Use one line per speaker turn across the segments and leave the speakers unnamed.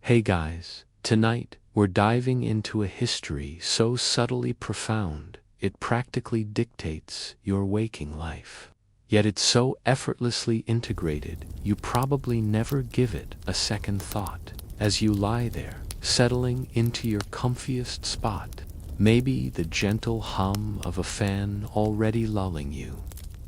Hey guys, tonight we're diving into a history so subtly profound it practically dictates your waking life. Yet it's so effortlessly integrated you probably never give it a second thought as you lie there, settling into your comfiest spot. Maybe the gentle hum of a fan already lulling you.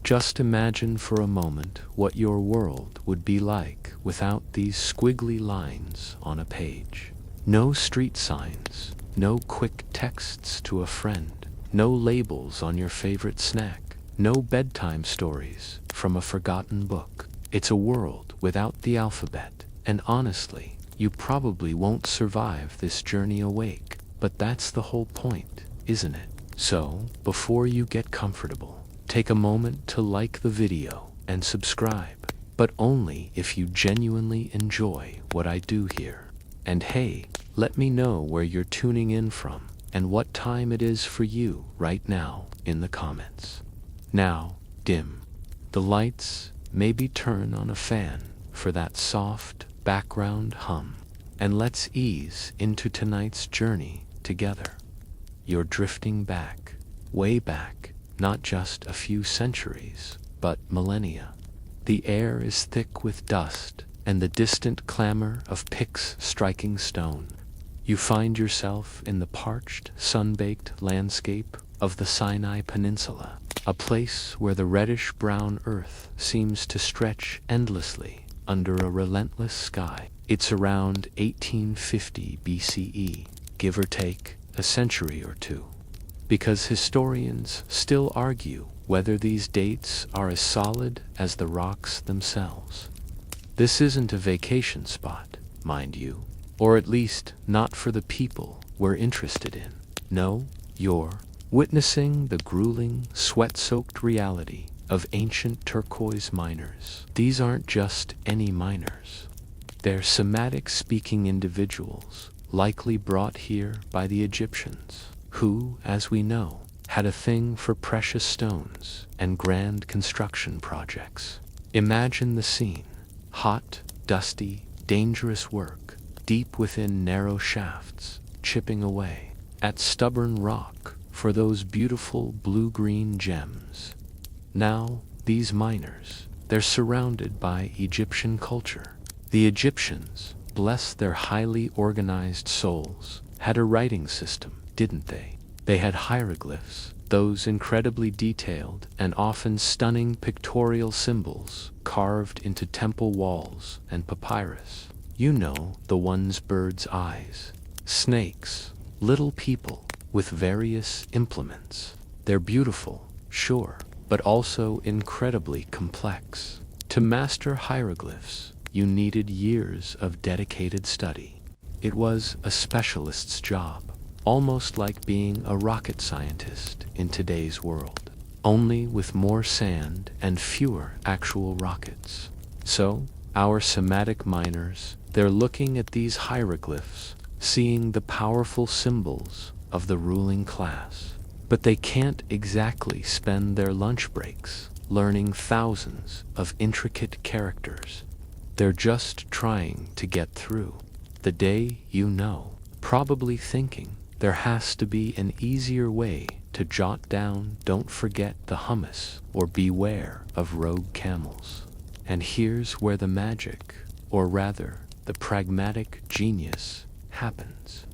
Just imagine for a moment what your world would be like without these squiggly lines on a page. No street signs, no quick texts to a friend, no labels on your favorite snack, no bedtime stories from a forgotten book. It's a world without the alphabet, and honestly, you probably won't survive this journey awake. But that's the whole point, isn't it? So, before you get comfortable, take a moment to like the video and subscribe, but only if you genuinely enjoy what I do here. And hey, let me know where you're tuning in from and what time it is for you right now in the comments. Now, dim the lights, maybe turn on a fan for that soft background hum, and let's ease into tonight's journey together. You're drifting back, way back, not just a few centuries, but millennia. The air is thick with dust and the distant clamor of picks striking stone. You find yourself in the parched, sun-baked landscape of the Sinai Peninsula, a place where the reddish-brown earth seems to stretch endlessly under a relentless sky. It's around 1850 BCE, give or take a century or two, because historians still argue whether these dates are as solid as the rocks themselves. This isn't a vacation spot, mind you, or at least not for the people we're interested in. No, you're witnessing the grueling, sweat-soaked reality of ancient turquoise miners. These aren't just any miners. They're Semitic-speaking individuals, likely brought here by the Egyptians, who, as we know, had a thing for precious stones and grand construction projects. Imagine the scene: hot, dusty, dangerous work, deep within narrow shafts, chipping away at stubborn rock for those beautiful blue-green gems. Now, these miners, they're surrounded by Egyptian culture. The Egyptians, bless their highly organized souls, had a writing system, didn't they? They had hieroglyphs, those incredibly detailed and often stunning pictorial symbols carved into temple walls and papyrus. You know, the ones birds' eyes, snakes, little people with various implements. They're beautiful, sure, but also incredibly complex. To master hieroglyphs, you needed years of dedicated study. It was a specialist's job, almost like being a rocket scientist in today's world, only with more sand and fewer actual rockets. So, our Semitic miners, they're looking at these hieroglyphs, seeing the powerful symbols of the ruling class. But they can't exactly spend their lunch breaks learning thousands of intricate characters. They're just trying to get through the day, you know, probably thinking there has to be an easier way to jot down "don't forget the hummus" or "beware of rogue camels." And here's where the magic, or rather, the pragmatic genius, happens.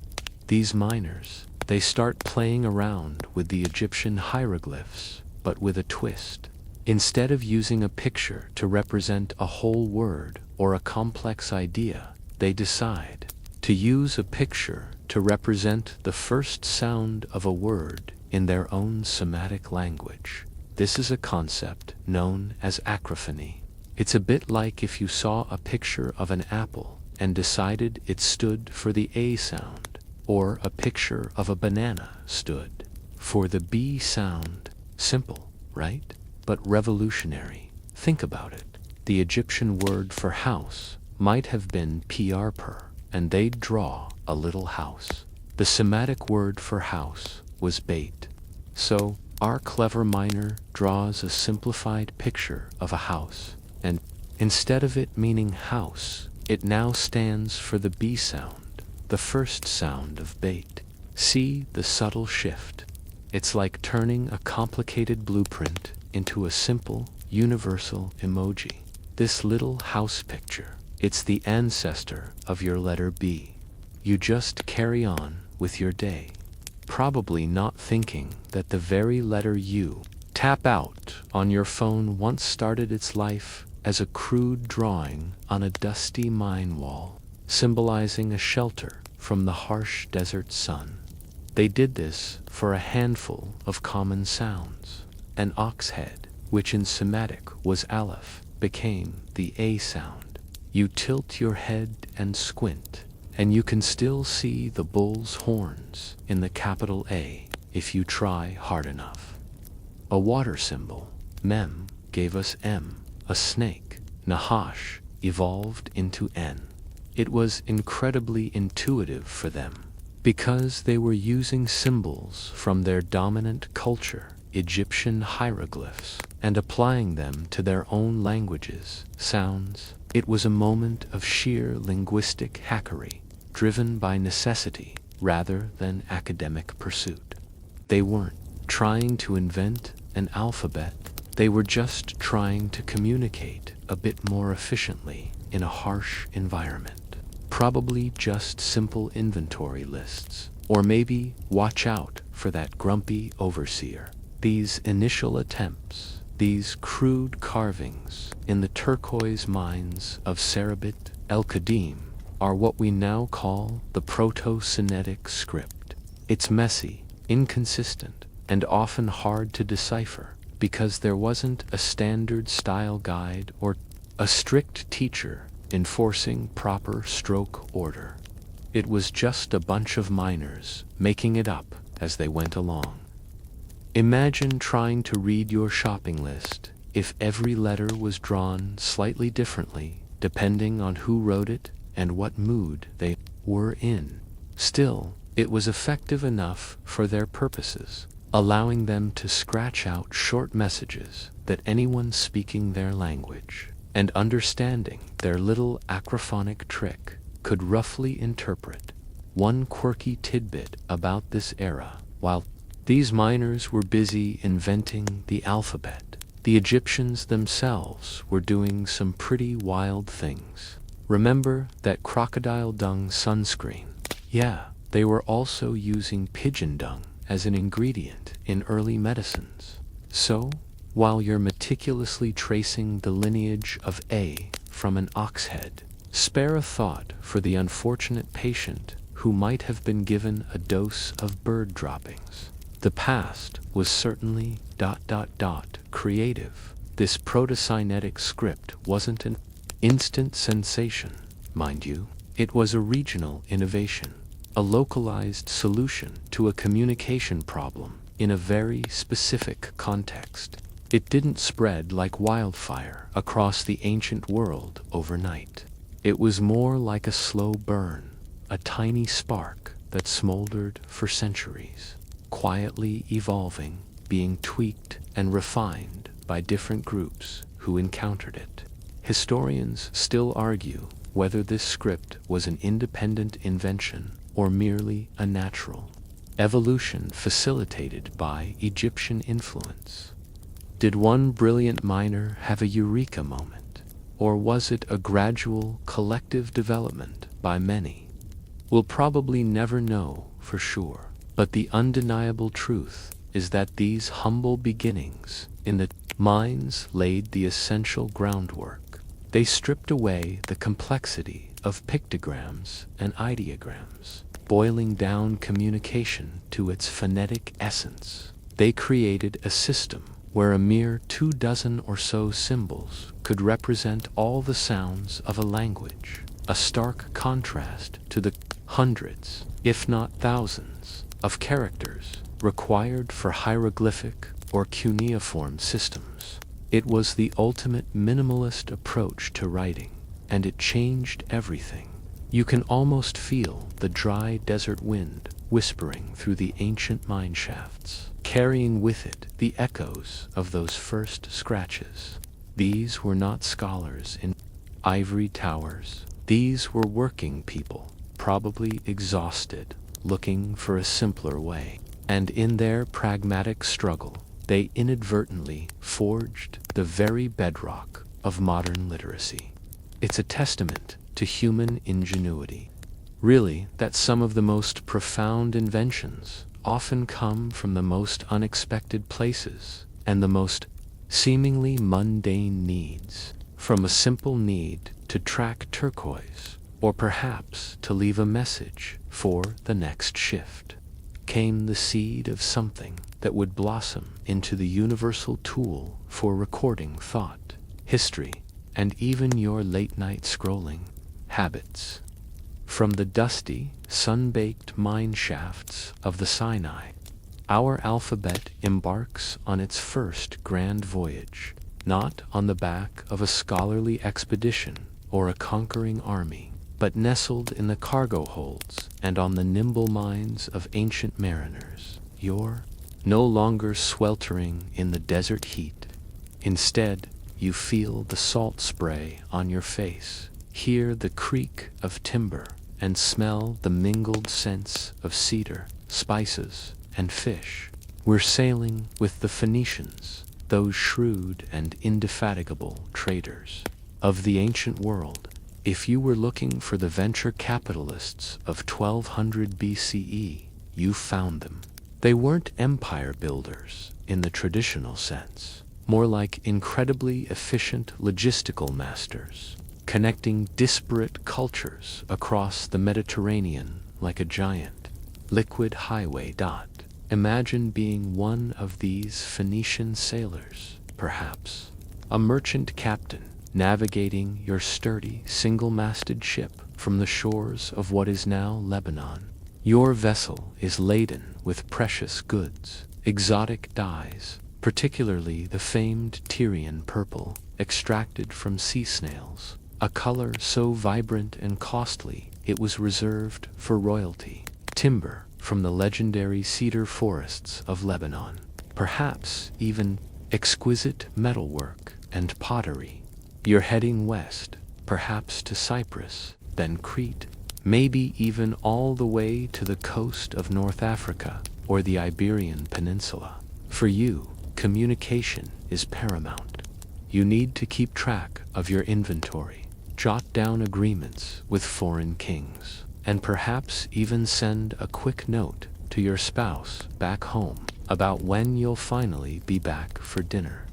These miners, they start playing around with the Egyptian hieroglyphs, but with a twist. Instead of using a picture to represent a whole word or a complex idea, they decide to use a picture to represent the first sound of a word in their own Semitic language. This is a concept known as acrophony. It's a bit like if you saw a picture of an apple and decided it stood for the A sound, or a picture of a banana stood for the B sound. Simple, right? But revolutionary. Think about it. The Egyptian word for house might have been piarper, and they'd draw a little house. The Semitic word for house was bait. So, our clever miner draws a simplified picture of a house, and instead of it meaning house, It now stands for the B sound, the first sound of bait. See the subtle shift. It's like turning a complicated blueprint into a simple, universal emoji. This little house picture, it's the ancestor of your letter B. You just carry on with your day, probably not thinking that the very letter U tap out on your phone once started its life as a crude drawing on a dusty mine wall, symbolizing a shelter from the harsh desert sun. They did this for a handful of common sounds. An ox head, which in Semitic was aleph, became the A sound. You tilt your head and squint, and you can still see the bull's horns in the capital A if you try hard enough. A water symbol, mem, gave us M. A snake, Nahash, evolved into N. It was incredibly intuitive for them, because they were using symbols from their dominant culture, Egyptian hieroglyphs, and applying them to their own languages, sounds. It was a moment of sheer linguistic hackery, driven by necessity rather than academic pursuit. They weren't trying to invent an alphabet, they were just trying to communicate a bit more efficiently in a harsh environment. Probably just simple inventory lists, or maybe watch out for that grumpy overseer. These initial attempts, these crude carvings in the turquoise mines of Serabit el-Qadim, are what we now call the Proto-Sinaitic script. It's messy, inconsistent, and often hard to decipher, because there wasn't a standard style guide or a strict teacher enforcing proper stroke order. It was just a bunch of miners making it up as they went along. Imagine trying to read your shopping list if every letter was drawn slightly differently depending on who wrote it and what mood they were in. Still, it was effective enough for their purposes, allowing them to scratch out short messages that anyone speaking their language and understanding their little acrophonic trick could roughly interpret. One quirky tidbit about this era: while these miners were busy inventing the alphabet, the Egyptians themselves were doing some pretty wild things. Remember that crocodile dung sunscreen? Yeah, they were also using pigeon dung as an ingredient in early medicines. So, while you're meticulously tracing the lineage of A from an ox head, spare a thought for the unfortunate patient who might have been given a dose of bird droppings. The past was certainly ... creative. This Proto-Sinaitic script wasn't an instant sensation, mind you. It was a regional innovation, a localized solution to a communication problem in a very specific context. It didn't spread like wildfire across the ancient world overnight. It was more like a slow burn, a tiny spark that smoldered for centuries, quietly evolving, being tweaked and refined by different groups who encountered it. Historians still argue whether this script was an independent invention or merely a natural evolution facilitated by Egyptian influence. Did one brilliant miner have a eureka moment, or was it a gradual collective development by many? We'll probably never know for sure, but the undeniable truth is that these humble beginnings in the mines laid the essential groundwork. They stripped away the complexity of pictograms and ideograms, boiling down communication to its phonetic essence. They created a system where a mere 24 or so symbols could represent all the sounds of a language, a stark contrast to the hundreds, if not thousands, of characters required for hieroglyphic or cuneiform systems. It was the ultimate minimalist approach to writing, and it changed everything. You can almost feel the dry desert wind whispering through the ancient mine shafts, carrying with it the echoes of those first scratches. These were not scholars in ivory towers These were working people, probably exhausted, looking for a simpler way. And in their pragmatic struggle, they inadvertently forged the very bedrock of modern literacy. It's a testament to human ingenuity, really, that some of the most profound inventions often come from the most unexpected places and the most seemingly mundane needs, from a simple need to track turquoise, or perhaps to leave a message for the next shift, came the seed of something that would blossom into the universal tool for recording thought, history, and even your late-night scrolling habits. From the dusty, sun-baked mine shafts of the Sinai, our alphabet embarks on its first grand voyage, not on the back of a scholarly expedition or a conquering army, but nestled in the cargo holds and on the nimble minds of ancient mariners. You're no longer sweltering in the desert heat. Instead, you feel the salt spray on your face, hear the creak of timber, and smell the mingled scents of cedar, spices, and fish. We're sailing with the Phoenicians, those shrewd and indefatigable traders of the ancient world. If you were looking for the venture capitalists of 1200 BCE, you found them. They weren't empire builders in the traditional sense, more like incredibly efficient logistical masters, connecting disparate cultures across the Mediterranean like a giant liquid highway. Imagine being one of these Phoenician sailors, perhaps a merchant captain navigating your sturdy, single-masted ship from the shores of what is now Lebanon. Your vessel is laden with precious goods, exotic dyes, particularly the famed Tyrian purple, extracted from sea snails, a color so vibrant and costly it was reserved for royalty. Timber from the legendary cedar forests of Lebanon, perhaps even exquisite metalwork and pottery. You're heading west, perhaps to Cyprus, then Crete, maybe even all the way to the coast of North Africa or the Iberian Peninsula. For you, communication is paramount. You need to keep track of your inventory, jot down agreements with foreign kings, and perhaps even send a quick note to your spouse back home about when you'll finally be back for dinner.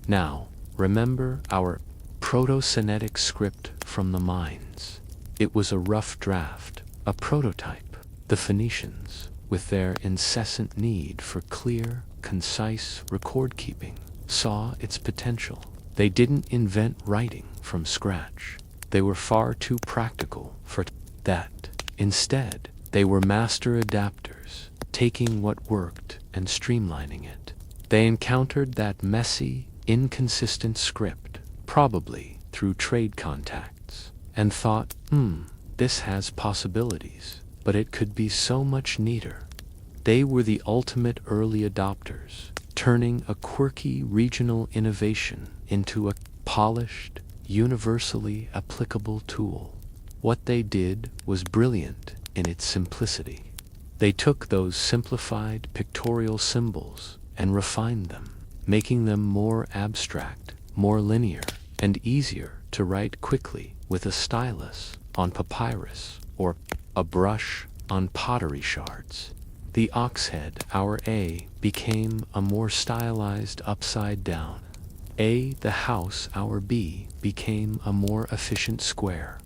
Now, remember our Proto-Sinaitic script from the mines. It was a rough draft, a prototype. The Phoenicians, with their incessant need for clear, concise record-keeping, saw its potential. They didn't invent writing from scratch. They were far too practical for that. Instead, they were master adapters, taking what worked and streamlining it. They encountered that messy, inconsistent script, probably through trade contacts, and thought, this has possibilities, but it could be so much neater. They were the ultimate early adopters, turning a quirky regional innovation into a polished, universally applicable tool. What they did was brilliant in its simplicity. They took those simplified pictorial symbols and refined them, making them more abstract, more linear, and easier to write quickly with a stylus on papyrus or a brush on pottery shards. The ox head, our A, became a more stylized upside down. The house, our B, became a more efficient square.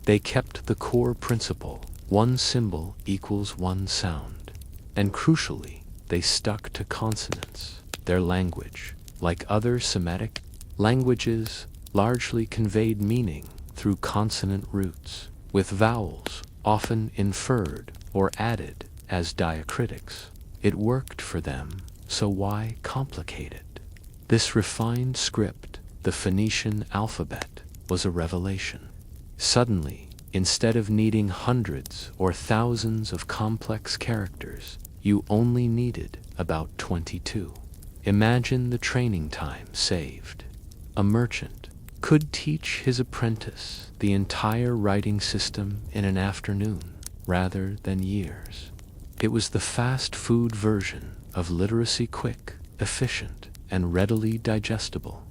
They kept the core principle, one symbol equals one sound. And crucially, they stuck to consonants. Their language, like other Semitic languages, largely conveyed meaning through consonant roots, with vowels often inferred or added as diacritics. It worked for them, so why complicate it? This refined script, the Phoenician alphabet, was a revelation. Suddenly, instead of needing hundreds or thousands of complex characters, you only needed about 22. Imagine the training time saved. A merchant could teach his apprentice the entire writing system in an afternoon rather than years. It was the fast food version of literacy, quick, efficient, and readily digestible.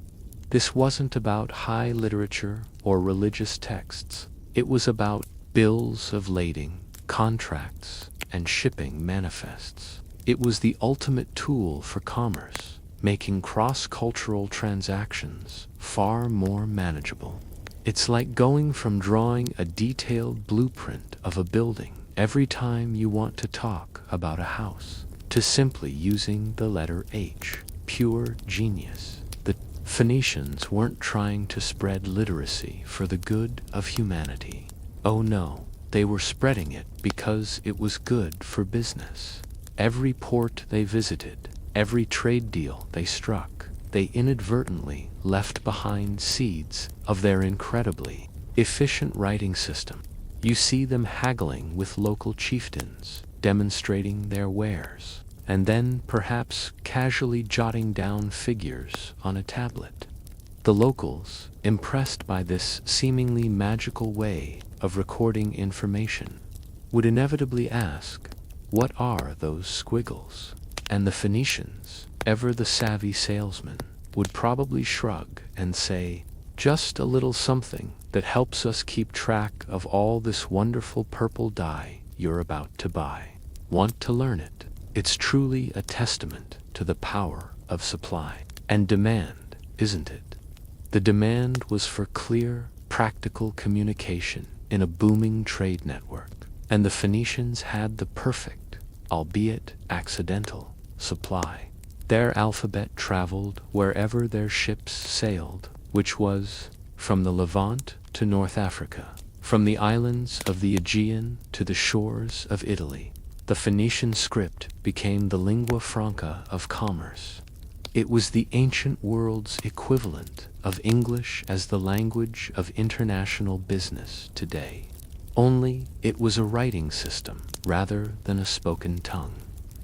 This wasn't about high literature or religious texts. It was about bills of lading, contracts, and shipping manifests. It was the ultimate tool for commerce, making cross-cultural transactions far more manageable. It's like going from drawing a detailed blueprint of a building every time you want to talk about a house, to simply using the letter H. Pure genius. The Phoenicians weren't trying to spread literacy for the good of humanity. Oh no, they were spreading it because it was good for business. Every port they visited, every trade deal they struck, they inadvertently left behind seeds of their incredibly efficient writing system. You see them haggling with local chieftains, demonstrating their wares, and then perhaps casually jotting down figures on a tablet. The locals, impressed by this seemingly magical way of recording information, would inevitably ask, "What are those squiggles?" And the Phoenicians, ever the savvy salesman, would probably shrug and say, "Just a little something that helps us keep track of all this wonderful purple dye you're about to buy. Want to learn it? It's truly a testament to the power of supply and demand, isn't it?" The demand was for clear, practical communication in a booming trade network, and the Phoenicians had the perfect, albeit accidental, supply. Their alphabet traveled wherever their ships sailed, which was from the Levant to North Africa, from the islands of the Aegean to the shores of Italy. The Phoenician script became the lingua franca of commerce. It was the ancient world's equivalent of English as the language of international business today. Only it was a writing system rather than a spoken tongue.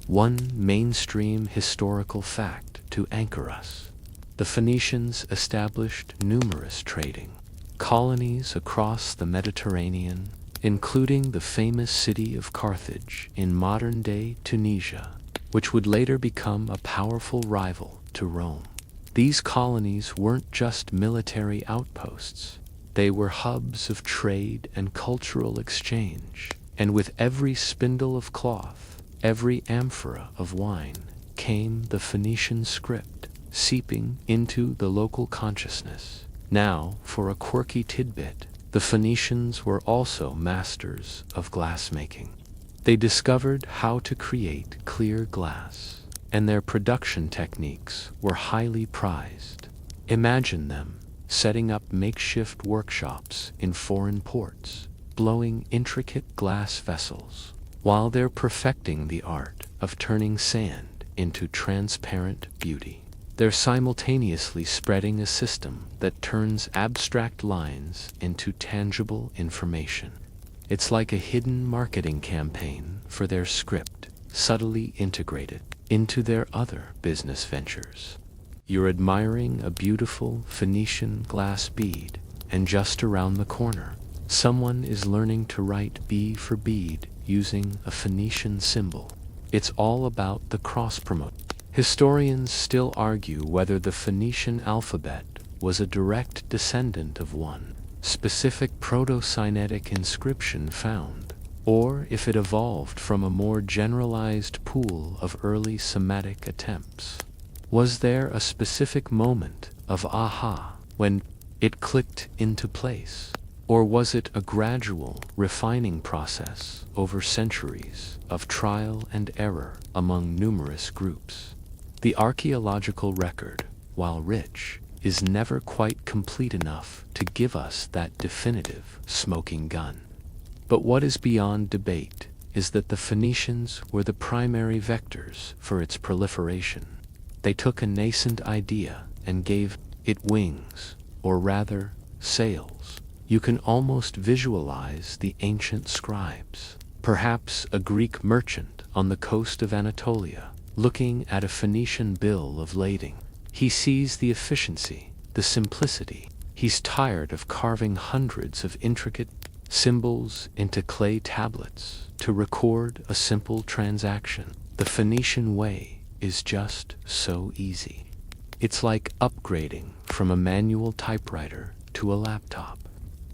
One mainstream historical fact to anchor us. The Phoenicians established numerous trading colonies across the Mediterranean, including the famous city of Carthage in modern-day Tunisia, which would later become a powerful rival to Rome. These colonies weren't just military outposts. They were hubs of trade and cultural exchange, and with every spindle of cloth, every amphora of wine, came the Phoenician script, seeping into the local consciousness. Now, for a quirky tidbit, the Phoenicians were also masters of glassmaking. They discovered how to create clear glass, and their production techniques were highly prized. Imagine them setting up makeshift workshops in foreign ports, blowing intricate glass vessels, while they're perfecting the art of turning sand into transparent beauty. They're simultaneously spreading a system that turns abstract lines into tangible information. It's like a hidden marketing campaign for their script, subtly integrated into their other business ventures. You're admiring a beautiful Phoenician glass bead, and just around the corner, someone is learning to write B for bead using a Phoenician symbol. It's all about the cross-promote. Historians still argue whether the Phoenician alphabet was a direct descendant of one specific Proto-Sinaitic inscription found, or if it evolved from a more generalized pool of early Semitic attempts. Was there a specific moment of aha when it clicked into place? Or was it a gradual, refining process over centuries of trial and error among numerous groups? The archaeological record, while rich, is never quite complete enough to give us that definitive smoking gun. But what is beyond debate is that the Phoenicians were the primary vectors for its proliferation. They took a nascent idea and gave it wings, or rather, sails. You can almost visualize the ancient scribes, perhaps a Greek merchant on the coast of Anatolia, looking at a Phoenician bill of lading. He sees the efficiency, the simplicity, He's tired of carving hundreds of intricate symbols into clay tablets to record a simple transaction. The Phoenician way is just so easy. It's like upgrading from a manual typewriter to a laptop.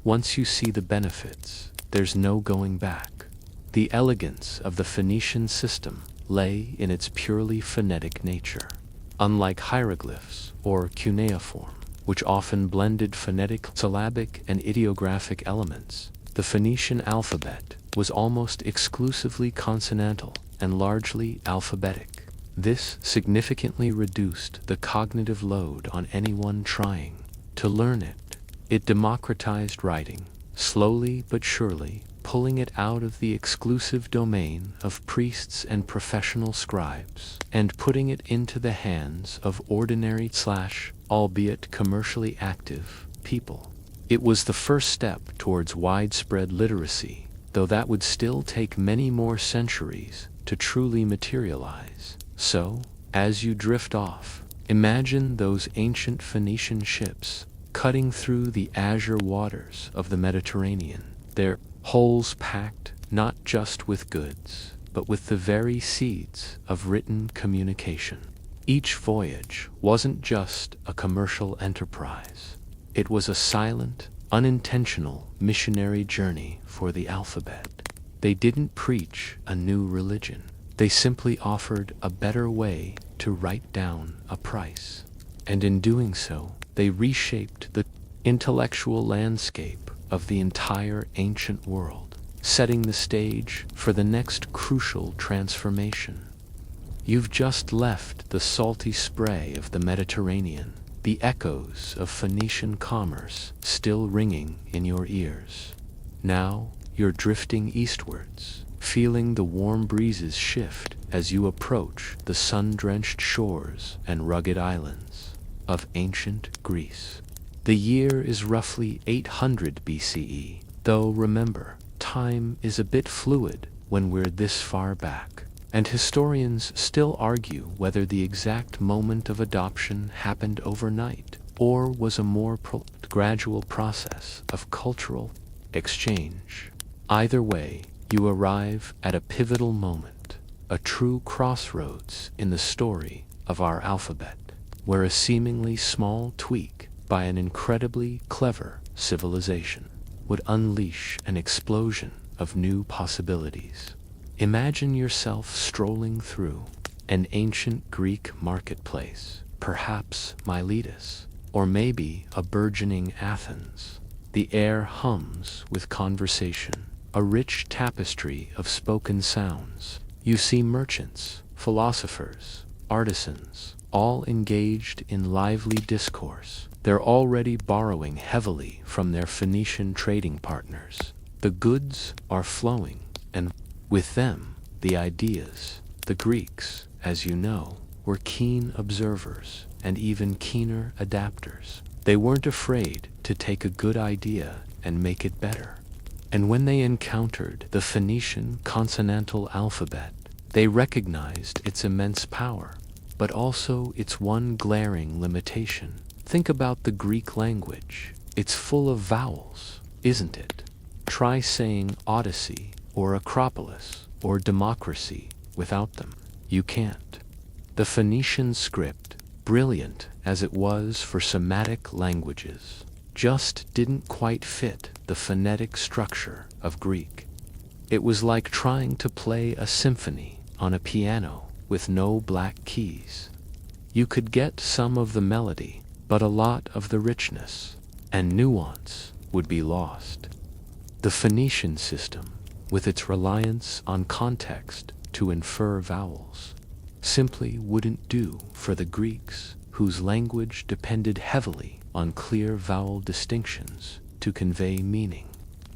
Once you see the benefits, there's no going back. The elegance of the Phoenician system lay in its purely phonetic nature. Unlike hieroglyphs or cuneiform, which often blended phonetic, syllabic, and ideographic elements, the Phoenician alphabet was almost exclusively consonantal and largely alphabetic. This significantly reduced the cognitive load on anyone trying to learn it. It democratized writing, slowly but surely, pulling it out of the exclusive domain of priests and professional scribes, and putting it into the hands of ordinary albeit commercially active, people. It was the first step towards widespread literacy, though that would still take many more centuries to truly materialize. So, as you drift off, imagine those ancient Phoenician ships cutting through the azure waters of the Mediterranean, their hulls packed not just with goods, but with the very seeds of written communication. Each voyage wasn't just a commercial enterprise. It was a silent, unintentional missionary journey for the alphabet. They didn't preach a new religion. They simply offered a better way to write down a price. And in doing so, they reshaped the intellectual landscape of the entire ancient world, setting the stage for the next crucial transformation. You've just left the salty spray of the Mediterranean, the echoes of Phoenician commerce still ringing in your ears. Now you're drifting eastwards, feeling the warm breezes shift as you approach the sun-drenched shores and rugged islands of ancient Greece. The year is roughly 800 BCE, though remember, time is a bit fluid when we're this far back, and historians still argue whether the exact moment of adoption happened overnight or was a more gradual process of cultural exchange. Either way, you arrive at a pivotal moment, a true crossroads in the story of our alphabet, where a seemingly small tweak by an incredibly clever civilization would unleash an explosion of new possibilities. Imagine yourself strolling through an ancient Greek marketplace, perhaps Miletus, or maybe a burgeoning Athens. The air hums with conversation, a rich tapestry of spoken sounds. You see merchants, philosophers, artisans, all engaged in lively discourse. They're already borrowing heavily from their Phoenician trading partners. The goods are flowing, and with them, the ideas. The Greeks, as you know, were keen observers and even keener adapters. They weren't afraid to take a good idea and make it better. And when they encountered the Phoenician consonantal alphabet, they recognized its immense power, but also its one glaring limitation. Think about the Greek language. It's full of vowels, isn't it? Try saying Odyssey or Acropolis or democracy without them. You can't. The Phoenician script, brilliant as it was for Semitic languages, just didn't quite fit the phonetic structure of Greek. It was like trying to play a symphony on a piano with no black keys. You could get some of the melody, but a lot of the richness and nuance would be lost. The Phoenician system, with its reliance on context to infer vowels, simply wouldn't do for the Greeks, whose language depended heavily on clear vowel distinctions to convey meaning.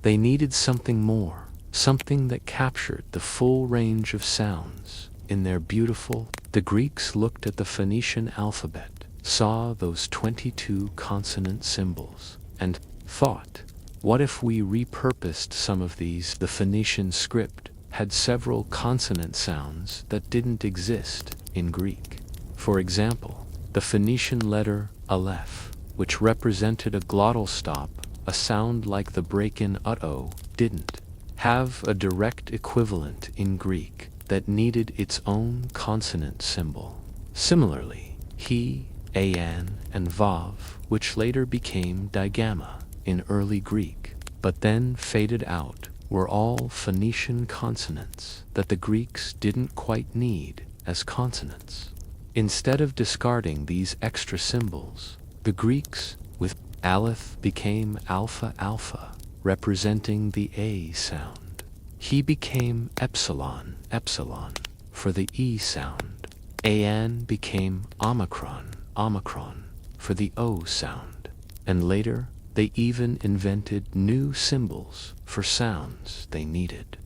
They needed something more, something that captured the full range of sounds in their beautiful. The Greeks looked at the Phoenician alphabet, saw those 22 consonant symbols, and thought, what if we repurposed some of these? The Phoenician script had several consonant sounds that didn't exist in Greek. For example, the Phoenician letter aleph which represented a glottal stop, a sound like the break-in ut-o, didn't have a direct equivalent in Greek that needed its own consonant symbol. Similarly, he, an, and vav, which later became digamma in early Greek, but then faded out, were all Phoenician consonants that the Greeks didn't quite need as consonants. Instead of discarding these extra symbols, the Greeks, with aleph, became alpha alpha, representing the A sound. He became epsilon epsilon for the E sound. An became omicron omicron for the O sound. And later, they even invented new symbols for sounds they needed,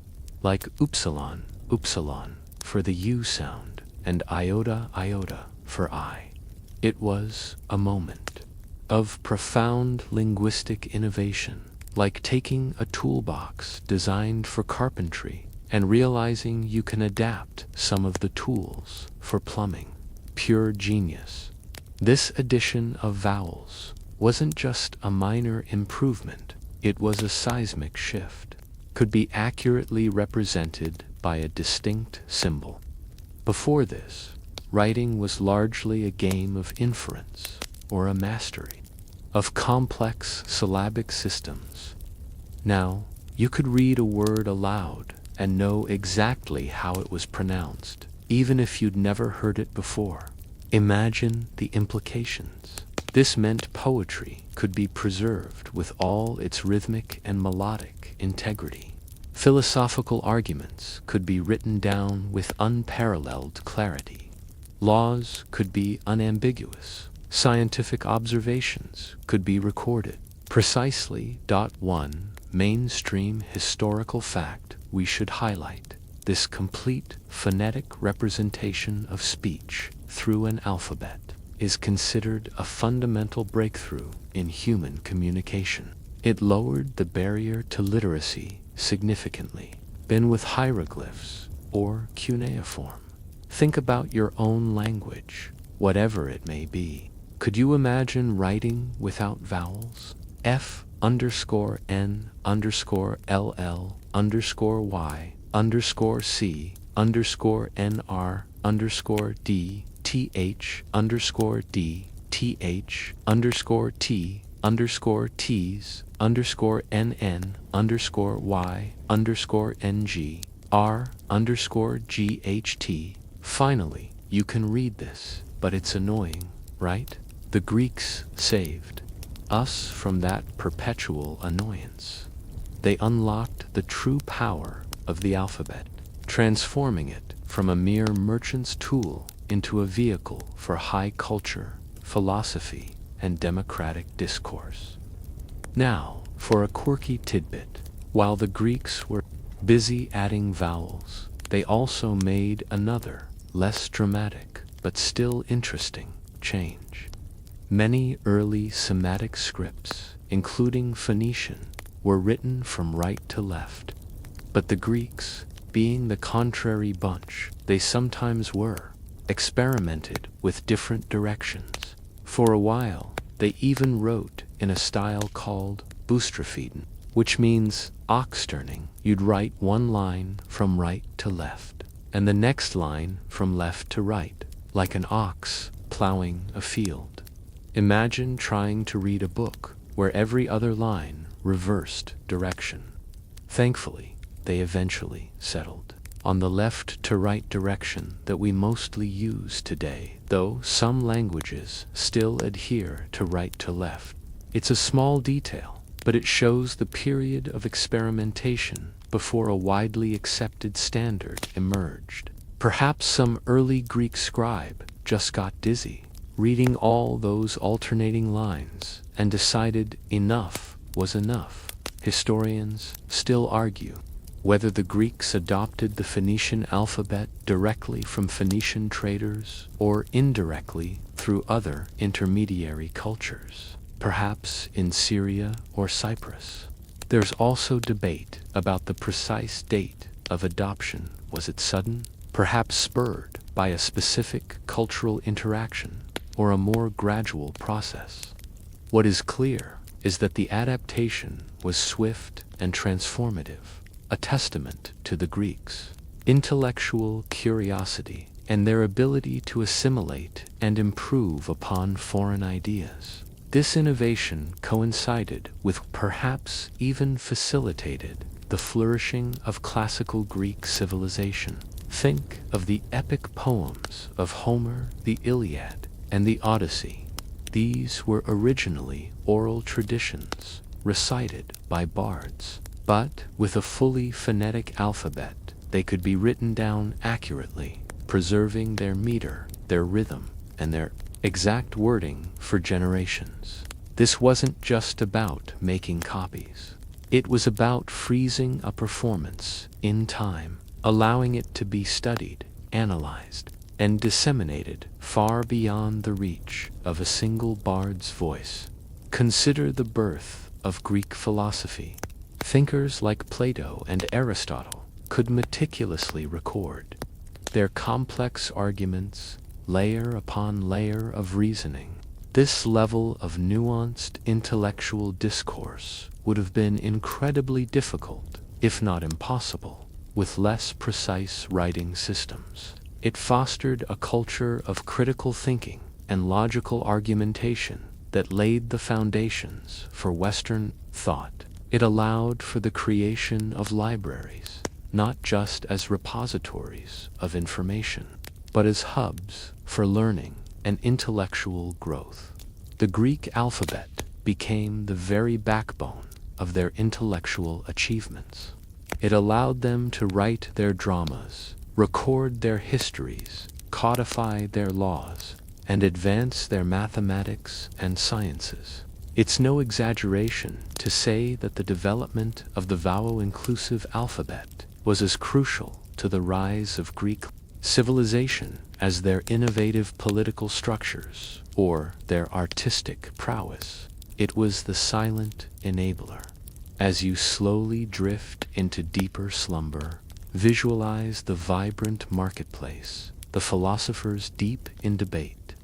like upsilon upsilon for the U sound and iota iota for I. It was a moment of profound linguistic innovation, like taking a toolbox designed for carpentry and realizing you can adapt some of the tools for plumbing. Pure genius. This addition of vowels wasn't just a minor improvement, it was a seismic shift. Could be accurately represented by a distinct symbol. Before this, writing was largely a game of inference or a mastery of complex syllabic systems. Now, you could read a word aloud and know exactly how it was pronounced, even if you'd never heard it before. Imagine the implications. This meant poetry could be preserved with all its rhythmic and melodic integrity. Philosophical arguments could be written down with unparalleled clarity. Laws could be unambiguous. Scientific observations could be recorded precisely. One mainstream historical fact we should highlight: this complete phonetic representation of speech through an alphabet is considered a fundamental breakthrough in human communication. It lowered the barrier to literacy significantly. Been with hieroglyphs or cuneiform. Think about your own language, whatever it may be. Could you imagine writing without vowels? F_N_Y_C_NR_D TH_D TH_T_Y_NN_Y_NG_R_GHT. Finally, you can read this, but it's annoying, right? The Greeks saved us from that perpetual annoyance. They unlocked the true power of the alphabet, transforming it from a mere merchant's tool into a vehicle for high culture, philosophy, and democratic discourse. Now, for a quirky tidbit. While the Greeks were busy adding vowels, they also made another, less dramatic, but still interesting, change. Many early Semitic scripts, including Phoenician, were written from right to left. But the Greeks, being the contrary bunch they sometimes were, experimented with different directions. For a while, they even wrote in a style called boustrophedon, which means ox turning. You'd write one line from right to left, and the next line from left to right, like an ox plowing a field. Imagine trying to read a book where every other line reversed direction. Thankfully, they eventually settled on the left to right direction that we mostly use today, though some languages still adhere to right to left. It's a small detail, but it shows the period of experimentation before a widely accepted standard emerged. Perhaps some early Greek scribe just got dizzy reading all those alternating lines and decided enough was enough. Historians still argue whether the Greeks adopted the Phoenician alphabet directly from Phoenician traders or indirectly through other intermediary cultures, perhaps in Syria or Cyprus. There's also debate about the precise date of adoption. Was it sudden, perhaps spurred by a specific cultural interaction, or a more gradual process? What is clear is that the adaptation was swift and transformative, a testament to the Greeks' intellectual curiosity and their ability to assimilate and improve upon foreign ideas. This innovation coincided with, perhaps even facilitated, the flourishing of classical Greek civilization. Think of the epic poems of Homer, the Iliad, and the Odyssey. These were originally oral traditions, recited by bards, but with a fully phonetic alphabet, they could be written down accurately, preserving their meter, their rhythm, and their exact wording for generations. This wasn't just about making copies. It was about freezing a performance in time, allowing it to be studied, analyzed, and disseminated far beyond the reach of a single bard's voice. Consider the birth of Greek philosophy. Thinkers like Plato and Aristotle could meticulously record their complex arguments, layer upon layer of reasoning. This level of nuanced intellectual discourse would have been incredibly difficult, if not impossible, with less precise writing systems. It fostered a culture of critical thinking and logical argumentation that laid the foundations for Western thought. It allowed for the creation of libraries, not just as repositories of information, but as hubs for learning and intellectual growth. The Greek alphabet became the very backbone of their intellectual achievements. It allowed them to write their dramas, record their histories, codify their laws, and advance their mathematics and sciences. It's no exaggeration to say that the development of the vowel-inclusive alphabet was as crucial to the rise of Greek civilization as their innovative political structures or their artistic prowess. It was the silent enabler. As you slowly drift into deeper slumber, visualize the vibrant marketplace, the philosophers deep in debate,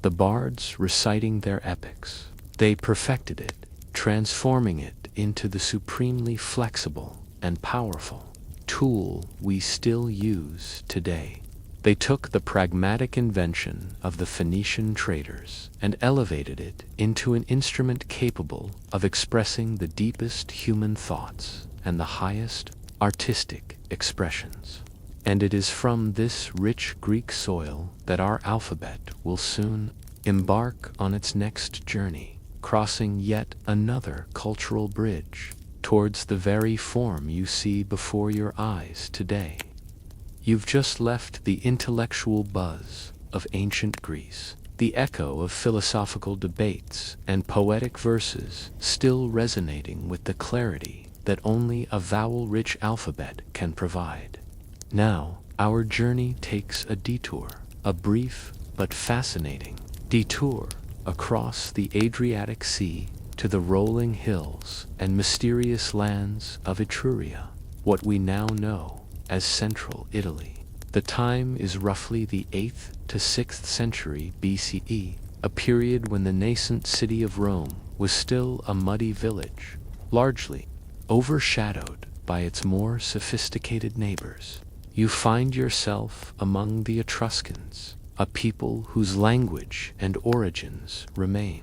the bards reciting their epics. They perfected it, transforming it into the supremely flexible and powerful tool we still use today. They took the pragmatic invention of the Phoenician traders and elevated it into an instrument capable of expressing the deepest human thoughts and the highest artistic expressions. And it is from this rich Greek soil that our alphabet will soon embark on its next journey, crossing yet another cultural bridge towards the very form you see before your eyes today. You've just left the intellectual buzz of ancient Greece, the echo of philosophical debates and poetic verses still resonating with the clarity that only a vowel-rich alphabet can provide. Now, our journey takes a detour, a brief but fascinating detour across the Adriatic Sea to the rolling hills and mysterious lands of Etruria, what we now know as Central Italy. The time is roughly the 8th to 6th century BCE, a period when the nascent city of Rome was still a muddy village, largely overshadowed by its more sophisticated neighbors. You find yourself among the Etruscans, a people whose language and origins remain,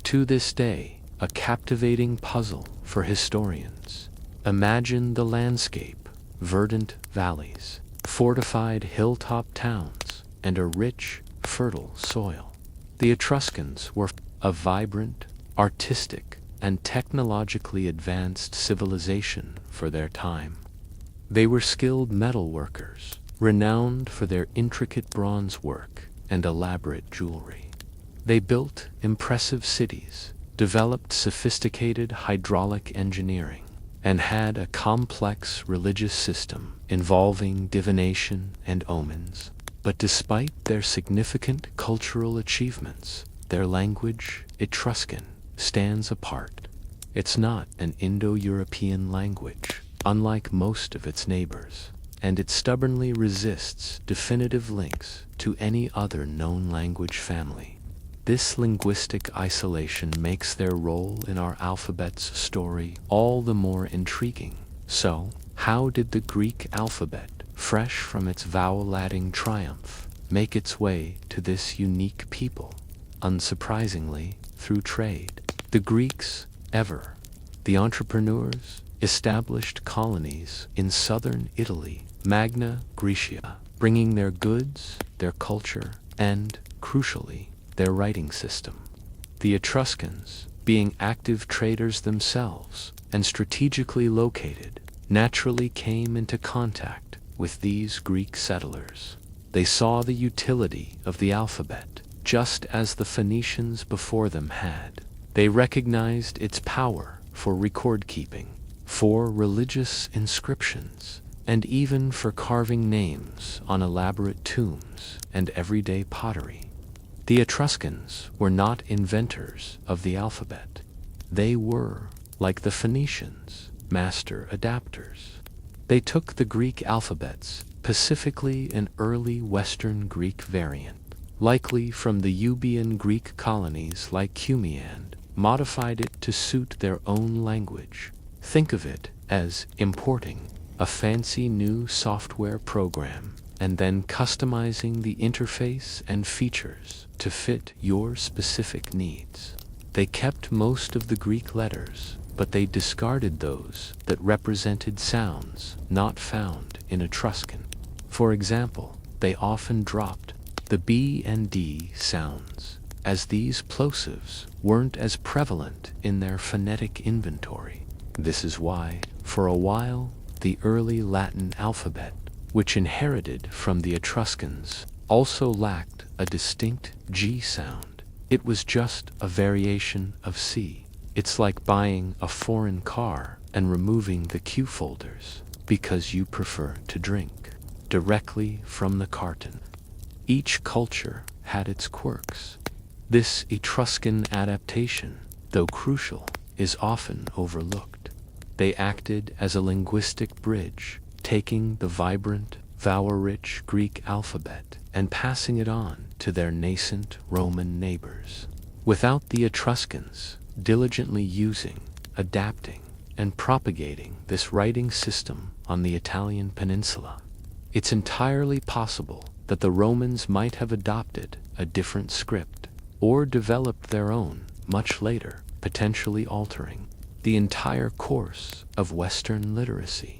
to this day, a captivating puzzle for historians. Imagine the landscape: verdant valleys, fortified hilltop towns, and a rich, fertile soil. The Etruscans were a vibrant, artistic, and technologically advanced civilization for their time. They were skilled metal workers, renowned for their intricate bronze work and elaborate jewelry. They built impressive cities, developed sophisticated hydraulic engineering, and had a complex religious system involving divination and omens. But despite their significant cultural achievements, their language, Etruscan, stands apart. It's not an Indo-European language, unlike most of its neighbors, and it stubbornly resists definitive links to any other known language family. This linguistic isolation makes their role in our alphabet's story all the more intriguing. So, how did the Greek alphabet, fresh from its vowel-adding triumph, make its way to this unique people? Unsurprisingly, through trade. The Greeks, the entrepreneurs, established colonies in southern Italy, Magna Graecia, bringing their goods, their culture, and, crucially, their writing system. The Etruscans, being active traders themselves and strategically located, naturally came into contact with these Greek settlers. They saw the utility of the alphabet, just as the Phoenicians before them had. They recognized its power for record-keeping, for religious inscriptions, and even for carving names on elaborate tombs and everyday pottery. The Etruscans were not inventors of the alphabet. They were, like the Phoenicians, master adapters. They took the Greek alphabets, specifically an early Western Greek variant, likely from the Euboean Greek colonies like Cumaean, modified it to suit their own language. Think of it as importing a fancy new software program and then customizing the interface and features to fit your specific needs. They kept most of the Greek letters, but they discarded those that represented sounds not found in Etruscan. For example, they often dropped the B and D sounds, as these plosives weren't as prevalent in their phonetic inventory. This is why, for a while, the early Latin alphabet, which inherited from the Etruscans, also lacked a distinct G sound. It was just a variation of C. It's like buying a foreign car and removing the Q folders because you prefer to drink directly from the carton. Each culture had its quirks. This Etruscan adaptation, though crucial, is often overlooked. They acted as a linguistic bridge, taking the vibrant, vowel-rich Greek alphabet and passing it on to their nascent Roman neighbors. Without the Etruscans diligently using, adapting, and propagating this writing system on the Italian peninsula, it's entirely possible that the Romans might have adopted a different script or developed their own much later, potentially altering the entire course of Western literacy.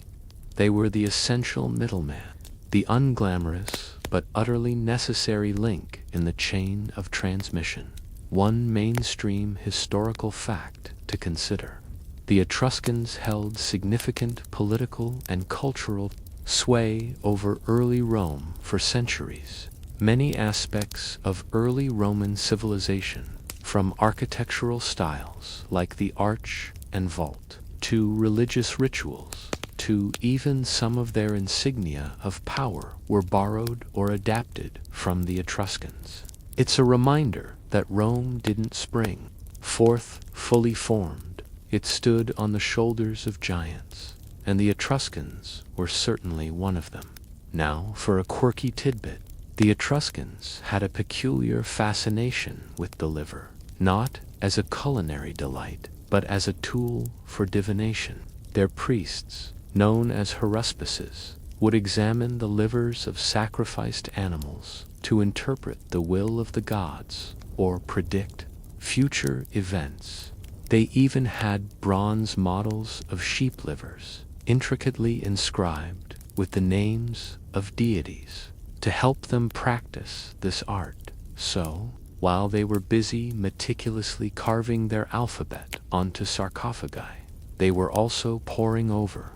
They were the essential middleman, the unglamorous but utterly necessary link in the chain of transmission. One mainstream historical fact to consider: the Etruscans held significant political and cultural sway over early Rome for centuries. Many aspects of early Roman civilization, from architectural styles like the arch and vault, to religious rituals, to even some of their insignia of power, were borrowed or adapted from the Etruscans. It's a reminder that Rome didn't spring forth fully formed. It stood on the shoulders of giants, and the Etruscans were certainly one of them. Now, for a quirky tidbit, the Etruscans had a peculiar fascination with the liver, not as a culinary delight, but as a tool for divination. Their priests, known as haruspices, would examine the livers of sacrificed animals to interpret the will of the gods or predict future events. They even had bronze models of sheep livers, intricately inscribed with the names of deities, to help them practice this art. So, while they were busy meticulously carving their alphabet onto sarcophagi, they were also poring over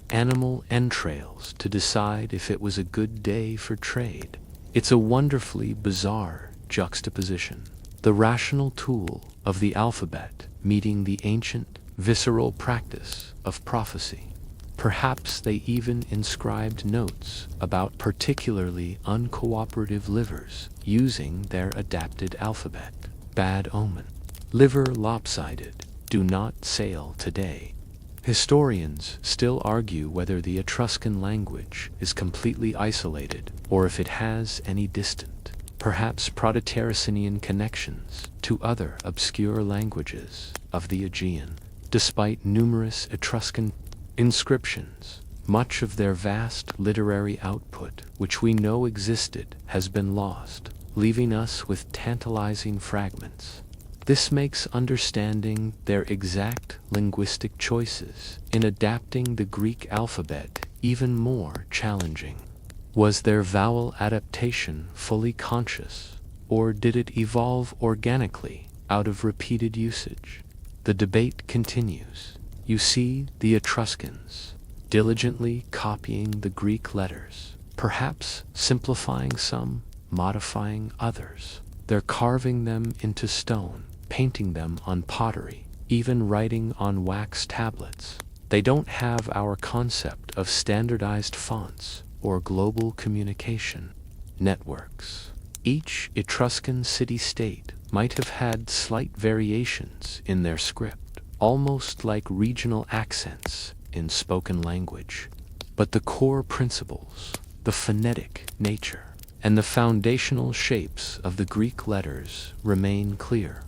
animal entrails to decide if it was a good day for trade. It's a wonderfully bizarre juxtaposition. The rational tool of the alphabet meeting the ancient, visceral practice of prophecy. Perhaps they even inscribed notes about particularly uncooperative livers using their adapted alphabet. Bad omen. Liver lopsided. Do not sail today. Historians still argue whether the Etruscan language is completely isolated or if it has any distant perhaps Proto-Saracenian connections to other obscure languages of the Aegean. Despite numerous Etruscan inscriptions, much of their vast literary output, which we know existed, has been lost, leaving us with tantalizing fragments. This makes understanding their exact linguistic choices in adapting the Greek alphabet even more challenging. Was their vowel adaptation fully conscious, or did it evolve organically out of repeated usage? The debate continues. You see the Etruscans diligently copying the Greek letters, perhaps simplifying some, modifying others. They're carving them into stone, painting them on pottery, even writing on wax tablets. They don't have our concept of standardized fonts or global communication networks. Each Etruscan city-state might have had slight variations in their script, almost like regional accents in spoken language. But the core principles, the phonetic nature, and the foundational shapes of the Greek letters remain clear.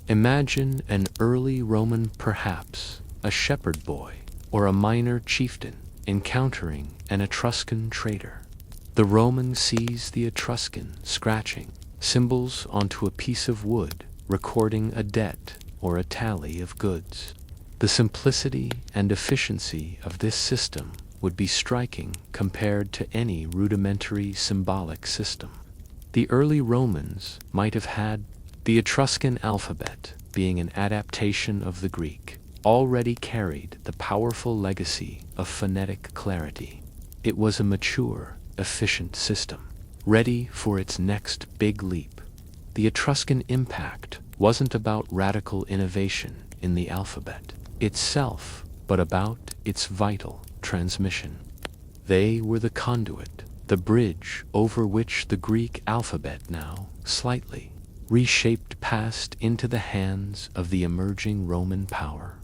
Imagine an early Roman, perhaps a shepherd boy or a minor chieftain, encountering an Etruscan trader. The Roman sees the Etruscan scratching symbols onto a piece of wood, recording a debt or a tally of goods. The simplicity and efficiency of this system would be striking compared to any rudimentary symbolic system. The early Romans might have had the Etruscan alphabet, being an adaptation of the Greek, already carried the powerful legacy of phonetic clarity. It was a mature, efficient system, ready for its next big leap. The Etruscan impact wasn't about radical innovation in the alphabet itself, but about its vital transmission. They were the conduit, the bridge over which the Greek alphabet, now slightly reshaped, passed into the hands of the emerging Roman power.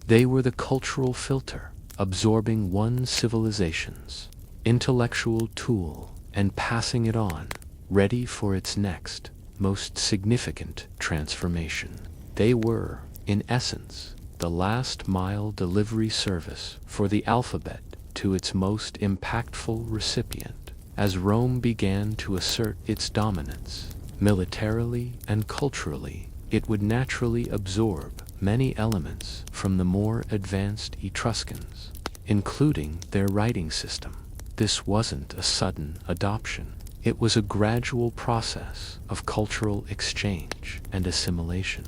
They were the cultural filter, absorbing one civilization's intellectual tool and passing it on, ready for its next, most significant transformation. They were, in essence, the last-mile delivery service for the alphabet to its most impactful recipient, as Rome began to assert its dominance. Militarily and culturally, it would naturally absorb many elements from the more advanced Etruscans, including their writing system. This wasn't a sudden adoption. It was a gradual process of cultural exchange and assimilation.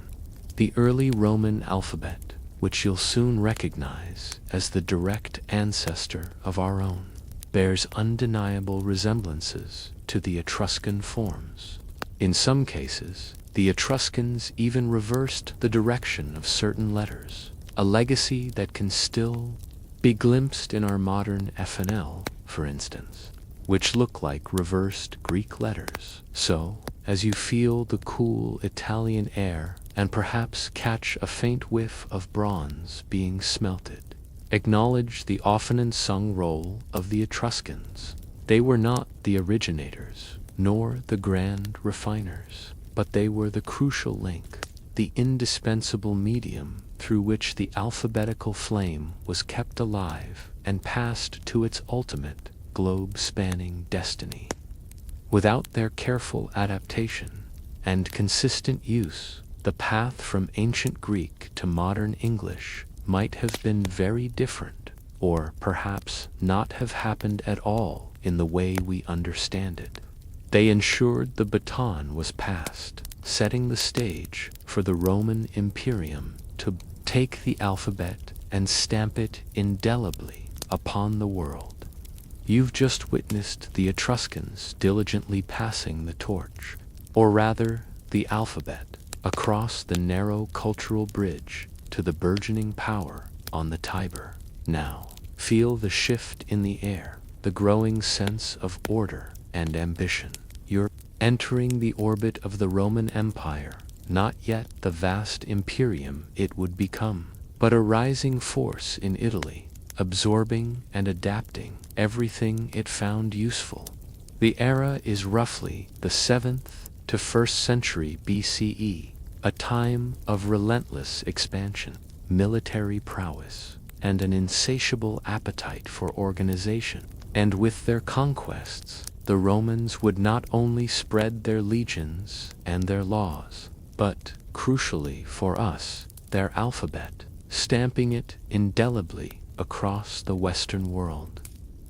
The early Roman alphabet, which you'll soon recognize as the direct ancestor of our own, bears undeniable resemblances to the Etruscan forms. In some cases, the Etruscans even reversed the direction of certain letters, a legacy that can still be glimpsed in our modern FNL, for instance, which look like reversed Greek letters. So, as you feel the cool Italian air and perhaps catch a faint whiff of bronze being smelted, acknowledge the often unsung role of the Etruscans. They were not the originators, nor the grand refiners, but they were the crucial link, the indispensable medium through which the alphabetical flame was kept alive and passed to its ultimate, globe-spanning destiny. Without their careful adaptation and consistent use, the path from ancient Greek to modern English might have been very different, or perhaps not have happened at all in the way we understand it. They ensured the baton was passed, setting the stage for the Roman Imperium to take the alphabet and stamp it indelibly upon the world. You've just witnessed the Etruscans diligently passing the torch, or rather the alphabet, across the narrow cultural bridge to the burgeoning power on the Tiber. Now, feel the shift in the air, the growing sense of order and ambition. You're entering the orbit of the Roman Empire, not yet the vast imperium it would become, but a rising force in Italy, absorbing and adapting everything it found useful. The era is roughly the 7th to 1st century BCE, a time of relentless expansion, military prowess, and an insatiable appetite for organization. And with their conquests, the Romans would not only spread their legions and their laws, but, crucially for us, their alphabet, stamping it indelibly across the Western world.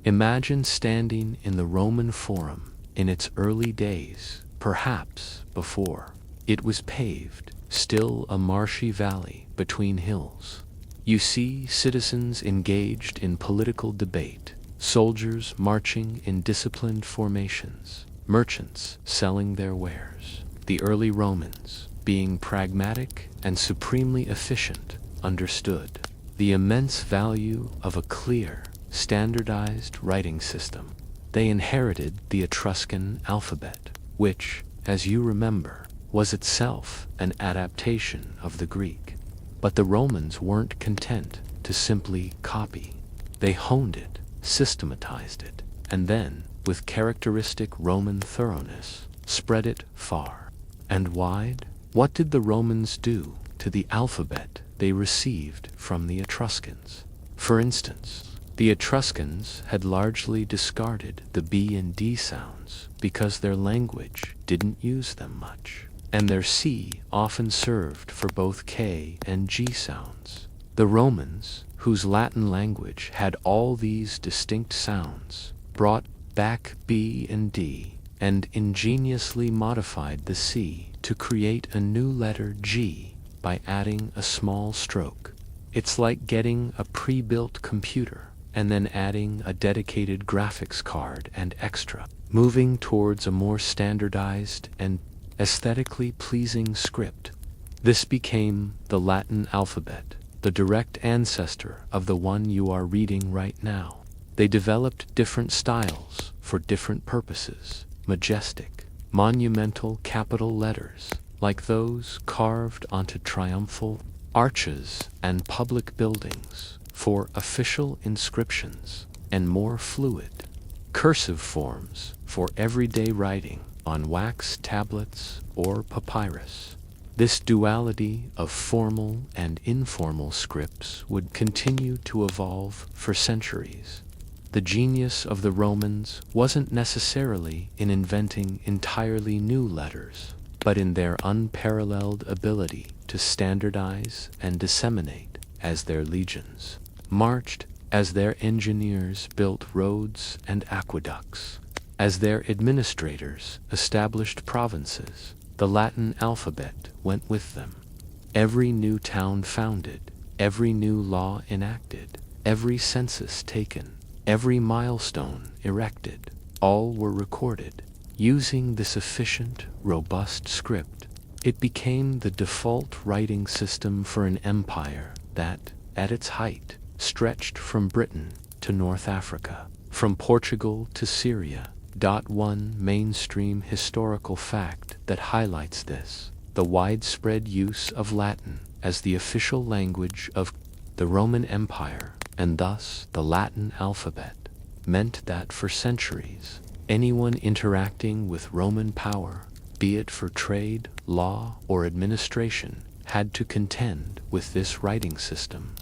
Imagine standing in the Roman Forum in its early days, perhaps before it was paved, still a marshy valley between hills. You see citizens engaged in political debate, soldiers marching in disciplined formations, merchants selling their wares. The early Romans, being pragmatic and supremely efficient, understood the immense value of a clear, standardized writing system. They inherited the Etruscan alphabet, which, as you remember, was itself an adaptation of the Greek. But the Romans weren't content to simply copy. They honed it, systematized it, and then, with characteristic Roman thoroughness, spread it far and wide. What did the Romans do to the alphabet they received from the Etruscans? For instance, the Etruscans had largely discarded the B and D sounds because their language didn't use them much, and their C often served for both K and G sounds. The Romans, whose Latin language had all these distinct sounds, brought back B and D and ingeniously modified the C to create a new letter G by adding a small stroke. It's like getting a pre-built computer and then adding a dedicated graphics card and extra, moving towards a more standardized and aesthetically pleasing script. This became the Latin alphabet, the direct ancestor of the one you are reading right now. They developed different styles for different purposes: majestic, monumental capital letters, like those carved onto triumphal arches and public buildings, for official inscriptions, and more fluid, cursive forms for everyday writing on wax tablets or papyrus. This duality of formal and informal scripts would continue to evolve for centuries. The genius of the Romans wasn't necessarily in inventing entirely new letters, but in their unparalleled ability to standardize and disseminate as their legions marched, as their engineers built roads and aqueducts, as their administrators established provinces. The Latin alphabet went with them. Every new town founded, every new law enacted, every census taken, every milestone erected, all were recorded. Using this efficient, robust script, it became the default writing system for an empire that, at its height, stretched from Britain to North Africa, from Portugal to Syria. One mainstream historical fact that highlights this: the widespread use of Latin as the official language of the Roman Empire, and thus the Latin alphabet, meant that for centuries, anyone interacting with Roman power, be it for trade, law, or administration, had to contend with this writing system.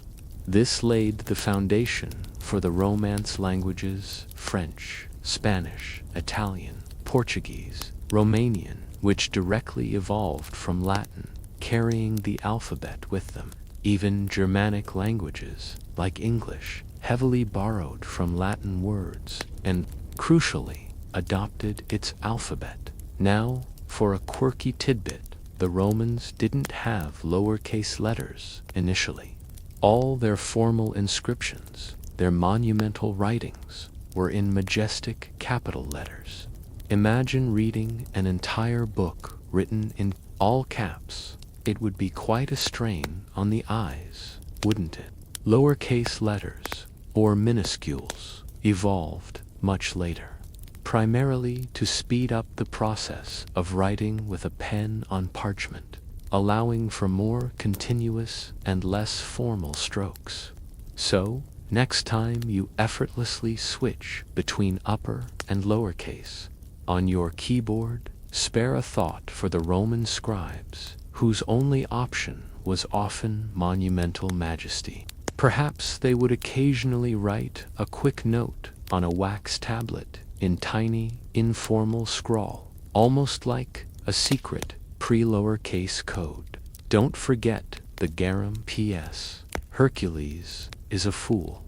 This laid the foundation for the Romance languages: French, Spanish, Italian, Portuguese, Romanian, which directly evolved from Latin, carrying the alphabet with them. Even Germanic languages, like English, heavily borrowed from Latin words and, crucially, adopted its alphabet. Now, for a quirky tidbit, the Romans didn't have lowercase letters initially. All their formal inscriptions, their monumental writings, were in majestic capital letters. Imagine reading an entire book written in all caps. It would be quite a strain on the eyes, wouldn't it? Lowercase letters, or minuscules, evolved much later, primarily to speed up the process of writing with a pen on parchment, allowing for more continuous and less formal strokes. So, next time you effortlessly switch between upper and lowercase, On your keyboard, spare a thought for the Roman scribes, whose only option was often monumental majesty. Perhaps they would occasionally write a quick note on a wax tablet in tiny, informal scrawl, almost like a secret pre-lowercase code. Don't forget the garum P.S. Hercules is a fool.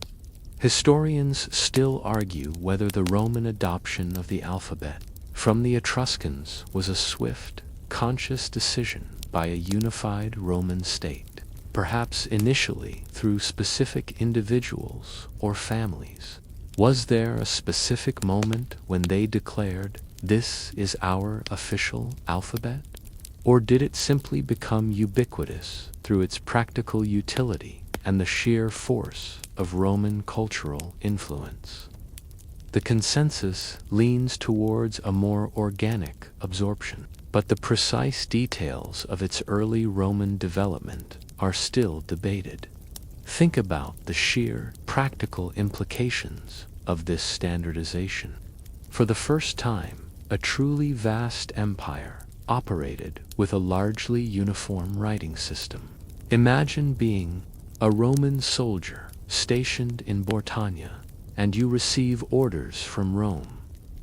Historians still argue whether the Roman adoption of the alphabet from the Etruscans was a swift, conscious decision by a unified Roman state, perhaps initially through specific individuals or families. Was there a specific moment when they declared, "This is our official alphabet"? Or did it simply become ubiquitous through its practical utility and the sheer force of Roman cultural influence? The consensus leans towards a more organic absorption, but the precise details of its early Roman development are still debated. Think about the sheer practical implications of this standardization. For the first time, a truly vast empire operated with a largely uniform writing system. Imagine being a Roman soldier stationed in Britannia, and you receive orders from Rome.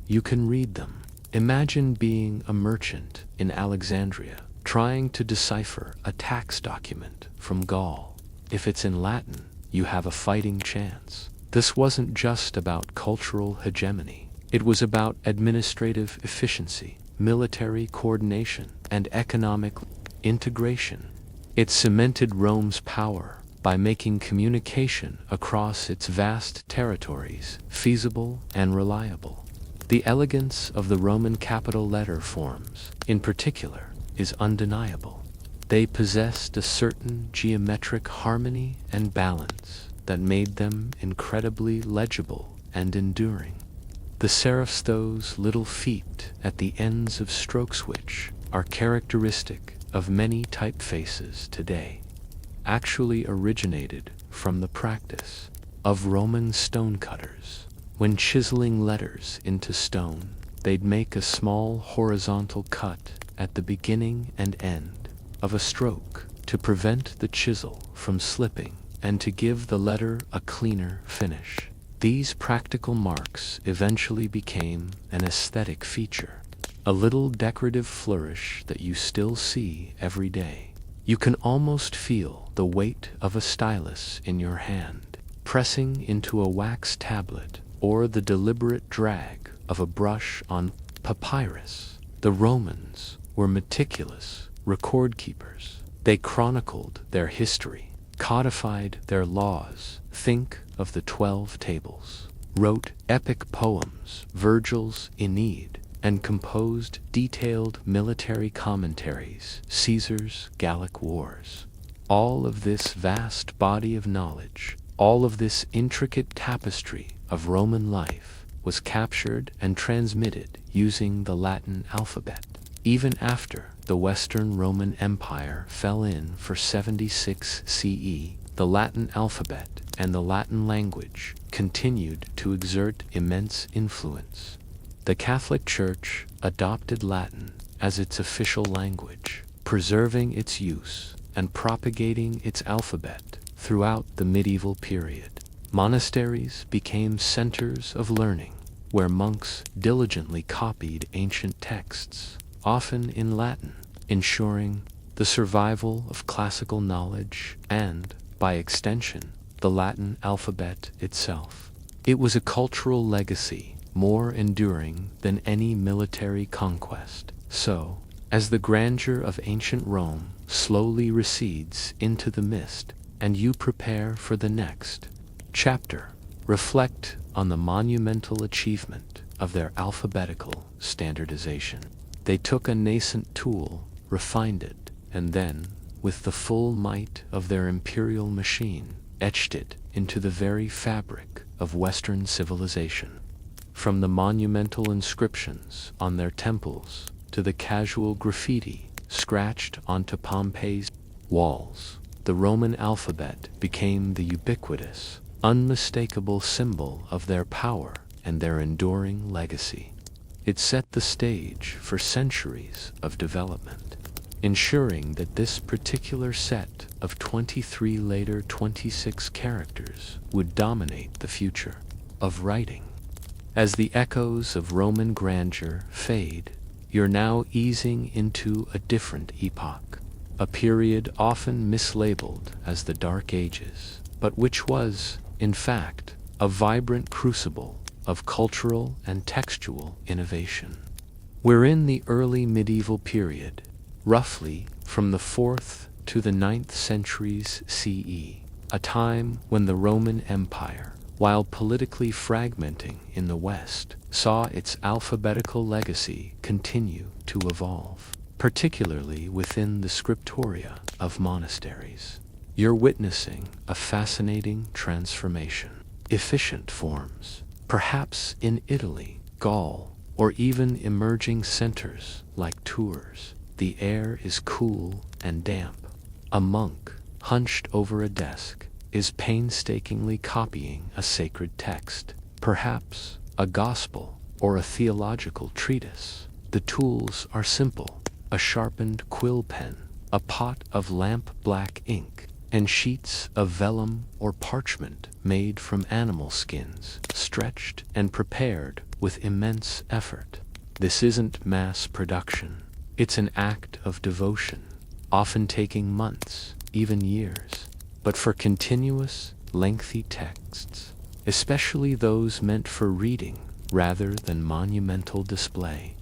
You can read them. Imagine being a merchant in Alexandria, trying to decipher a tax document from Gaul. If it's in Latin, you have a fighting chance. This wasn't just about cultural hegemony. It was about administrative efficiency, military coordination, and economic integration. It cemented Rome's power by making communication across its vast territories feasible and reliable. The elegance of the Roman capital letter forms, in particular, is undeniable. They possessed a certain geometric harmony and balance that made them incredibly legible and enduring. The serifs, those little feet at the ends of strokes which are characteristic of many typefaces today, actually originated from the practice of Roman stonecutters. When chiseling letters into stone, they'd make a small horizontal cut at the beginning and end of a stroke to prevent the chisel from slipping and to give the letter a cleaner finish. These practical marks eventually became an aesthetic feature, a little decorative flourish that you still see every day. You can almost feel the weight of a stylus in your hand, pressing into a wax tablet, or the deliberate drag of a brush on papyrus. The Romans were meticulous record keepers. They chronicled their history, codified their laws. Think of the 12 tables, wrote epic poems, Virgil's Aeneid, and composed detailed military commentaries, Caesar's Gallic Wars. All of this vast body of knowledge, all of this intricate tapestry of Roman life was captured and transmitted using the Latin alphabet. Even after the Western Roman Empire fell in for 76 CE, the Latin alphabet and the Latin language continued to exert immense influence. The Catholic Church adopted Latin as its official language, preserving its use and propagating its alphabet throughout the medieval period. Monasteries became centers of learning, where monks diligently copied ancient texts, often in Latin, ensuring the survival of classical knowledge and, by extension, the Latin alphabet itself. It was a cultural legacy more enduring than any military conquest. So, as the grandeur of ancient Rome slowly recedes into the mist, and you prepare for the next chapter, reflect on the monumental achievement of their alphabetical standardization. They took a nascent tool, refined it, and then, with the full might of their imperial machine, etched it into the very fabric of Western civilization. From the monumental inscriptions on their temples to the casual graffiti scratched onto Pompeii's walls, the Roman alphabet became the ubiquitous, unmistakable symbol of their power and their enduring legacy. it set the stage for centuries of development, ensuring that this particular set of 23 later 26 characters would dominate the future of writing. As the echoes of Roman grandeur fade, you're now easing into a different epoch, a period often mislabeled as the Dark Ages, but which was, in fact, a vibrant crucible of cultural and textual innovation. We're in the early medieval period, roughly from the 4th to the 9th centuries CE, a time when the Roman Empire, while politically fragmenting in the West, saw its alphabetical legacy continue to evolve, particularly within the scriptoria of monasteries. You're witnessing a fascinating transformation. Efficient forms, perhaps in Italy, Gaul, or even emerging centers like Tours. The air is cool and damp. A monk, hunched over a desk, is painstakingly copying a sacred text, perhaps a gospel or a theological treatise. The tools are simple: a sharpened quill pen, a pot of lamp-black ink, and sheets of vellum or parchment made from animal skins, stretched and prepared with immense effort. This isn't mass production. It's an act of devotion, often taking months, even years. But for continuous, lengthy texts, especially those meant for reading rather than monumental display,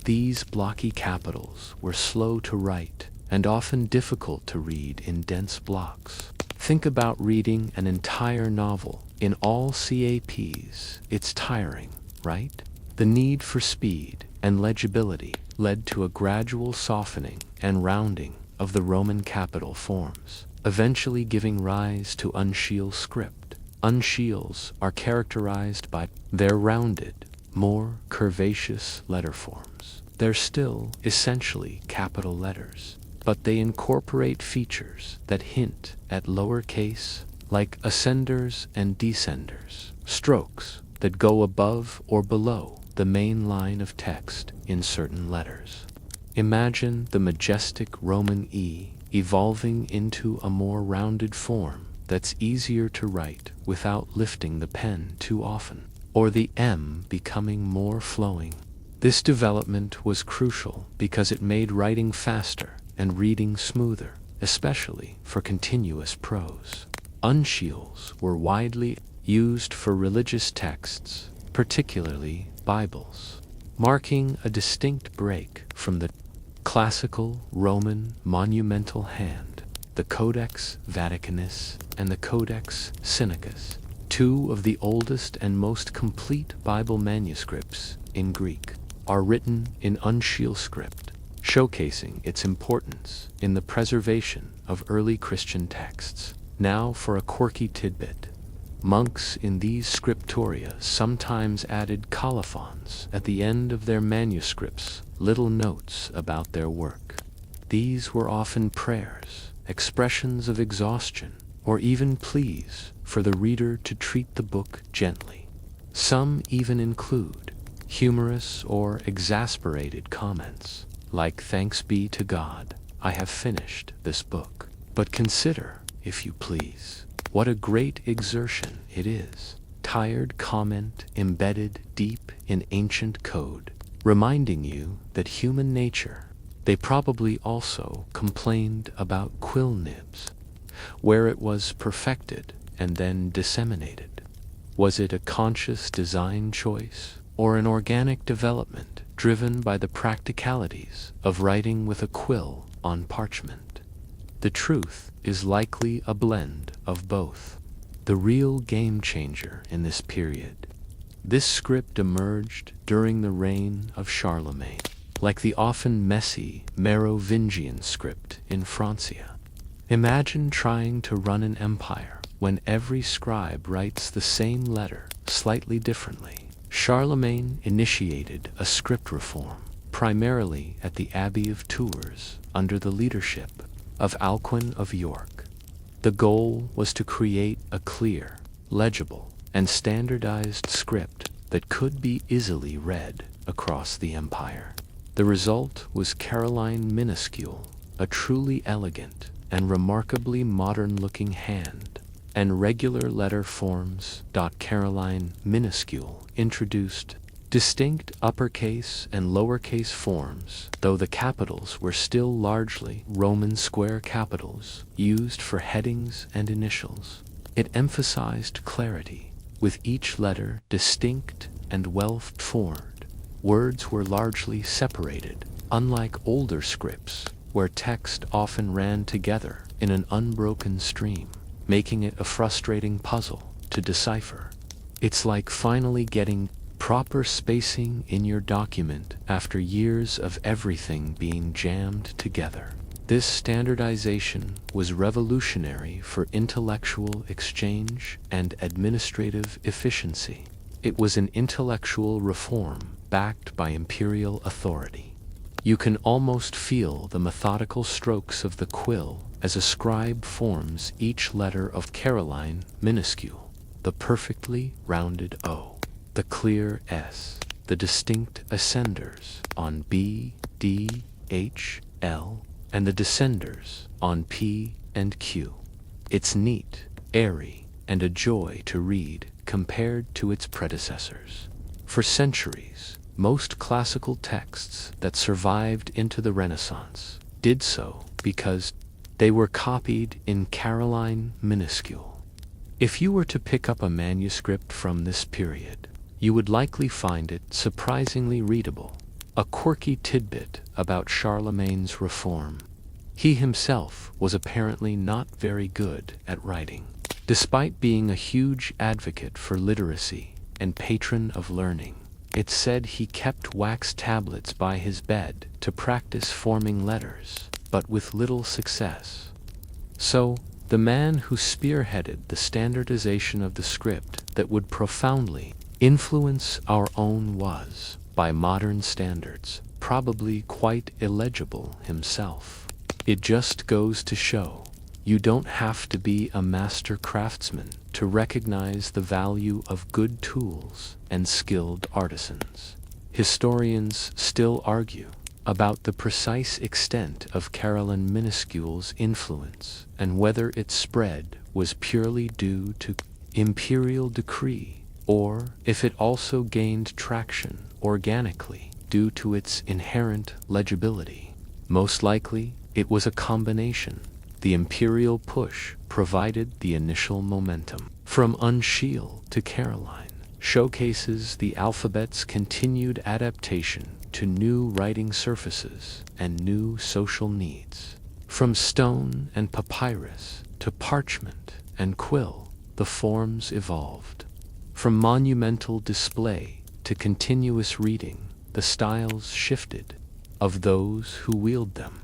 these blocky capitals were slow to write and often difficult to read in dense blocks. Think about reading an entire novel in all CAPs. It's tiring, right? The need for speed and legibility led to a gradual softening and rounding of the Roman capital forms, eventually giving rise to uncial script. Uncials are characterized by their rounded, more curvaceous letter forms. They're still essentially capital letters, but they incorporate features that hint at lowercase, like ascenders and descenders, strokes that go above or below the main line of text in certain letters. Imagine the majestic Roman E evolving into a more rounded form that's easier to write without lifting the pen too often, or the M becoming more flowing. This development was crucial because it made writing faster and reading smoother, especially for continuous prose. Uncials were widely used for religious texts, particularly Bibles, marking a distinct break from the classical Roman monumental hand. The Codex Vaticanus and the Codex Sinaiticus, two of the oldest and most complete Bible manuscripts in Greek, are written in uncial script, showcasing its importance in the preservation of early Christian texts. Now for a quirky tidbit. Monks in these scriptoria sometimes added colophons at the end of their manuscripts, little notes about their work. These were often prayers, expressions of exhaustion, or even pleas for the reader to treat the book gently. Some even include humorous or exasperated comments, like "Thanks be to God, I have finished this book. But consider, if you please, what a great exertion it is." Tired comment embedded deep in ancient code, reminding you that human nature. They probably also complained about quill nibs, where it was perfected and then disseminated. Was it a conscious design choice, or an organic development driven by the practicalities of writing with a quill on parchment? The truth is likely a blend of both. The real game changer in this period. This script emerged during the reign of Charlemagne, like the often messy Merovingian script in Francia. Imagine trying to run an empire when every scribe writes the same letter slightly differently. Charlemagne initiated a script reform, primarily at the Abbey of Tours under the leadership of Alcuin of York. The goal was to create a clear, legible, and standardized script that could be easily read across the empire. The result was Caroline minuscule, a truly elegant and remarkably modern-looking hand, and regular letter forms. Caroline minuscule introduced distinct uppercase and lowercase forms, though the capitals were still largely Roman square capitals used for headings and initials. It emphasized clarity, with each letter distinct and well-formed. Words were largely separated, unlike older scripts, where text often ran together in an unbroken stream, making it a frustrating puzzle to decipher. It's like finally getting proper spacing in your document after years of everything being jammed together. This standardization was revolutionary for intellectual exchange and administrative efficiency. It was an intellectual reform backed by imperial authority. You can almost feel the methodical strokes of the quill as a scribe forms each letter of Caroline minuscule, the perfectly rounded O, the clear S, the distinct ascenders on B, D, H, L, and the descenders on P and Q. It's neat, airy, and a joy to read compared to its predecessors. For centuries, most classical texts that survived into the Renaissance did so because they were copied in Caroline minuscule. If you were to pick up a manuscript from this period, you would likely find it surprisingly readable, a quirky tidbit about Charlemagne's reform. He himself was apparently not very good at writing. Despite being a huge advocate for literacy and patron of learning, it's said he kept wax tablets by his bed to practice forming letters, but with little success. So, the man who spearheaded the standardization of the script that would profoundly influence our own was, by modern standards, probably quite illegible himself. It just goes to show, you don't have to be a master craftsman to recognize the value of good tools and skilled artisans. Historians still argue about the precise extent of Caroline minuscule's influence and whether its spread was purely due to imperial decree or if it also gained traction organically due to its inherent legibility. Most likely, it was a combination. The imperial push provided the initial momentum. From uncial to Caroline showcases the alphabet's continued adaptation to new writing surfaces and new social needs. From stone and papyrus to parchment and quill, the forms evolved. From monumental display to continuous reading, the styles shifted of those who wield them.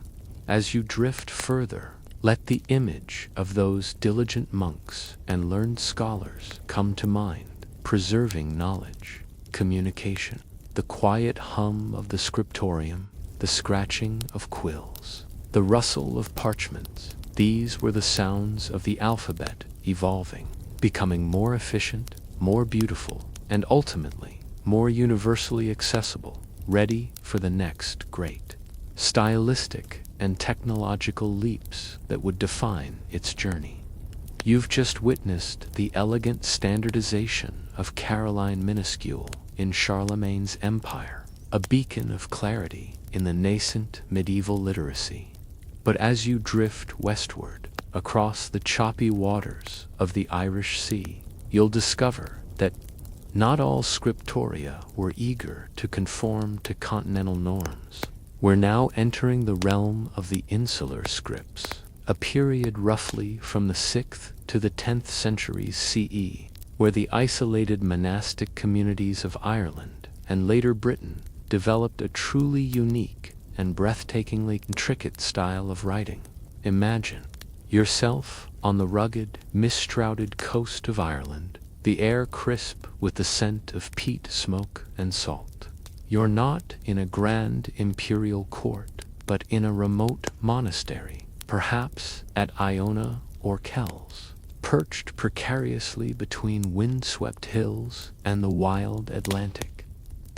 As you drift further, let the image of those diligent monks and learned scholars come to mind, preserving knowledge, communication, the quiet hum of the scriptorium, the scratching of quills, the rustle of parchments. These were the sounds of the alphabet evolving, becoming more efficient, more beautiful, and ultimately more universally accessible, ready for the next great stylistic and technological leaps that would define its journey. You've just witnessed the elegant standardization of Caroline minuscule in Charlemagne's empire, a beacon of clarity in the nascent medieval literacy. But as you drift westward, across the choppy waters of the Irish Sea, you'll discover that not all scriptoria were eager to conform to continental norms. We're now entering the realm of the insular scripts, a period roughly from the 6th to the 10th centuries CE, where the isolated monastic communities of Ireland and later Britain developed a truly unique and breathtakingly intricate style of writing. Imagine yourself on the rugged, mist-shrouded coast of Ireland, the air crisp with the scent of peat smoke and salt. You're not in a grand imperial court, but in a remote monastery, perhaps at Iona or Kells, perched precariously between wind-swept hills and the wild Atlantic.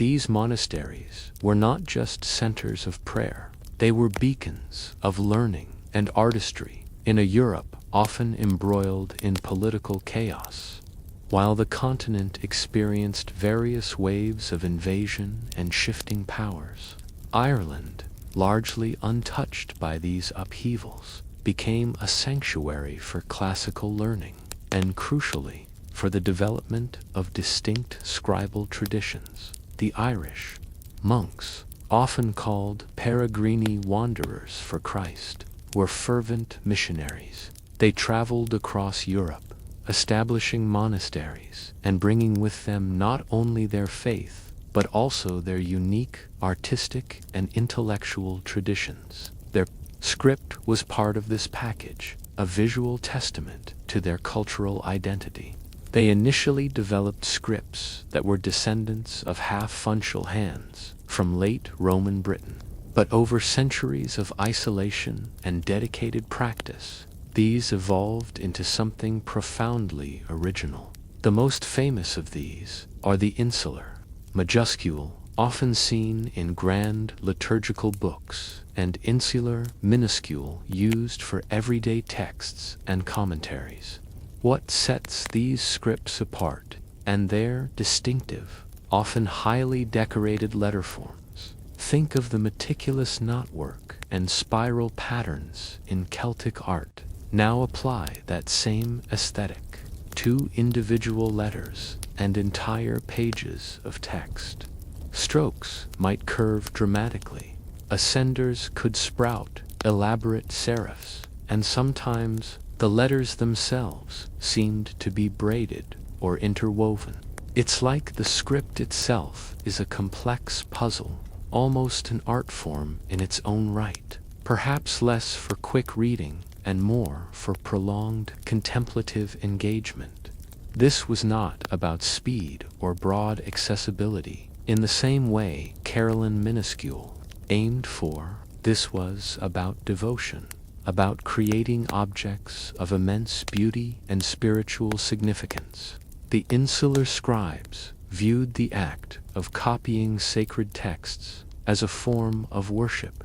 these monasteries were not just centers of prayer. They were beacons of learning and artistry in a Europe often embroiled in political chaos. While the continent experienced various waves of invasion and shifting powers, Ireland, largely untouched by these upheavals, became a sanctuary for classical learning and, crucially, for the development of distinct scribal traditions. The Irish monks, often called peregrini wanderers for Christ, were fervent missionaries. They traveled across Europe, establishing monasteries and bringing with them not only their faith, but also their unique artistic and intellectual traditions. Their script was part of this package, a visual testament to their cultural identity. They initially developed scripts that were descendants of half-uncial hands from late Roman Britain. But over centuries of isolation and dedicated practice, these evolved into something profoundly original. The most famous of these are the insular, minuscule, often seen in grand liturgical books, and insular, minuscule, used for everyday texts and commentaries. What sets these scripts apart, and their distinctive, often highly decorated letter forms? Think of the meticulous knotwork and spiral patterns in Celtic art. Now apply that same aesthetic to individual letters and entire pages of text. Strokes might curve dramatically. Ascenders could sprout elaborate serifs, and sometimes the letters themselves seemed to be braided or interwoven. It's like the script itself is a complex puzzle, almost an art form in its own right, perhaps less for quick reading and more for prolonged contemplative engagement. This was not about speed or broad accessibility in the same way Caroline minuscule aimed for. This was about devotion, about creating objects of immense beauty and spiritual significance. The insular scribes viewed the act of copying sacred texts as a form of worship,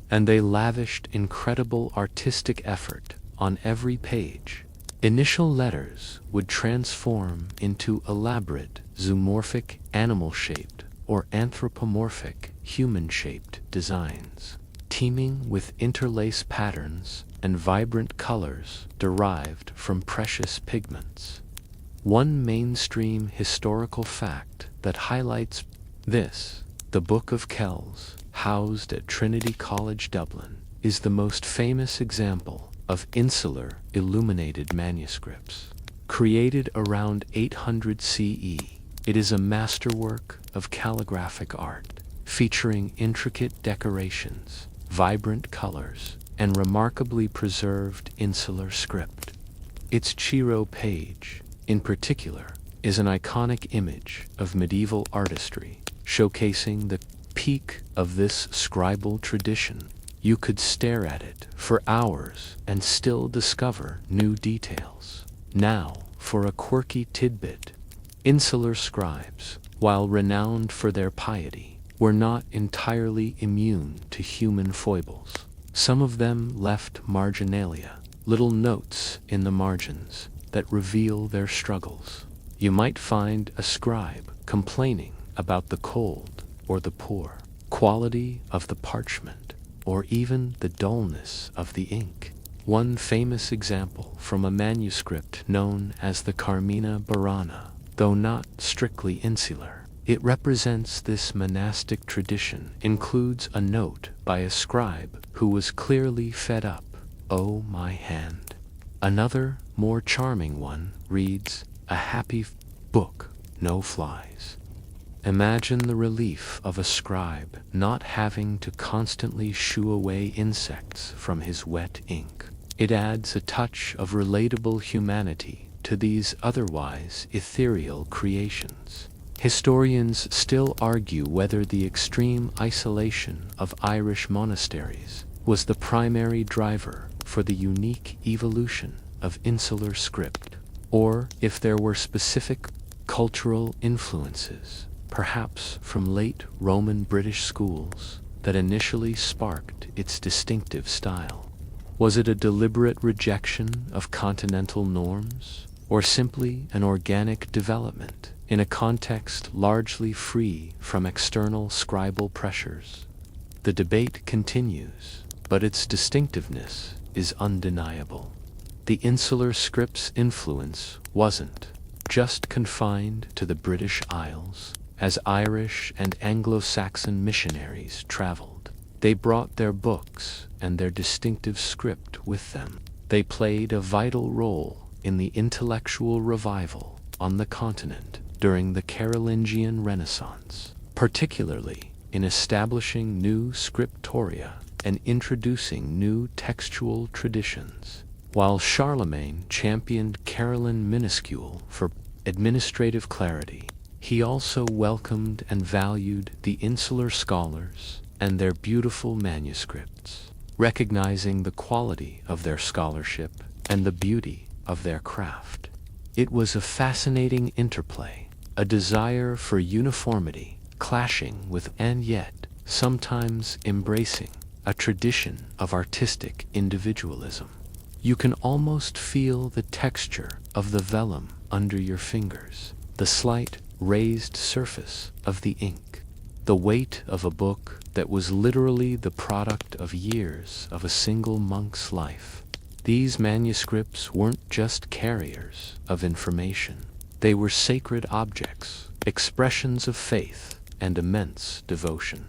and they lavished incredible artistic effort on every page. Initial letters would transform into elaborate zoomorphic animal-shaped or anthropomorphic human-shaped designs, teeming with interlace patterns and vibrant colors derived from precious pigments. One mainstream historical fact that highlights this, the Book of Kells, housed at Trinity College Dublin, is the most famous example of insular illuminated manuscripts. Created around 800 CE, it is a masterwork of calligraphic art, featuring intricate decorations, vibrant colors, and remarkably preserved insular script. Its Ciro page, in particular, is an iconic image of medieval artistry, showcasing the peak of this scribal tradition. You could stare at it for hours and still discover new details. Now, for a quirky tidbit. Insular scribes, while renowned for their piety, were not entirely immune to human foibles. Some of them left marginalia, little notes in the margins that reveal their struggles. You might find a scribe complaining about the cold or the poor quality of the parchment, or even the dullness of the ink. One famous example from a manuscript known as the Carmina Burana, though not strictly insular, it represents this monastic tradition, includes a note by a scribe who was clearly fed up. "Oh, my hand." Another, more charming one, reads, "A happy book, no flies." Imagine the relief of a scribe not having to constantly shoo away insects from his wet ink. It adds a touch of relatable humanity to these otherwise ethereal creations. Historians still argue whether the extreme isolation of Irish monasteries was the primary driver for the unique evolution of insular script, or if there were specific cultural influences. perhaps from late Roman British schools, that initially sparked its distinctive style? Was it a deliberate rejection of continental norms, or simply an organic development in a context largely free from external scribal pressures? The debate continues, but its distinctiveness is undeniable. The insular script's influence wasn't just confined to the British Isles. As Irish and Anglo-Saxon missionaries traveled, they brought their books and their distinctive script with them. They played a vital role in the intellectual revival on the continent during the Carolingian Renaissance, particularly in establishing new scriptoria and introducing new textual traditions. While Charlemagne championed Caroline minuscule for administrative clarity, he also welcomed and valued the insular scholars and their beautiful manuscripts, recognizing the quality of their scholarship and the beauty of their craft. It was a fascinating interplay, a desire for uniformity clashing with and yet sometimes embracing a tradition of artistic individualism. You can almost feel the texture of the vellum under your fingers, the slight raised surface of the ink, the weight of a book that was literally the product of years of a single monk's life. These manuscripts weren't just carriers of information. They were sacred objects, expressions of faith and immense devotion.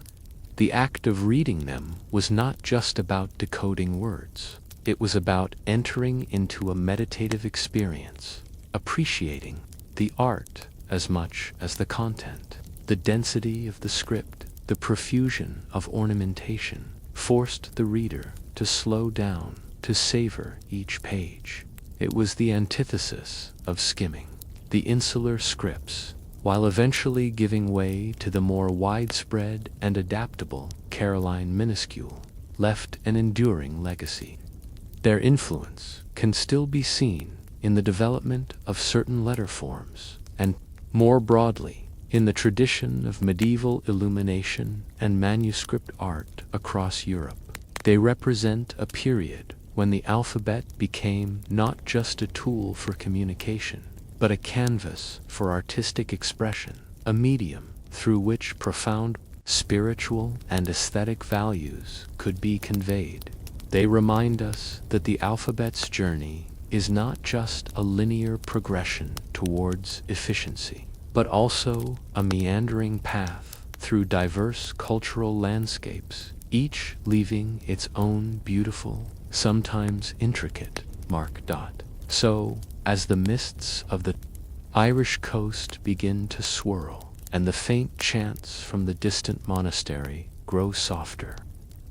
The act of reading them was not just about decoding words. It was about entering into a meditative experience, appreciating the art as much as the content. The density of the script, the profusion of ornamentation, forced the reader to slow down, to savor each page. It was the antithesis of skimming. The insular scripts, while eventually giving way to the more widespread and adaptable Caroline minuscule, left an enduring legacy. Their influence can still be seen in the development of certain letter forms, and more broadly, in the tradition of medieval illumination and manuscript art across Europe. They represent a period when the alphabet became not just a tool for communication, but a canvas for artistic expression, a medium through which profound spiritual and aesthetic values could be conveyed. They remind us that the alphabet's journey is not just a linear progression towards efficiency, but also a meandering path through diverse cultural landscapes, each leaving its own beautiful, sometimes intricate mark. So, as the mists of the Irish coast begin to swirl, and the faint chants from the distant monastery grow softer,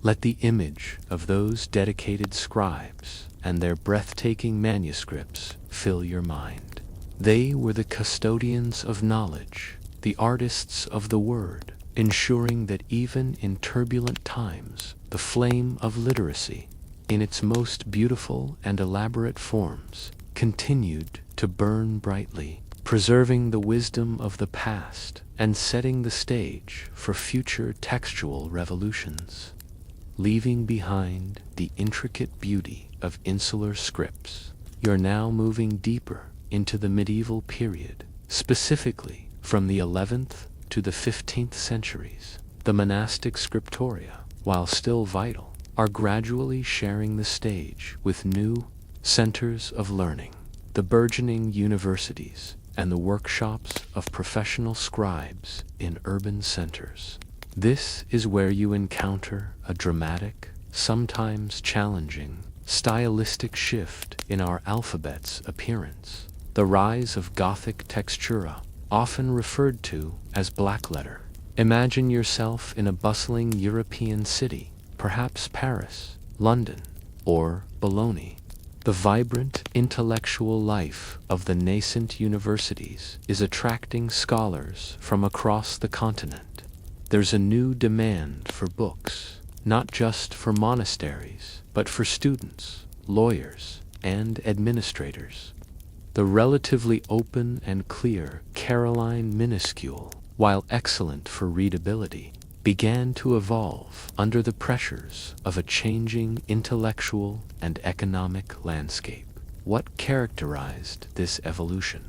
let the image of those dedicated scribes and their breathtaking manuscripts fill your mind. They were the custodians of knowledge, the artists of the word, ensuring that even in turbulent times, the flame of literacy, in its most beautiful and elaborate forms, continued to burn brightly, preserving the wisdom of the past and setting the stage for future textual revolutions. Leaving behind the intricate beauty of insular scripts, you're now moving deeper into the medieval period, specifically from the 11th to the 15th centuries. The monastic scriptoria, while still vital, are gradually sharing the stage with new centers of learning, the burgeoning universities, and the workshops of professional scribes in urban centers. This is where you encounter a dramatic, sometimes challenging, stylistic shift in our alphabet's appearance. The rise of Gothic Textura, often referred to as blackletter. Imagine yourself in a bustling European city, perhaps Paris, London, or Bologna. The vibrant intellectual life of the nascent universities is attracting scholars from across the continent. There's a new demand for books, not just for monasteries, but for students, lawyers, and administrators. The relatively open and clear Caroline minuscule while excellent for readability, began to evolve under the pressures of a changing intellectual and economic landscape. What characterized this evolution?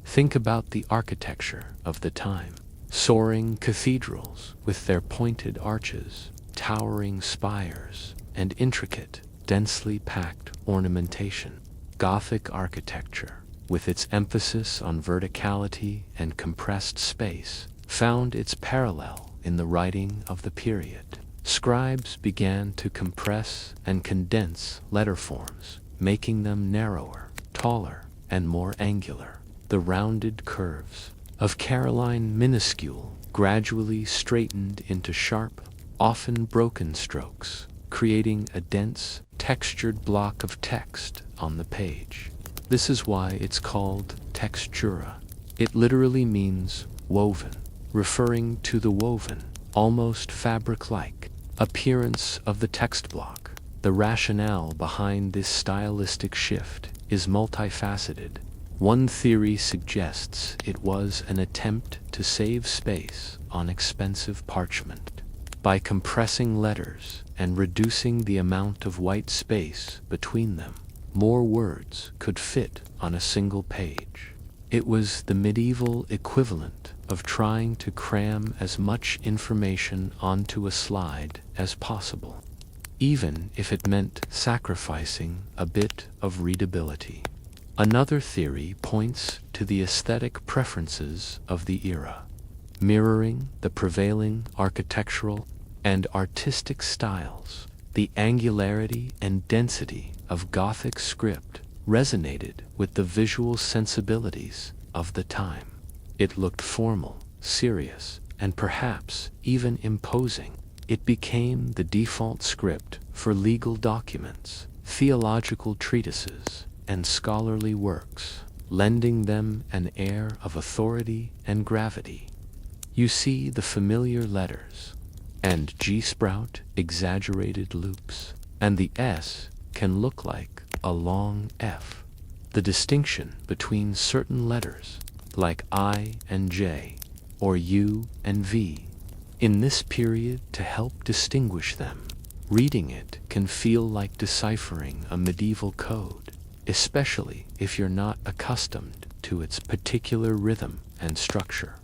Think about the architecture of the time. Soaring cathedrals with their pointed arches, towering spires, and intricate, densely packed ornamentation. Gothic architecture, with its emphasis on verticality and compressed space, found its parallel in the writing of the period. Scribes began to compress and condense letter forms, making them narrower, taller, and more angular. The rounded curves of Caroline minuscule gradually straightened into sharp, often broken strokes, creating a dense, textured block of text on the page. This is why it's called textura. It literally means woven, referring to the woven, almost fabric-like, appearance of the text block. The rationale behind this stylistic shift is multifaceted. One theory suggests it was an attempt to save space on expensive parchment. By compressing letters and reducing the amount of white space between them, more words could fit on a single page. It was the medieval equivalent of trying to cram as much information onto a slide as possible, even if it meant sacrificing a bit of readability. Another theory points to the aesthetic preferences of the era. Mirroring the prevailing architectural and artistic styles, the angularity and density of Gothic script resonated with the visual sensibilities of the time. It looked formal, serious, and perhaps even imposing. It became the default script for legal documents, theological treatises, and scholarly works, lending them an air of authority and gravity. You see the familiar letters, and G-sprout exaggerated loops, and the S can look like a long F. The distinction between certain letters, like I and J, or U and V, in this period to help distinguish them. Reading it can feel like deciphering a medieval code, especially if you're not accustomed to its particular rhythm and structure.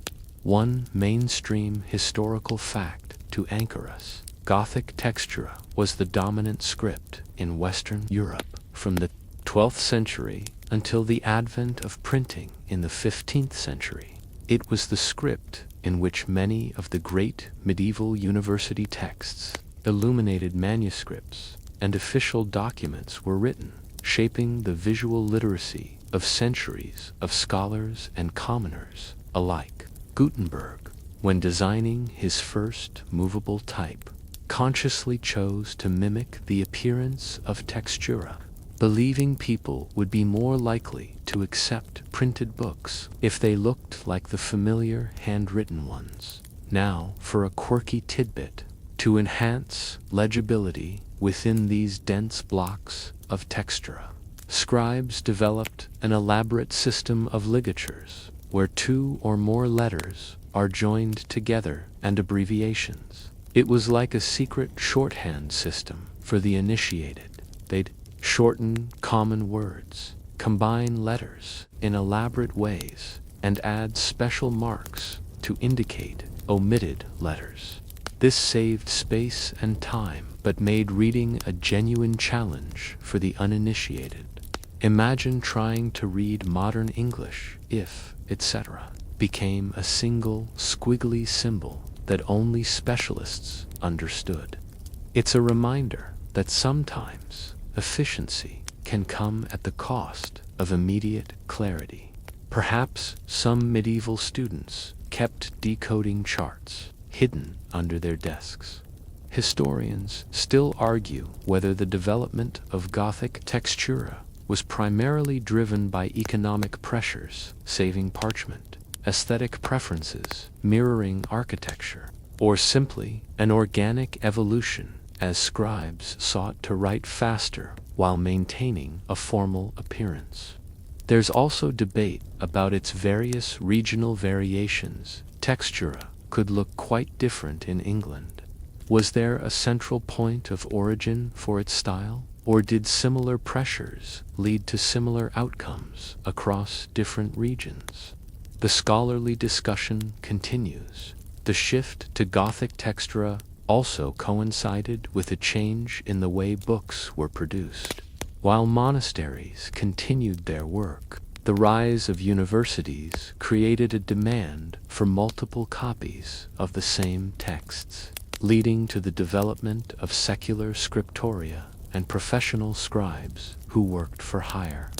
One mainstream historical fact to anchor us: Gothic Textura was the dominant script in Western Europe from the 12th century until the advent of printing in the 15th century. It was the script in which many of the great medieval university texts, illuminated manuscripts, and official documents were written, shaping the visual literacy of centuries of scholars and commoners alike. Gutenberg, when designing his first movable type, consciously chose to mimic the appearance of textura, believing people would be more likely to accept printed books if they looked like the familiar handwritten ones. Now, for a quirky tidbit, to enhance legibility within these dense blocks of textura, scribes developed an elaborate system of ligatures, where two or more letters are joined together, and abbreviations. It was like a secret shorthand system for the initiated. They'd shorten common words, combine letters in elaborate ways, and add special marks to indicate omitted letters. This saved space and time, but made reading a genuine challenge for the uninitiated. Imagine trying to read modern English if, etc., became a single squiggly symbol that only specialists understood. It's a reminder that sometimes efficiency can come at the cost of immediate clarity. Perhaps some medieval students kept decoding charts hidden under their desks. Historians still argue whether the development of Gothic textura was primarily driven by economic pressures, saving parchment, aesthetic preferences, mirroring architecture, or simply an organic evolution as scribes sought to write faster while maintaining a formal appearance. There's also debate about its various regional variations. Textura could look quite different in England. Was there a central point of origin for its style, or did similar pressures lead to similar outcomes across different regions? The scholarly discussion continues. The shift to Gothic textura also coincided with a change in the way books were produced. While monasteries continued their work, the rise of universities created a demand for multiple copies of the same texts, leading to the development of secular scriptoria and professional scribes who worked for hire.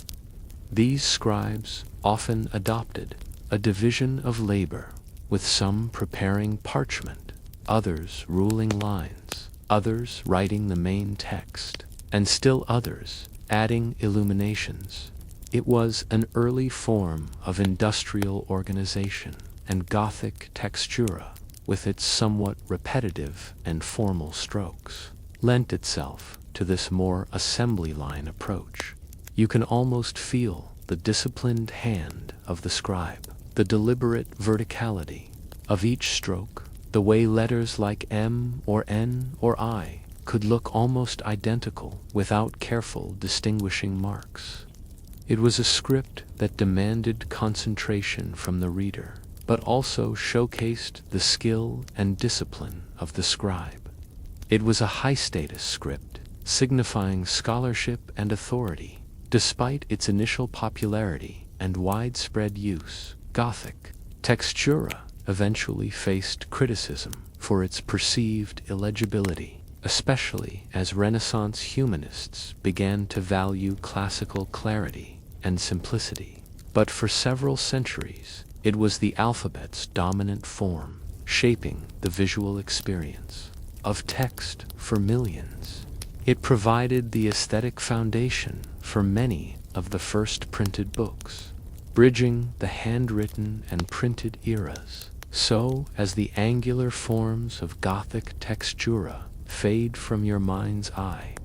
These scribes often adopted a division of labor, with some preparing parchment, others ruling lines, others writing the main text, and still others adding illuminations. It was an early form of industrial organization, and Gothic textura, with its somewhat repetitive and formal strokes, lent itself to this more assembly line approach. You can almost feel the disciplined hand of the scribe, the deliberate verticality of each stroke, the way letters like M or N or I could look almost identical without careful distinguishing marks. It was a script that demanded concentration from the reader, but also showcased the skill and discipline of the scribe. It was a high-status script, signifying scholarship and authority. Despite its initial popularity and widespread use, Gothic textura eventually faced criticism for its perceived illegibility, especially as Renaissance humanists began to value classical clarity and simplicity. But for several centuries, it was the alphabet's dominant form, shaping the visual experience of text for millions. It provided the aesthetic foundation for many of the first printed books, bridging the handwritten and printed eras. So, as the angular forms of Gothic textura fade from your mind's eye,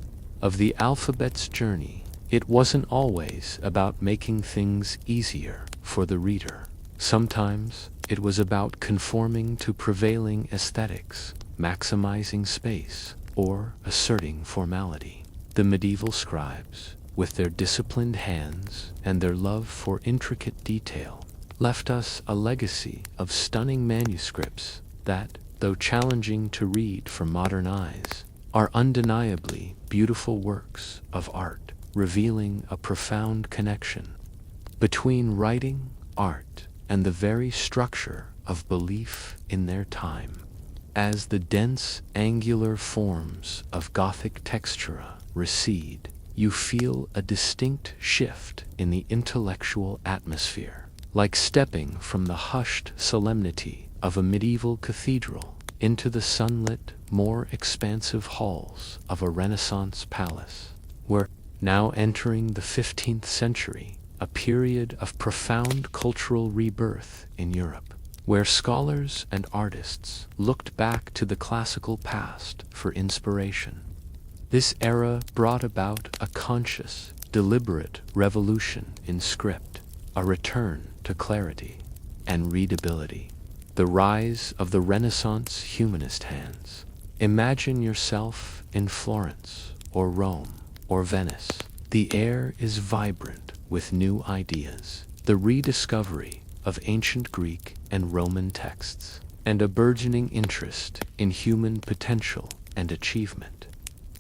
of the alphabet's journey, it wasn't always about making things easier for the reader. Sometimes it was about conforming to prevailing aesthetics, maximizing space, or asserting formality. The medieval scribes, with their disciplined hands and their love for intricate detail, left us a legacy of stunning manuscripts that, though challenging to read for modern eyes, are undeniably beautiful works of art, revealing a profound connection between writing, art, and the very structure of belief in their time. As the dense, angular forms of Gothic textura recede, you feel a distinct shift in the intellectual atmosphere, like stepping from the hushed solemnity of a medieval cathedral into the sunlit, more expansive halls of a Renaissance palace. We're now entering the 15th century, a period of profound cultural rebirth in Europe, where scholars and artists looked back to the classical past for inspiration. This era brought about a conscious, deliberate revolution in script, a return to clarity and readability. The rise of the Renaissance humanist hands. Imagine yourself in Florence, or Rome, or Venice. The air is vibrant with new ideas, the rediscovery of ancient Greek and Roman texts, and a burgeoning interest in human potential and achievement.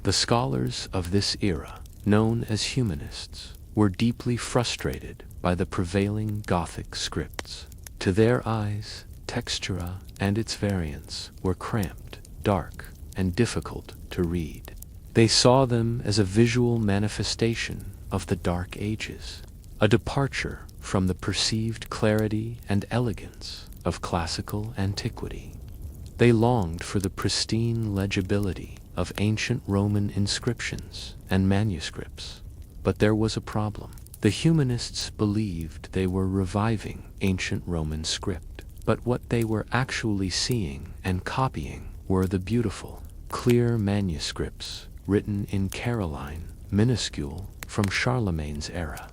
The scholars of this era, known as humanists, were deeply frustrated by the prevailing Gothic scripts. To their eyes, textura and its variants were cramped, dark, and difficult to read. They saw them as a visual manifestation of the Dark Ages, a departure from the perceived clarity and elegance of classical antiquity. They longed for the pristine legibility of ancient Roman inscriptions and manuscripts. But there was a problem. The humanists believed they were reviving ancient Roman script, but what they were actually seeing and copying were the beautiful, clear manuscripts written in Caroline, minuscule, from Charlemagne's era.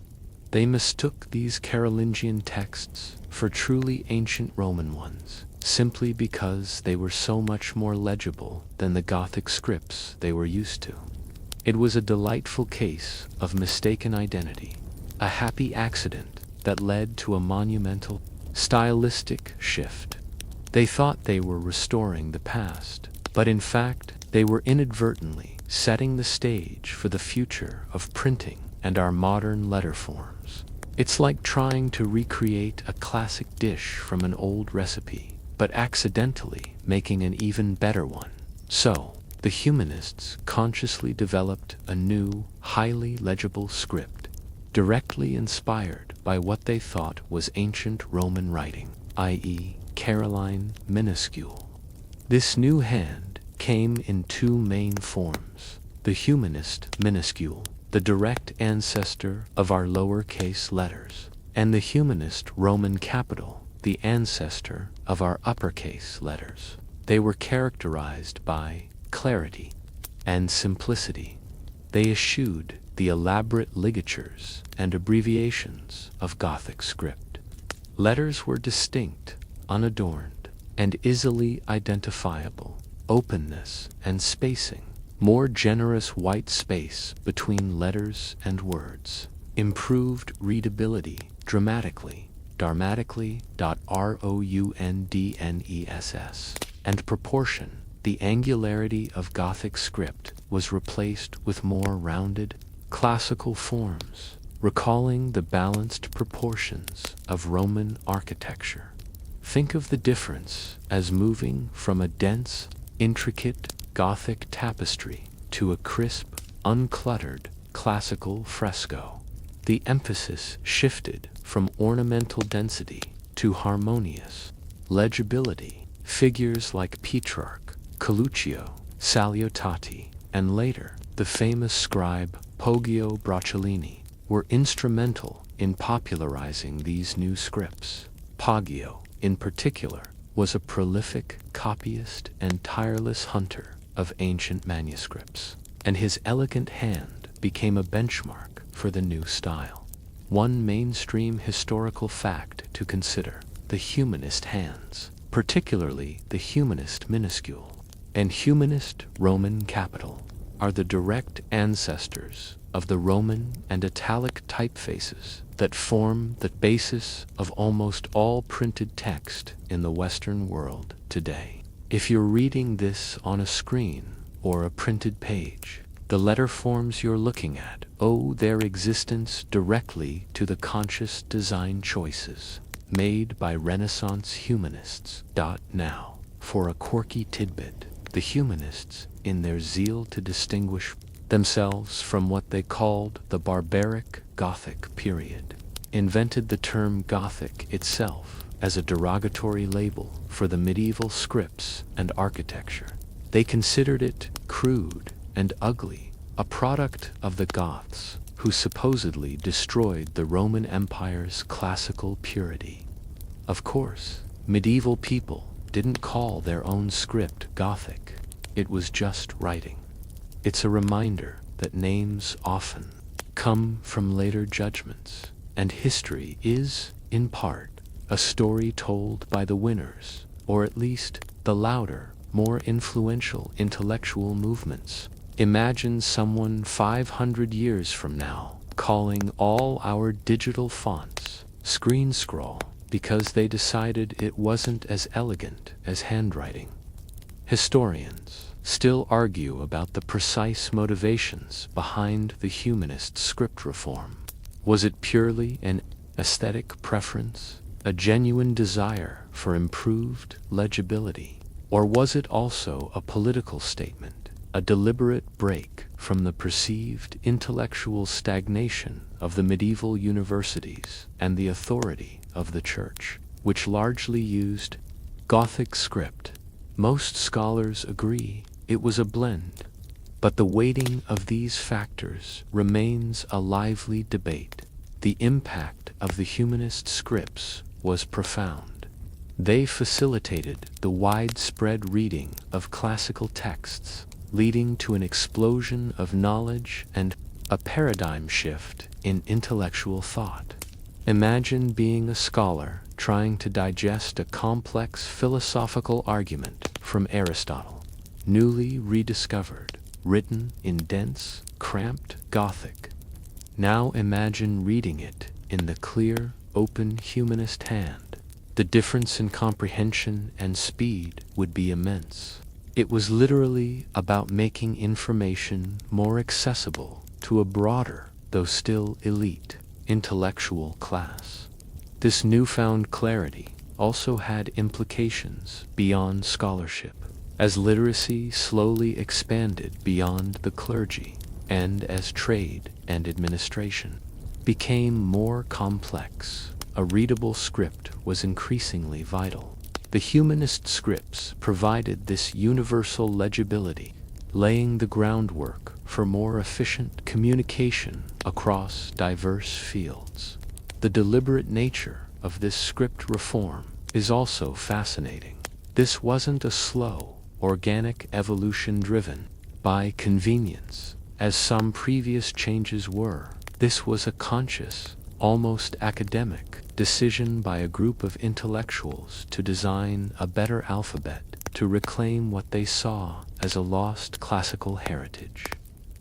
They mistook these Carolingian texts for truly ancient Roman ones, simply because they were so much more legible than the Gothic scripts they were used to. It was a delightful case of mistaken identity, a happy accident that led to a monumental stylistic shift. They thought they were restoring the past, but in fact, they were inadvertently setting the stage for the future of printing and our modern letter forms. It's like trying to recreate a classic dish from an old recipe, but accidentally making an even better one. So, the humanists consciously developed a new, highly legible script, directly inspired by what they thought was ancient Roman writing, i.e., Caroline minuscule. This new hand came in two main forms: the humanist minuscule, the direct ancestor of our lowercase letters, and the humanist Roman capital, the ancestor of our uppercase letters. They were characterized by clarity and simplicity. They eschewed the elaborate ligatures and abbreviations of Gothic script. Letters were distinct, unadorned, and easily identifiable. Openness and spacing, more generous white space between letters and words, improved readability dramatically, roundness, and proportion. The angularity of Gothic script was replaced with more rounded, classical forms, recalling the balanced proportions of Roman architecture. Think of the difference as moving from a dense, intricate Gothic tapestry to a crisp, uncluttered, classical fresco. The emphasis shifted from ornamental density to harmonious legibility. Figures like Petrarch, Coluccio, Salutati, and later, the famous scribe Poggio Bracciolini, were instrumental in popularizing these new scripts. Poggio, in particular, was a prolific copyist and tireless hunter of ancient manuscripts, and his elegant hand became a benchmark for the new style. One mainstream historical fact to consider: the humanist hands, particularly the humanist minuscule and humanist Roman capital, are the direct ancestors of the Roman and italic typefaces that form the basis of almost all printed text in the Western world today. If you're reading this on a screen or a printed page, the letter forms you're looking at owe their existence directly to the conscious design choices made by Renaissance humanists. Now, for a quirky tidbit, the humanists, in their zeal to distinguish themselves from what they called the barbaric Gothic period, invented the term Gothic itself as a derogatory label for the medieval scripts and architecture. They considered it crude and ugly, a product of the Goths, who supposedly destroyed the Roman Empire's classical purity. Of course, medieval people didn't call their own script Gothic. It was just writing. It's a reminder that names often come from later judgments, and history is, in part, a story told by the winners, or at least the louder, more influential intellectual movements. Imagine someone 500 years from now calling all our digital fonts screen scroll because they decided it wasn't as elegant as handwriting. Historians still argue about the precise motivations behind the humanist script reform. Was it purely an aesthetic preference, a genuine desire for improved legibility, or was it also a political statement, a deliberate break from the perceived intellectual stagnation of the medieval universities and the authority of the Church, which largely used Gothic script? Most scholars agree it was a blend, but the weighting of these factors remains a lively debate. The impact of the humanist scripts was profound. They facilitated the widespread reading of classical texts, leading to an explosion of knowledge and a paradigm shift in intellectual thought. Imagine being a scholar trying to digest a complex philosophical argument from Aristotle, newly rediscovered, written in dense, cramped Gothic. Now imagine reading it in the clear, open humanist hand. The difference in comprehension and speed would be immense. It was literally about making information more accessible to a broader, though still elite, intellectual class. This newfound clarity also had implications beyond scholarship, as literacy slowly expanded beyond the clergy, and as trade and administration became more complex. A readable script was increasingly vital. The humanist scripts provided this universal legibility, laying the groundwork for more efficient communication across diverse fields. The deliberate nature of this script reform is also fascinating. This wasn't a slow, organic evolution driven by convenience, as some previous changes were. This was a conscious, almost academic, decision by a group of intellectuals to design a better alphabet to reclaim what they saw as a lost classical heritage.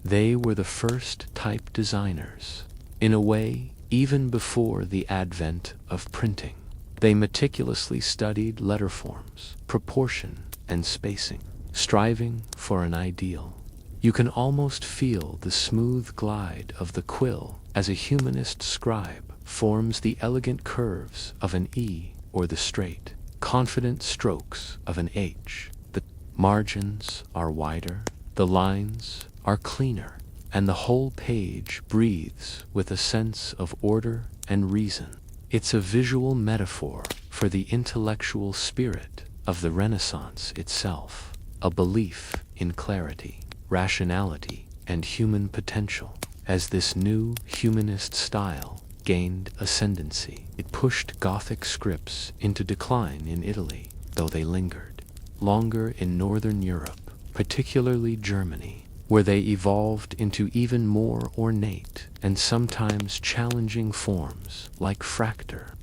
They were the first type designers, in a way, even before the advent of printing. They meticulously studied letter forms, proportion, and spacing, striving for an ideal. You can almost feel the smooth glide of the quill as a humanist scribe forms the elegant curves of an E or the straight, confident strokes of an H. The margins are wider, the lines are cleaner, and the whole page breathes with a sense of order and reason. It's a visual metaphor for the intellectual spirit of the Renaissance itself, a belief in clarity, rationality, and human potential. As this new humanist style gained ascendancy, it pushed Gothic scripts into decline in Italy, though they lingered longer in Northern Europe, particularly Germany, where they evolved into even more ornate and sometimes challenging forms like fracture.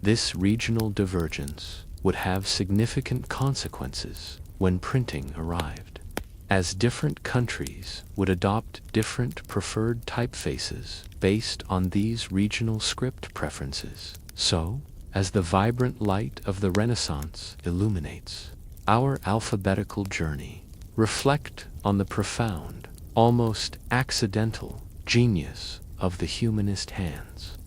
This regional divergence would have significant consequences when printing arrived, as different countries would adopt different preferred typefaces based on these regional script preferences. So, as the vibrant light of the Renaissance illuminates our alphabetical journey, reflect on the profound, almost accidental genius of the humanist hands.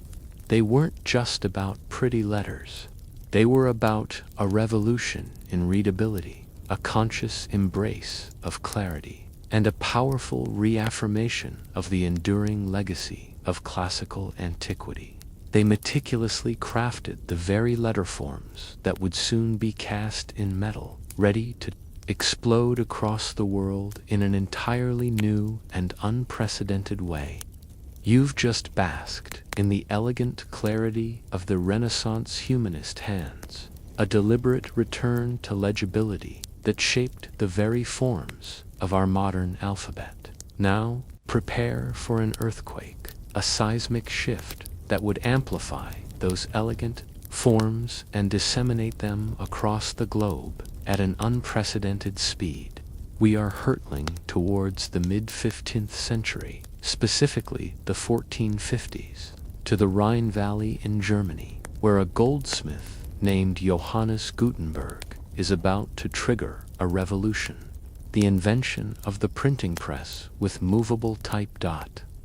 They weren't just about pretty letters. They were about a revolution in readability, a conscious embrace of clarity, and a powerful reaffirmation of the enduring legacy of classical antiquity. They meticulously crafted the very letter forms that would soon be cast in metal, ready to explode across the world in an entirely new and unprecedented way. You've just basked in the elegant clarity of the Renaissance humanist hands, a deliberate return to legibility that shaped the very forms of our modern alphabet. Now, prepare for an earthquake, a seismic shift that would amplify those elegant forms and disseminate them across the globe at an unprecedented speed. We are hurtling towards the mid-15th century, specifically the 1450s, to the Rhine Valley in Germany, where a goldsmith named Johannes Gutenberg is about to trigger a revolution. The invention of the printing press with movable type.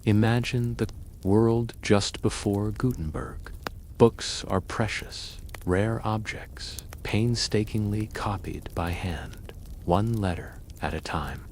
Imagine the world just before Gutenberg. Books are precious, rare objects, painstakingly copied by hand, one letter at a time,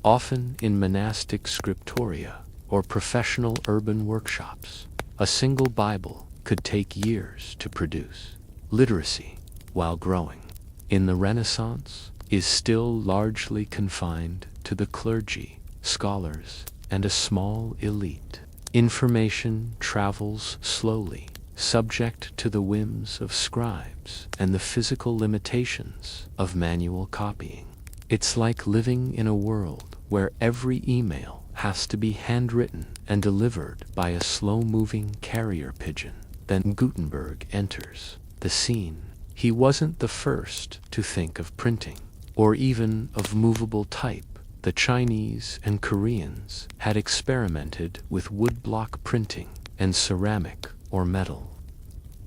often in monastic scriptoria or professional urban workshops. A single Bible could take years to produce. Literacy, while growing in the Renaissance, is still largely confined to the clergy, scholars, and a small elite. Information travels slowly, subject to the whims of scribes and the physical limitations of manual copying. It's like living in a world where every email has to be handwritten and delivered by a slow-moving carrier pigeon. Then Gutenberg enters the scene. He wasn't the first to think of printing, or even of movable type. The Chinese and Koreans had experimented with woodblock printing and ceramic or metal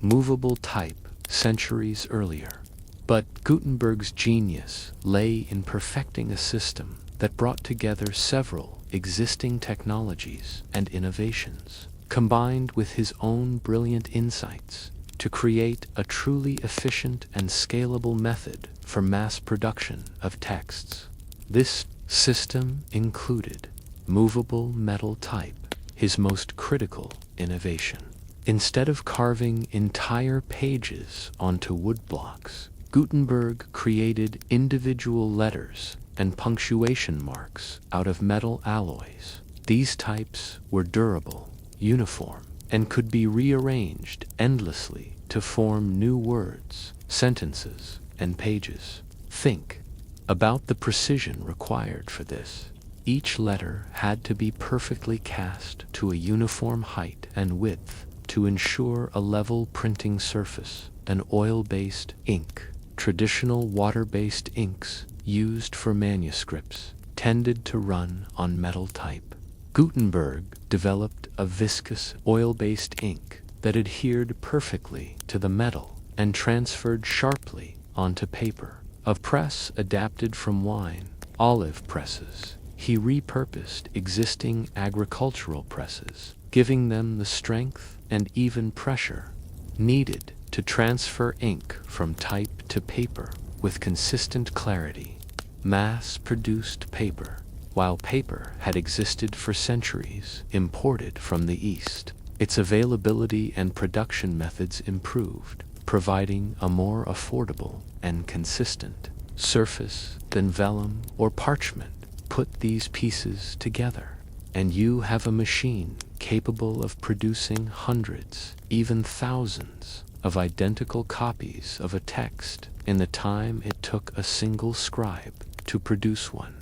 movable type centuries earlier. But Gutenberg's genius lay in perfecting a system that brought together several existing technologies and innovations, combined with his own brilliant insights to create a truly efficient and scalable method for mass production of texts. This system included movable metal type, his most critical innovation. Instead of carving entire pages onto woodblocks, Gutenberg created individual letters and punctuation marks out of metal alloys. These types were durable, uniform, and could be rearranged endlessly to form new words, sentences, and pages. Think about the precision required for this. Each letter had to be perfectly cast to a uniform height and width to ensure a level printing surface. An oil-based ink, traditional water-based inks used for manuscripts, tended to run on metal type. Gutenberg developed a viscous oil-based ink that adhered perfectly to the metal and transferred sharply onto paper. A press adapted from wine, olive presses. He repurposed existing agricultural presses, giving them the strength and even pressure needed to transfer ink from type to paper with consistent clarity. Mass-produced paper. While paper had existed for centuries, imported from the East, its availability and production methods improved, providing a more affordable and consistent surface than vellum or parchment. Put these pieces together, and you have a machine capable of producing hundreds, even thousands, of identical copies of a text in the time it took a single scribe to produce one.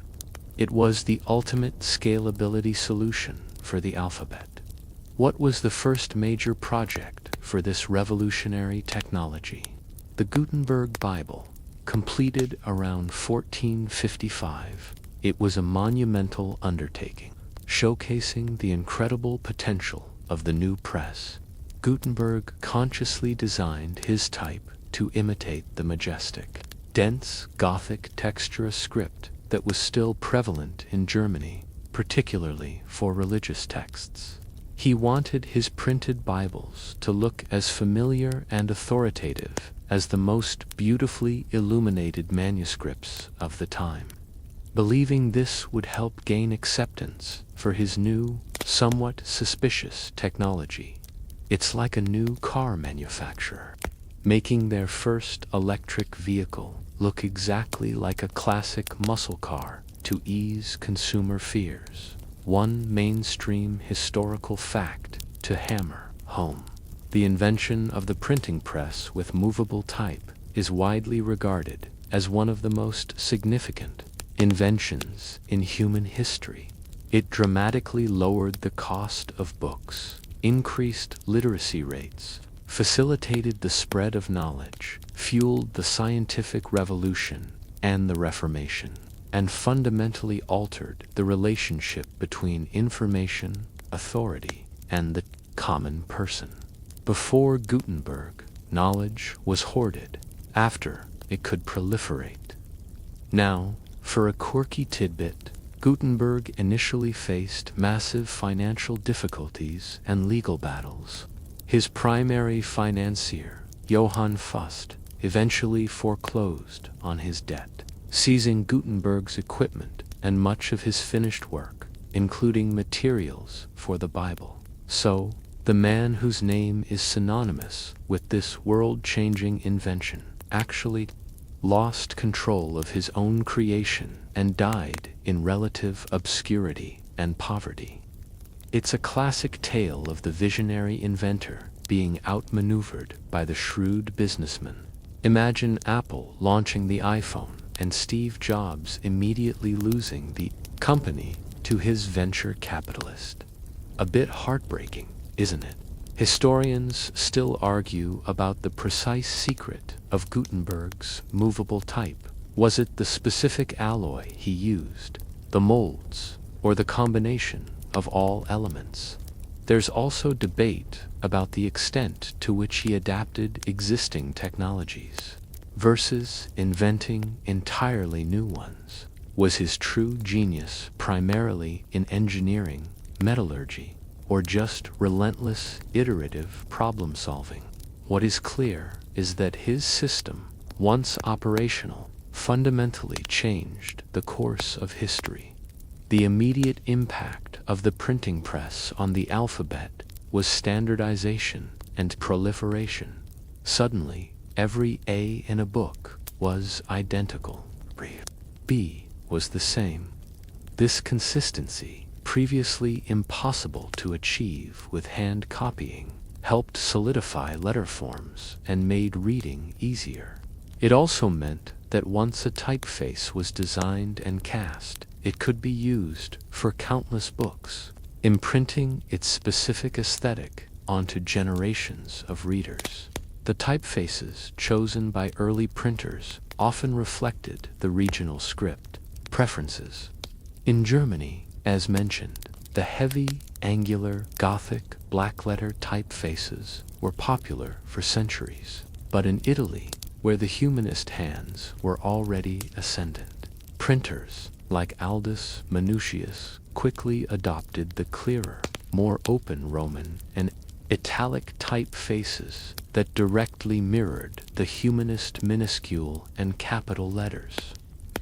It was the ultimate scalability solution for the alphabet. What was the first major project for this revolutionary technology? The Gutenberg Bible, completed around 1455. It was a monumental undertaking, showcasing the incredible potential of the new press. Gutenberg consciously designed his type to imitate the majestic, dense Gothic Textura script that was still prevalent in Germany, particularly for religious texts. He wanted his printed Bibles to look as familiar and authoritative as the most beautifully illuminated manuscripts of the time. Believing this would help gain acceptance for his new, somewhat suspicious technology. It's like a new car manufacturer making their first electric vehicle look exactly like a classic muscle car to ease consumer fears. One mainstream historical fact to hammer home. The invention of the printing press with movable type is widely regarded as one of the most significant inventions in human history. It dramatically lowered the cost of books, increased literacy rates, facilitated the spread of knowledge, fueled the scientific revolution and the Reformation, and fundamentally altered the relationship between information, authority, and the common person. Before Gutenberg, knowledge was hoarded. After, it could proliferate. Now, for a quirky tidbit, Gutenberg initially faced massive financial difficulties and legal battles. His primary financier, Johann Fust, eventually foreclosed on his debt, seizing Gutenberg's equipment and much of his finished work, including materials for the Bible. So, the man whose name is synonymous with this world-changing invention actually lost control of his own creation and died in relative obscurity and poverty. It's a classic tale of the visionary inventor being outmaneuvered by the shrewd businessman. Imagine Apple launching the iPhone and Steve Jobs immediately losing the company to his venture capitalist. A bit heartbreaking, isn't it? Historians still argue about the precise secret of Gutenberg's movable type. Was it the specific alloy he used, the molds, or the combination of all elements? There's also debate about the extent to which he adapted existing technologies versus inventing entirely new ones. Was his true genius primarily in engineering, metallurgy, or just relentless, iterative problem-solving? What is clear is that his system, once operational, fundamentally changed the course of history. The immediate impact of the printing press on the alphabet was standardization and proliferation. Suddenly, every A in a book was identical. B was the same. This consistency, previously impossible to achieve with hand copying, helped solidify letter forms and made reading easier. It also meant that once a typeface was designed and cast, it could be used for countless books, imprinting its specific aesthetic onto generations of readers. The typefaces chosen by early printers often reflected the regional script preferences. In Germany, as mentioned, the heavy, angular, Gothic blackletter typefaces were popular for centuries. But in Italy, where the humanist hands were already ascendant, printers like Aldus Manutius quickly adopted the clearer, more open Roman and italic typefaces that directly mirrored the humanist minuscule and capital letters.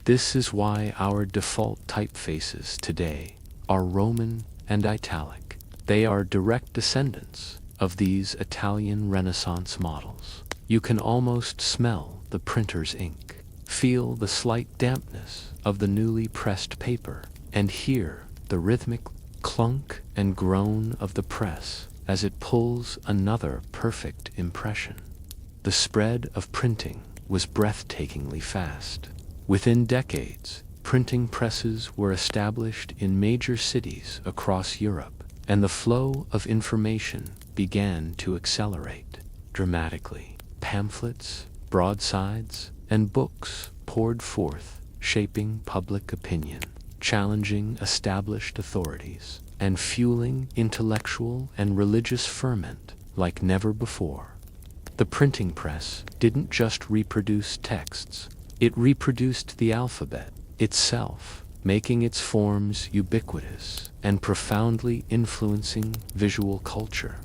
This is why our default typefaces today are Roman and italic. They are direct descendants of these Italian Renaissance models. You can almost smell the printer's ink, feel the slight dampness of the newly pressed paper, and hear the rhythmic clunk and groan of the press as it pulls another perfect impression. The spread of printing was breathtakingly fast. Within decades, printing presses were established in major cities across Europe, and the flow of information began to accelerate dramatically. Pamphlets, broadsides, and books poured forth, shaping public opinion, challenging established authorities, and fueling intellectual and religious ferment like never before. The printing press didn't just reproduce texts, it reproduced the alphabet itself, making its forms ubiquitous and profoundly influencing visual culture.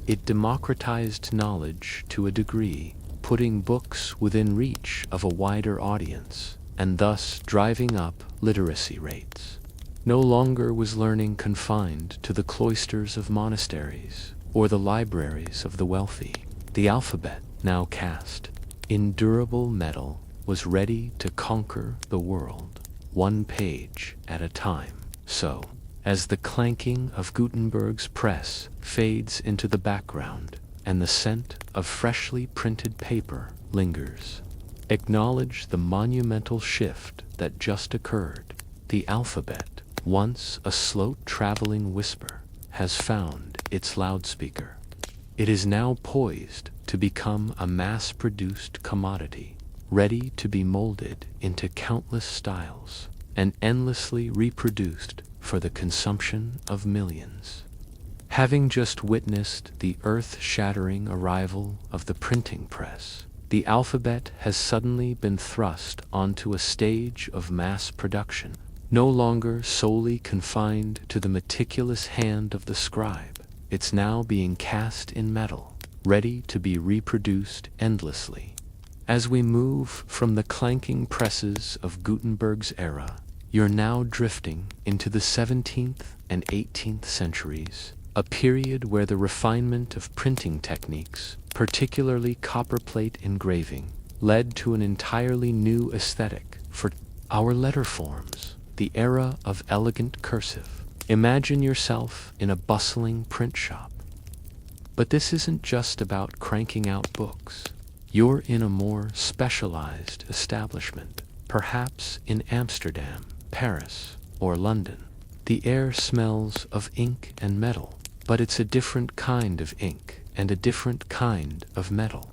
It democratized knowledge to a degree, putting books within reach of a wider audience, and thus driving up literacy rates. No longer was learning confined to the cloisters of monasteries or the libraries of the wealthy. The alphabet, now cast in durable metal, was ready to conquer the world, one page at a time. So, as the clanking of Gutenberg's press fades into the background and the scent of freshly printed paper lingers, acknowledge the monumental shift that just occurred. The alphabet, once a slow-traveling whisper, has found its loudspeaker. It is now poised to become a mass-produced commodity, ready to be molded into countless styles and endlessly reproduced for the consumption of millions. Having just witnessed the earth-shattering arrival of the printing press, the alphabet has suddenly been thrust onto a stage of mass production, no longer solely confined to the meticulous hand of the scribe. It's now being cast in metal, ready to be reproduced endlessly. As we move from the clanking presses of Gutenberg's era, you're now drifting into the 17th and 18th centuries, a period where the refinement of printing techniques, particularly copperplate engraving, led to an entirely new aesthetic for our letter forms, the era of elegant cursive. Imagine yourself in a bustling print shop. But this isn't just about cranking out books. You're in a more specialized establishment, perhaps in Amsterdam, Paris, or London. The air smells of ink and metal, but it's a different kind of ink and a different kind of metal.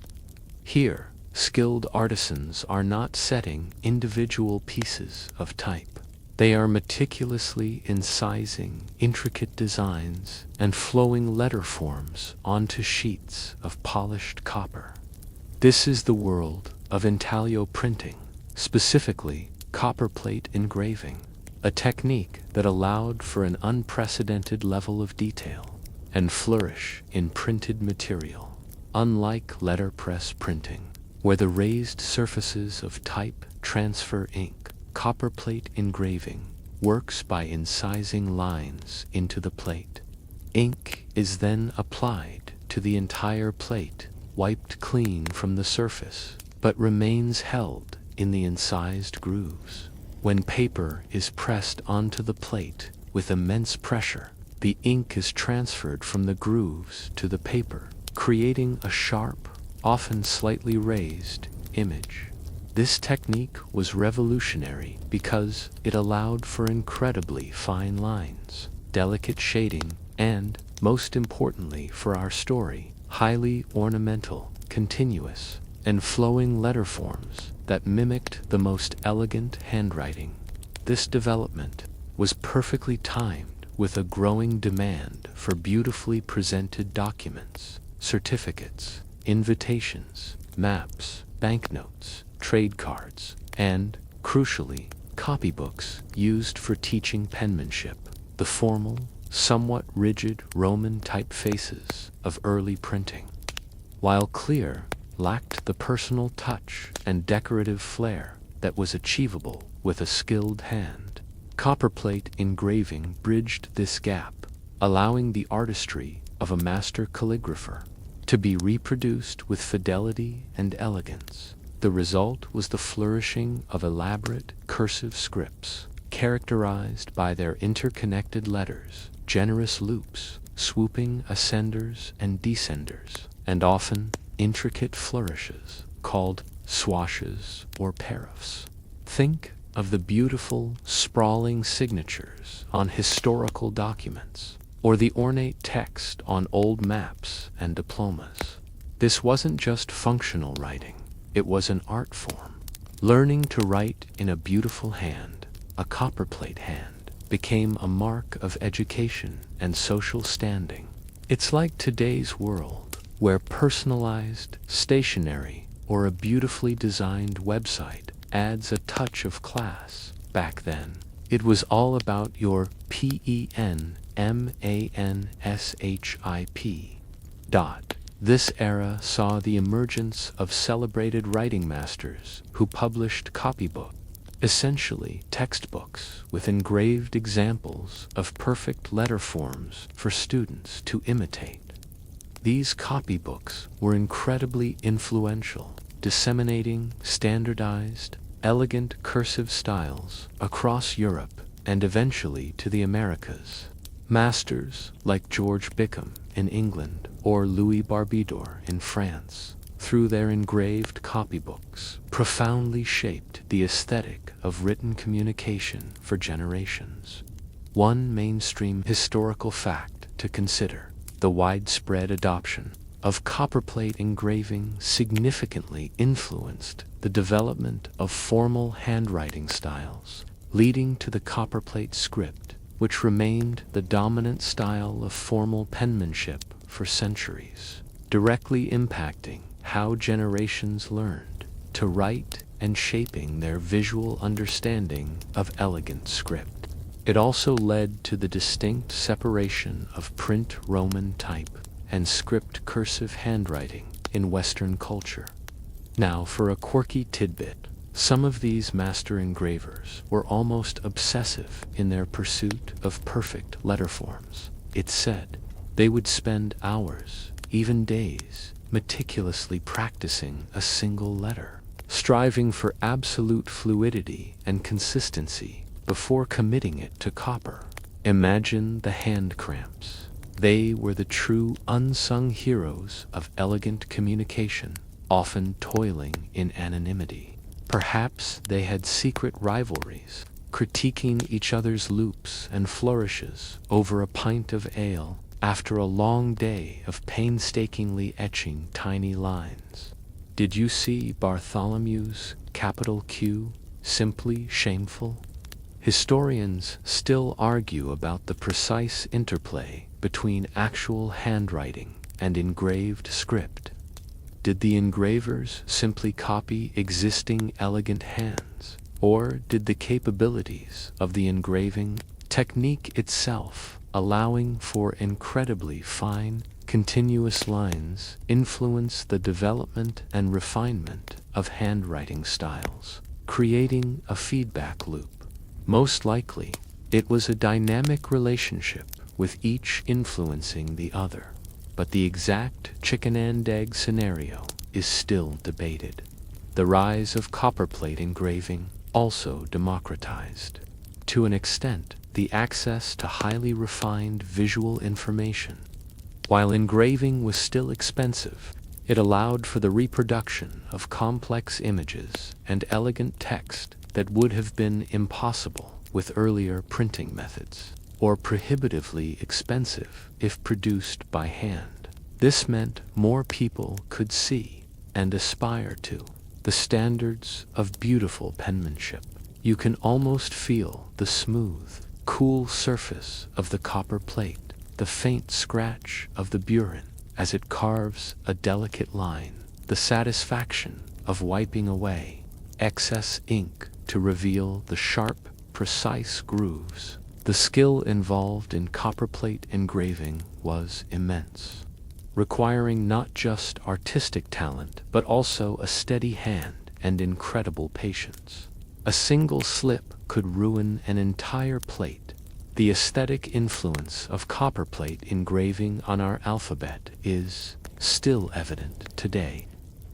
Here, skilled artisans are not setting individual pieces of type. They are meticulously incising intricate designs and flowing letter forms onto sheets of polished copper. This is the world of intaglio printing, specifically copperplate engraving, a technique that allowed for an unprecedented level of detail and flourish in printed material. Unlike letterpress printing, where the raised surfaces of type transfer ink, copperplate engraving works by incising lines into the plate. Ink is then applied to the entire plate, wiped clean from the surface, but remains held in the incised grooves. When paper is pressed onto the plate with immense pressure, the ink is transferred from the grooves to the paper, creating a sharp, often slightly raised, image. This technique was revolutionary because it allowed for incredibly fine lines, delicate shading, and, most importantly for our story, highly ornamental, continuous, and flowing letter forms that mimicked the most elegant handwriting. This development was perfectly timed with a growing demand for beautifully presented documents, certificates, invitations, maps, banknotes, trade cards, and, crucially, copybooks used for teaching penmanship, the formal, somewhat rigid Roman typefaces of early printing. While clear lacked the personal touch and decorative flair that was achievable with a skilled hand, copperplate engraving bridged this gap, allowing the artistry of a master calligrapher to be reproduced with fidelity and elegance. The result was the flourishing of elaborate cursive scripts, characterized by their interconnected letters, generous loops, swooping ascenders and descenders, and often intricate flourishes called swashes or paraphs. Think of the beautiful, sprawling signatures on historical documents, or the ornate text on old maps and diplomas. This wasn't just functional writing, it was an art form. Learning to write in a beautiful hand, a copperplate hand, became a mark of education and social standing. It's like today's world, where personalized stationery or a beautifully designed website adds a touch of class. Back then, it was all about your penmanship. This era saw the emergence of celebrated writing masters who published copybooks, essentially textbooks with engraved examples of perfect letter forms for students to imitate. These copybooks were incredibly influential, disseminating standardized, elegant cursive styles across Europe and eventually to the Americas. Masters like George Bickham in England or Louis Barbidor in France, through their engraved copybooks, profoundly shaped the aesthetic of written communication for generations. One mainstream historical fact to consider: the widespread adoption of copperplate engraving significantly influenced the development of formal handwriting styles, leading to the copperplate script, which remained the dominant style of formal penmanship for centuries, directly impacting how generations learned to write and shaping their visual understanding of elegant script. It also led to the distinct separation of print Roman type and script cursive handwriting in Western culture. Now for a quirky tidbit. Some of these master engravers were almost obsessive in their pursuit of perfect letter forms. It's said they would spend hours, even days, meticulously practicing a single letter, striving for absolute fluidity and consistency before committing it to copper. Imagine the hand cramps. They were the true unsung heroes of elegant communication, often toiling in anonymity. Perhaps they had secret rivalries, critiquing each other's loops and flourishes over a pint of ale after a long day of painstakingly etching tiny lines. Did you see Bartholomew's capital Q simply shameful? Historians still argue about the precise interplay between actual handwriting and engraved script. Did the engravers simply copy existing elegant hands, or did the capabilities of the engraving technique itself, allowing for incredibly fine, continuous lines, influence the development and refinement of handwriting styles, creating a feedback loop? Most likely, it was a dynamic relationship with each influencing the other, but the exact chicken and egg scenario is still debated. The rise of copperplate engraving also democratized, to an extent, the access to highly refined visual information. While engraving was still expensive, it allowed for the reproduction of complex images and elegant text that would have been impossible with earlier printing methods, or prohibitively expensive if produced by hand. This meant more people could see and aspire to the standards of beautiful penmanship. You can almost feel the smooth, cool surface of the copper plate, the faint scratch of the burin as it carves a delicate line, the satisfaction of wiping away excess ink to reveal the sharp, precise grooves. The skill involved in copperplate engraving was immense, requiring not just artistic talent but also a steady hand and incredible patience. A single slip could ruin an entire plate. The aesthetic influence of copperplate engraving on our alphabet is still evident today.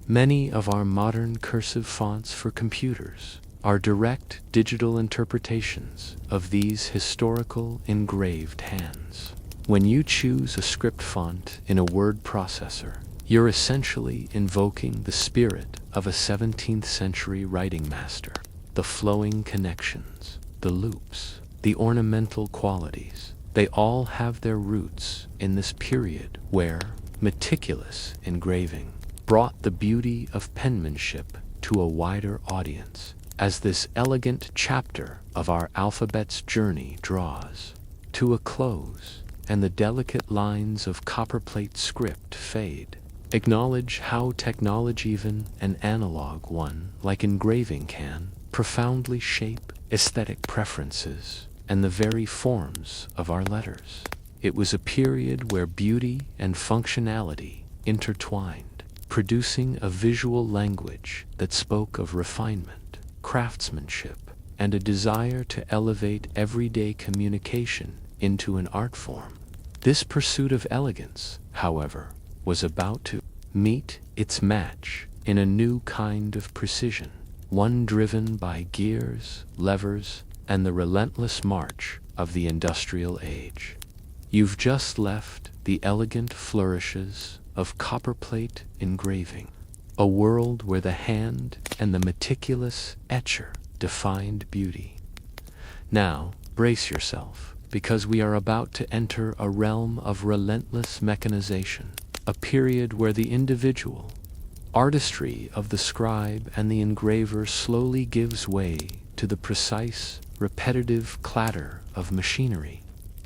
Many of our modern cursive fonts for computers are direct digital interpretations of these historical engraved hands. When you choose a script font in a word processor, you're essentially invoking the spirit of a 17th century writing master. The flowing connections, the loops, the ornamental qualities, they all have their roots in this period where meticulous engraving brought the beauty of penmanship to a wider audience. As this elegant chapter of our alphabet's journey draws to a close, and the delicate lines of copperplate script fade, acknowledge how technology, even an analog one like engraving, can profoundly shape aesthetic preferences and the very forms of our letters. It was a period where beauty and functionality intertwined, producing a visual language that spoke of refinement, craftsmanship, and a desire to elevate everyday communication into an art form. This pursuit of elegance, however, was about to meet its match in a new kind of precision, one driven by gears, levers, and the relentless march of the industrial age. You've just left the elegant flourishes of copperplate engraving, a world where the hand and the meticulous etcher defined beauty. Now, brace yourself, because we are about to enter a realm of relentless mechanization, a period where the individual artistry of the scribe and the engraver slowly gives way to the precise, repetitive clatter of machinery.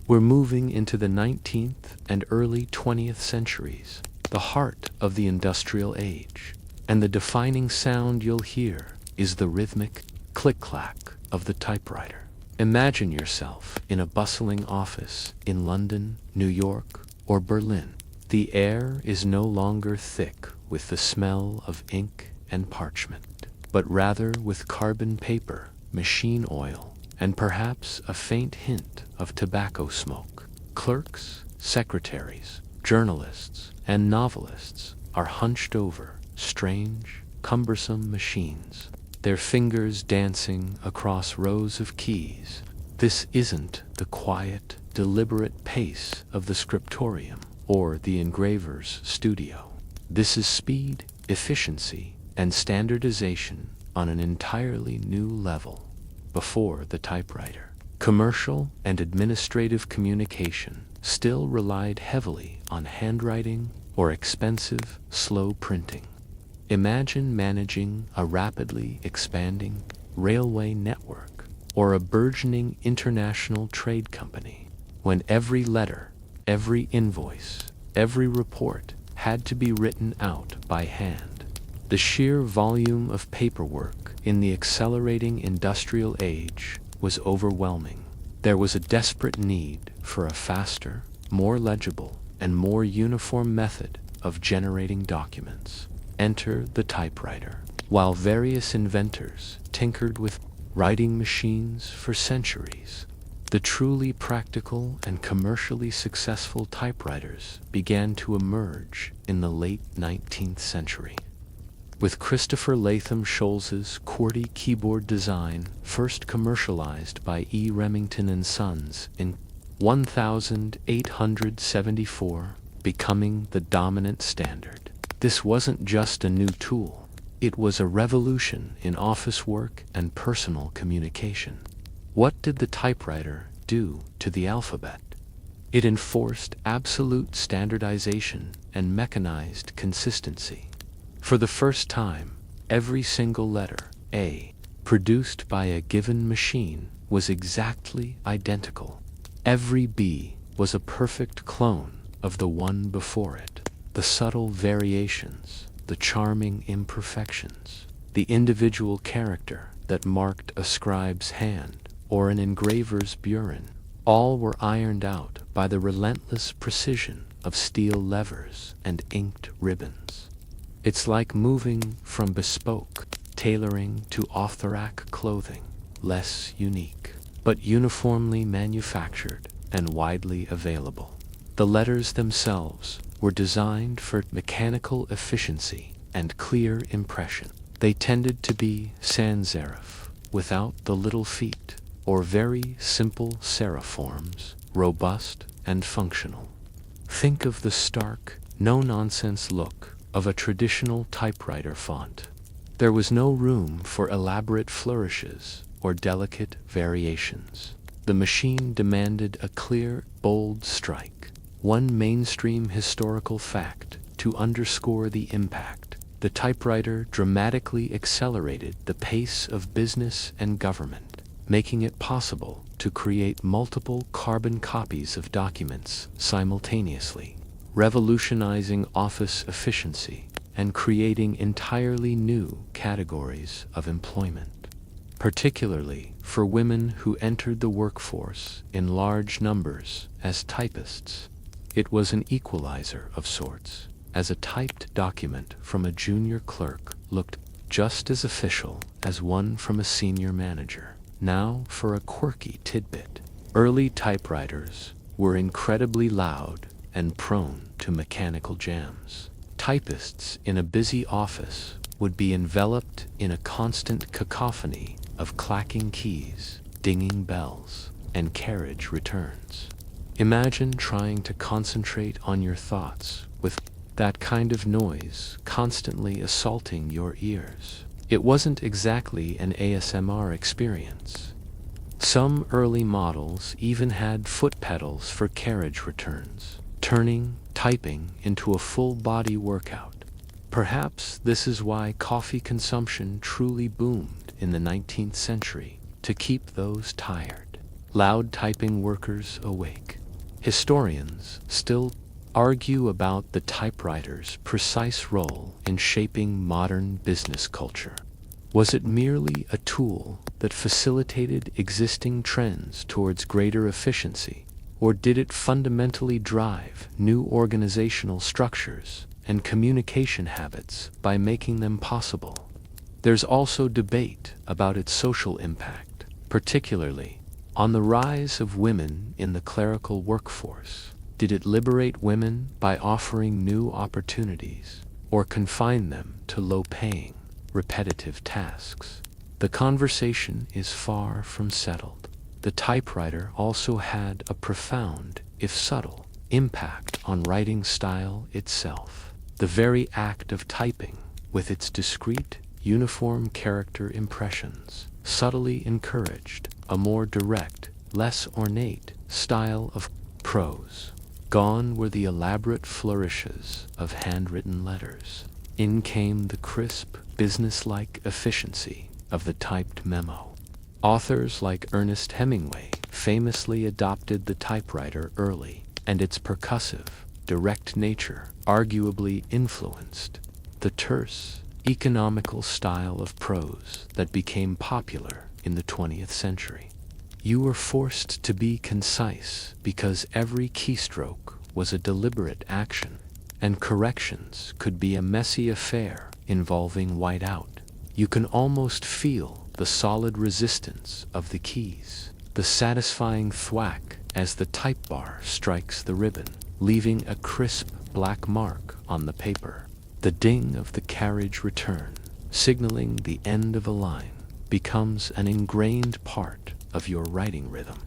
We're moving into the 19th and early 20th centuries, the heart of the industrial age, and the defining sound you'll hear is the rhythmic click-clack of the typewriter. Imagine yourself in a bustling office in London, New York, or Berlin. The air is no longer thick with the smell of ink and parchment, but rather with carbon paper, machine oil, and perhaps a faint hint of tobacco smoke. Clerks, secretaries, journalists, and novelists are hunched over strange, cumbersome machines, their fingers dancing across rows of keys. This isn't the quiet, deliberate pace of the scriptorium or the engraver's studio. This is speed, efficiency, and standardization on an entirely new level. before the typewriter. Commercial and administrative communication still relied heavily on handwriting or expensive, slow printing. Imagine managing a rapidly expanding railway network or a burgeoning international trade company, when every letter, every invoice, every report had to be written out by hand. The sheer volume of paperwork in the accelerating industrial age was overwhelming. There was a desperate need for a faster, more legible, and more uniform method of generating documents. Enter the typewriter. While various inventors tinkered with writing machines for centuries, the truly practical and commercially successful typewriters began to emerge in the late 19th century. With Christopher Latham Scholz's QWERTY keyboard design first commercialized by E. Remington and Sons in 1874, becoming the dominant standard. This wasn't just a new tool, it was a revolution in office work and personal communication. What did the typewriter do to the alphabet? It enforced absolute standardization and mechanized consistency. For the first time, every single letter, A, produced by a given machine was exactly identical. Every B was a perfect clone of the one before it. The subtle variations, the charming imperfections, the individual character that marked a scribe's hand or an engraver's burin, all were ironed out by the relentless precision of steel levers and inked ribbons. It's like moving from bespoke tailoring to off-the-rack clothing, less unique, but uniformly manufactured and widely available. The letters themselves were designed for mechanical efficiency and clear impression. They tended to be sans serif, without the little feet, or very simple serif forms, robust and functional. Think of the stark, no-nonsense look of a traditional typewriter font. There was no room for elaborate flourishes or delicate variations. The machine demanded a clear, bold strike, one mainstream historical fact to underscore the impact. The typewriter dramatically accelerated the pace of business and government, making it possible to create multiple carbon copies of documents simultaneously, revolutionizing office efficiency and creating entirely new categories of employment, particularly for women who entered the workforce in large numbers as typists. It was an equalizer of sorts, as a typed document from a junior clerk looked just as official as one from a senior manager. Now for a quirky tidbit. Early typewriters were incredibly loud and prone to mechanical jams. Typists in a busy office would be enveloped in a constant cacophony of clacking keys, dinging bells, and carriage returns. Imagine trying to concentrate on your thoughts with that kind of noise constantly assaulting your ears. It wasn't exactly an ASMR experience. Some early models even had foot pedals for carriage returns, turning typing into a full-body workout. Perhaps this is why coffee consumption truly boomed in the 19th century, to keep those tired, loud typing workers awake. Historians still argue about the typewriter's precise role in shaping modern business culture. Was it merely a tool that facilitated existing trends towards greater efficiency, or did it fundamentally drive new organizational structures and communication habits by making them possible? There's also debate about its social impact, particularly on the rise of women in the clerical workforce. Did it liberate women by offering new opportunities, or confine them to low-paying, repetitive tasks? The conversation is far from settled. The typewriter also had a profound, if subtle, impact on writing style itself. The very act of typing, with its discrete, uniform character impressions, subtly encouraged a more direct, less ornate style of prose. Gone were the elaborate flourishes of handwritten letters. In came the crisp, businesslike efficiency of the typed memo. Authors like Ernest Hemingway famously adopted the typewriter early, and its percussive, direct nature arguably influenced the terse, economical style of prose that became popular in the 20th century. You were forced to be concise because every keystroke was a deliberate action, and corrections could be a messy affair involving whiteout. You can almost feel the solid resistance of the keys, the satisfying thwack as the type bar strikes the ribbon, leaving a crisp black mark on the paper. The ding of the carriage return, signaling the end of a line, becomes an ingrained part of your writing rhythm.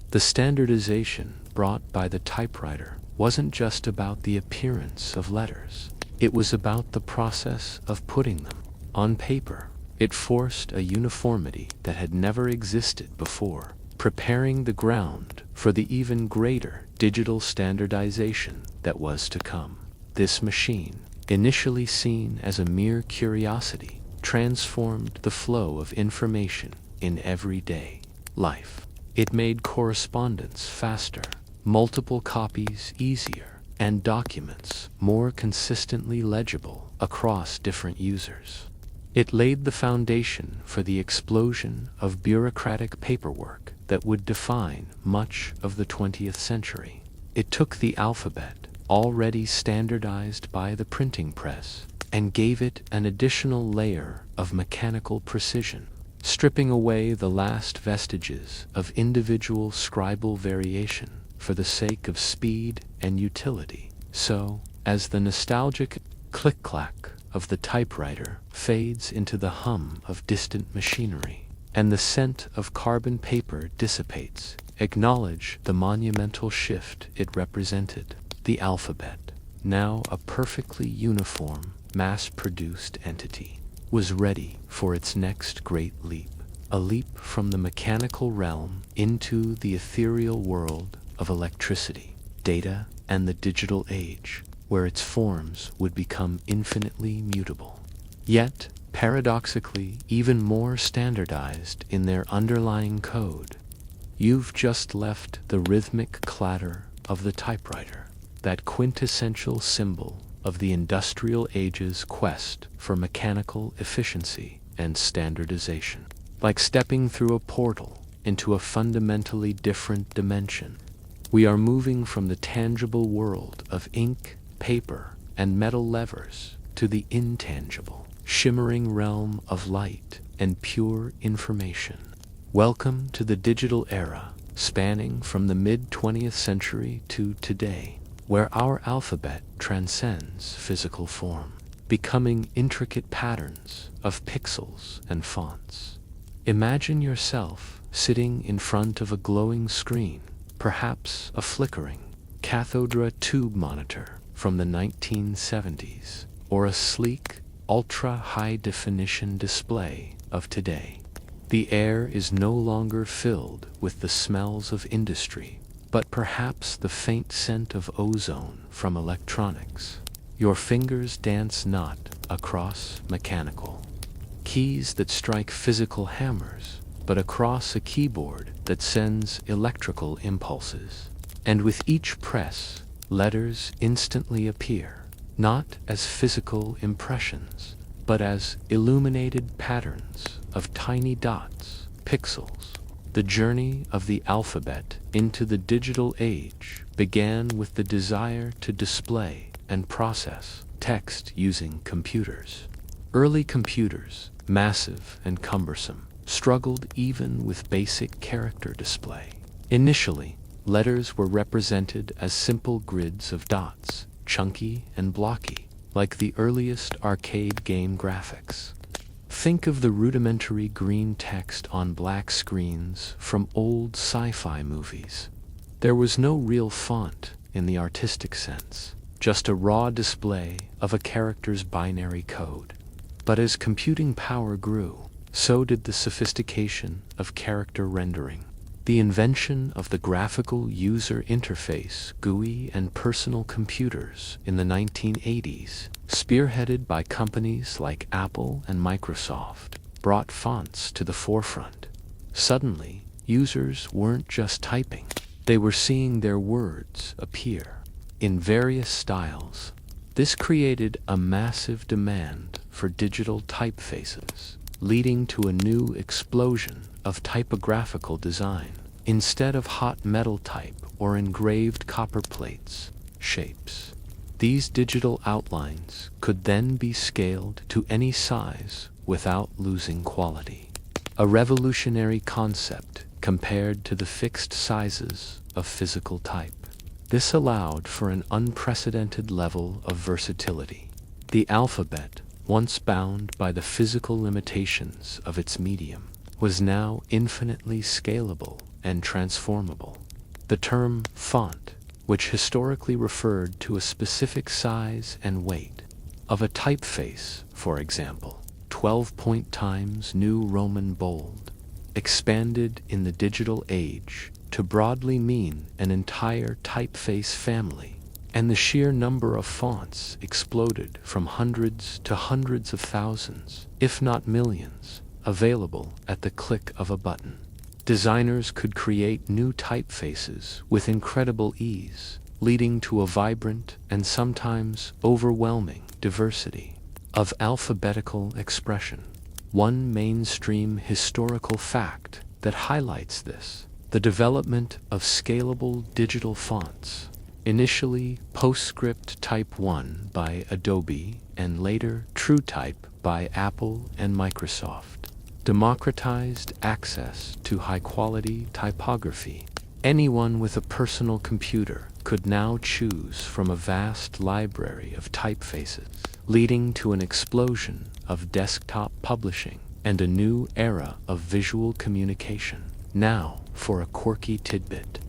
The standardization brought by the typewriter wasn't just about the appearance of letters. It was about the process of putting them on paper. It forced a uniformity that had never existed before, preparing the ground for the even greater digital standardization that was to come. This machine, initially seen as a mere curiosity, transformed the flow of information in everyday life. It made correspondence faster, multiple copies easier, and documents more consistently legible across different users. It laid the foundation for the explosion of bureaucratic paperwork that would define much of the 20th century. It took the alphabet, already standardized by the printing press, and gave it an additional layer of mechanical precision, stripping away the last vestiges of individual scribal variation for the sake of speed and utility. So, as the nostalgic click-clack of the typewriter fades into the hum of distant machinery, and the scent of carbon paper dissipates, acknowledge the monumental shift it represented. The alphabet, now a perfectly uniform, mass-produced entity, was ready for its next great leap, a leap from the mechanical realm into the ethereal world of electricity, data, and the digital age, where its forms would become infinitely mutable. Yet, paradoxically, even more standardized in their underlying code. You've just left the rhythmic clatter of the typewriter, that quintessential symbol of the industrial age's quest for mechanical efficiency and standardization. Like stepping through a portal into a fundamentally different dimension, we are moving from the tangible world of ink, paper, and metal levers to the intangible, shimmering realm of light and pure information. Welcome to the digital era, spanning from the mid-20th century to today, where our alphabet transcends physical form, becoming intricate patterns of pixels and fonts. Imagine yourself sitting in front of a glowing screen, perhaps a flickering cathode tube monitor from the 1970s, or a sleek, ultra-high-definition display of today. The air is no longer filled with the smells of industry, but perhaps the faint scent of ozone from electronics. Your fingers dance not across mechanical keys that strike physical hammers, but across a keyboard that sends electrical impulses. And with each press, letters instantly appear, not as physical impressions, but as illuminated patterns of tiny dots, pixels. The journey of the alphabet into the digital age began with the desire to display and process text using computers. Early computers, massive and cumbersome, struggled even with basic character display. Initially, letters were represented as simple grids of dots, chunky and blocky, like the earliest arcade game graphics. Think of the rudimentary green text on black screens from old sci-fi movies. There was no real font in the artistic sense, just a raw display of a character's binary code. But as computing power grew, so did the sophistication of character rendering. The invention of the graphical user interface GUI and personal computers in the 1980s, spearheaded by companies like Apple and Microsoft, brought fonts to the forefront. Suddenly, users weren't just typing, they were seeing their words appear in various styles. This created a massive demand for digital typefaces, leading to a new explosion of typographical design. Instead of hot metal type or engraved copper plates, shapes, these digital outlines could then be scaled to any size without losing quality. A revolutionary concept compared to the fixed sizes of physical type. This allowed for an unprecedented level of versatility. The alphabet, once bound by the physical limitations of its medium, was now infinitely scalable and transformable. The term font, which historically referred to a specific size and weight of a typeface, for example, 12-point Times New Roman bold, expanded in the digital age to broadly mean an entire typeface family, and the sheer number of fonts exploded from hundreds to hundreds of thousands, if not millions, available at the click of a button. Designers could create new typefaces with incredible ease, leading to a vibrant and sometimes overwhelming diversity of alphabetical expression. One mainstream historical fact that highlights this: the development of scalable digital fonts, initially PostScript Type 1 by Adobe and later TrueType by Apple and Microsoft, democratized access to high-quality typography. Anyone with a personal computer could now choose from a vast library of typefaces, leading to an explosion of desktop publishing and a new era of visual communication. Now, for a quirky tidbit.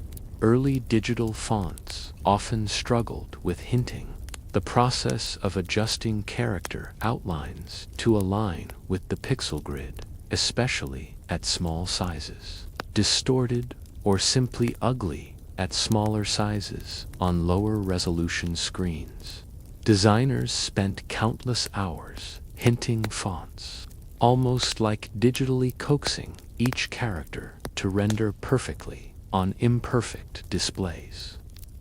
Early digital fonts often struggled with hinting, the process of adjusting character outlines to align with the pixel grid, especially at small sizes, distorted or simply ugly at smaller sizes on lower resolution screens. Designers spent countless hours hinting fonts, almost like digitally coaxing each character to render perfectly on imperfect displays.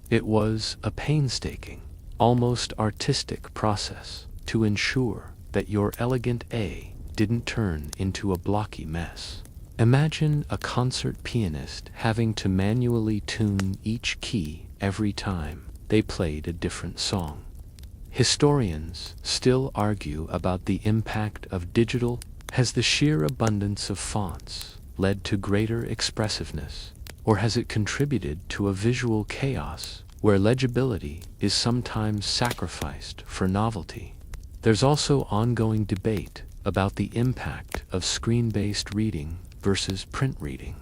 It was a painstaking, almost artistic process to ensure that your elegant A didn't turn into a blocky mess. Imagine a concert pianist having to manually tune each key every time they played a different song. Historians still argue about the impact of digital. Has the sheer abundance of fonts led to greater expressiveness, or has it contributed to a visual chaos where legibility is sometimes sacrificed for novelty? There's also ongoing debate about the impact of screen-based reading versus print reading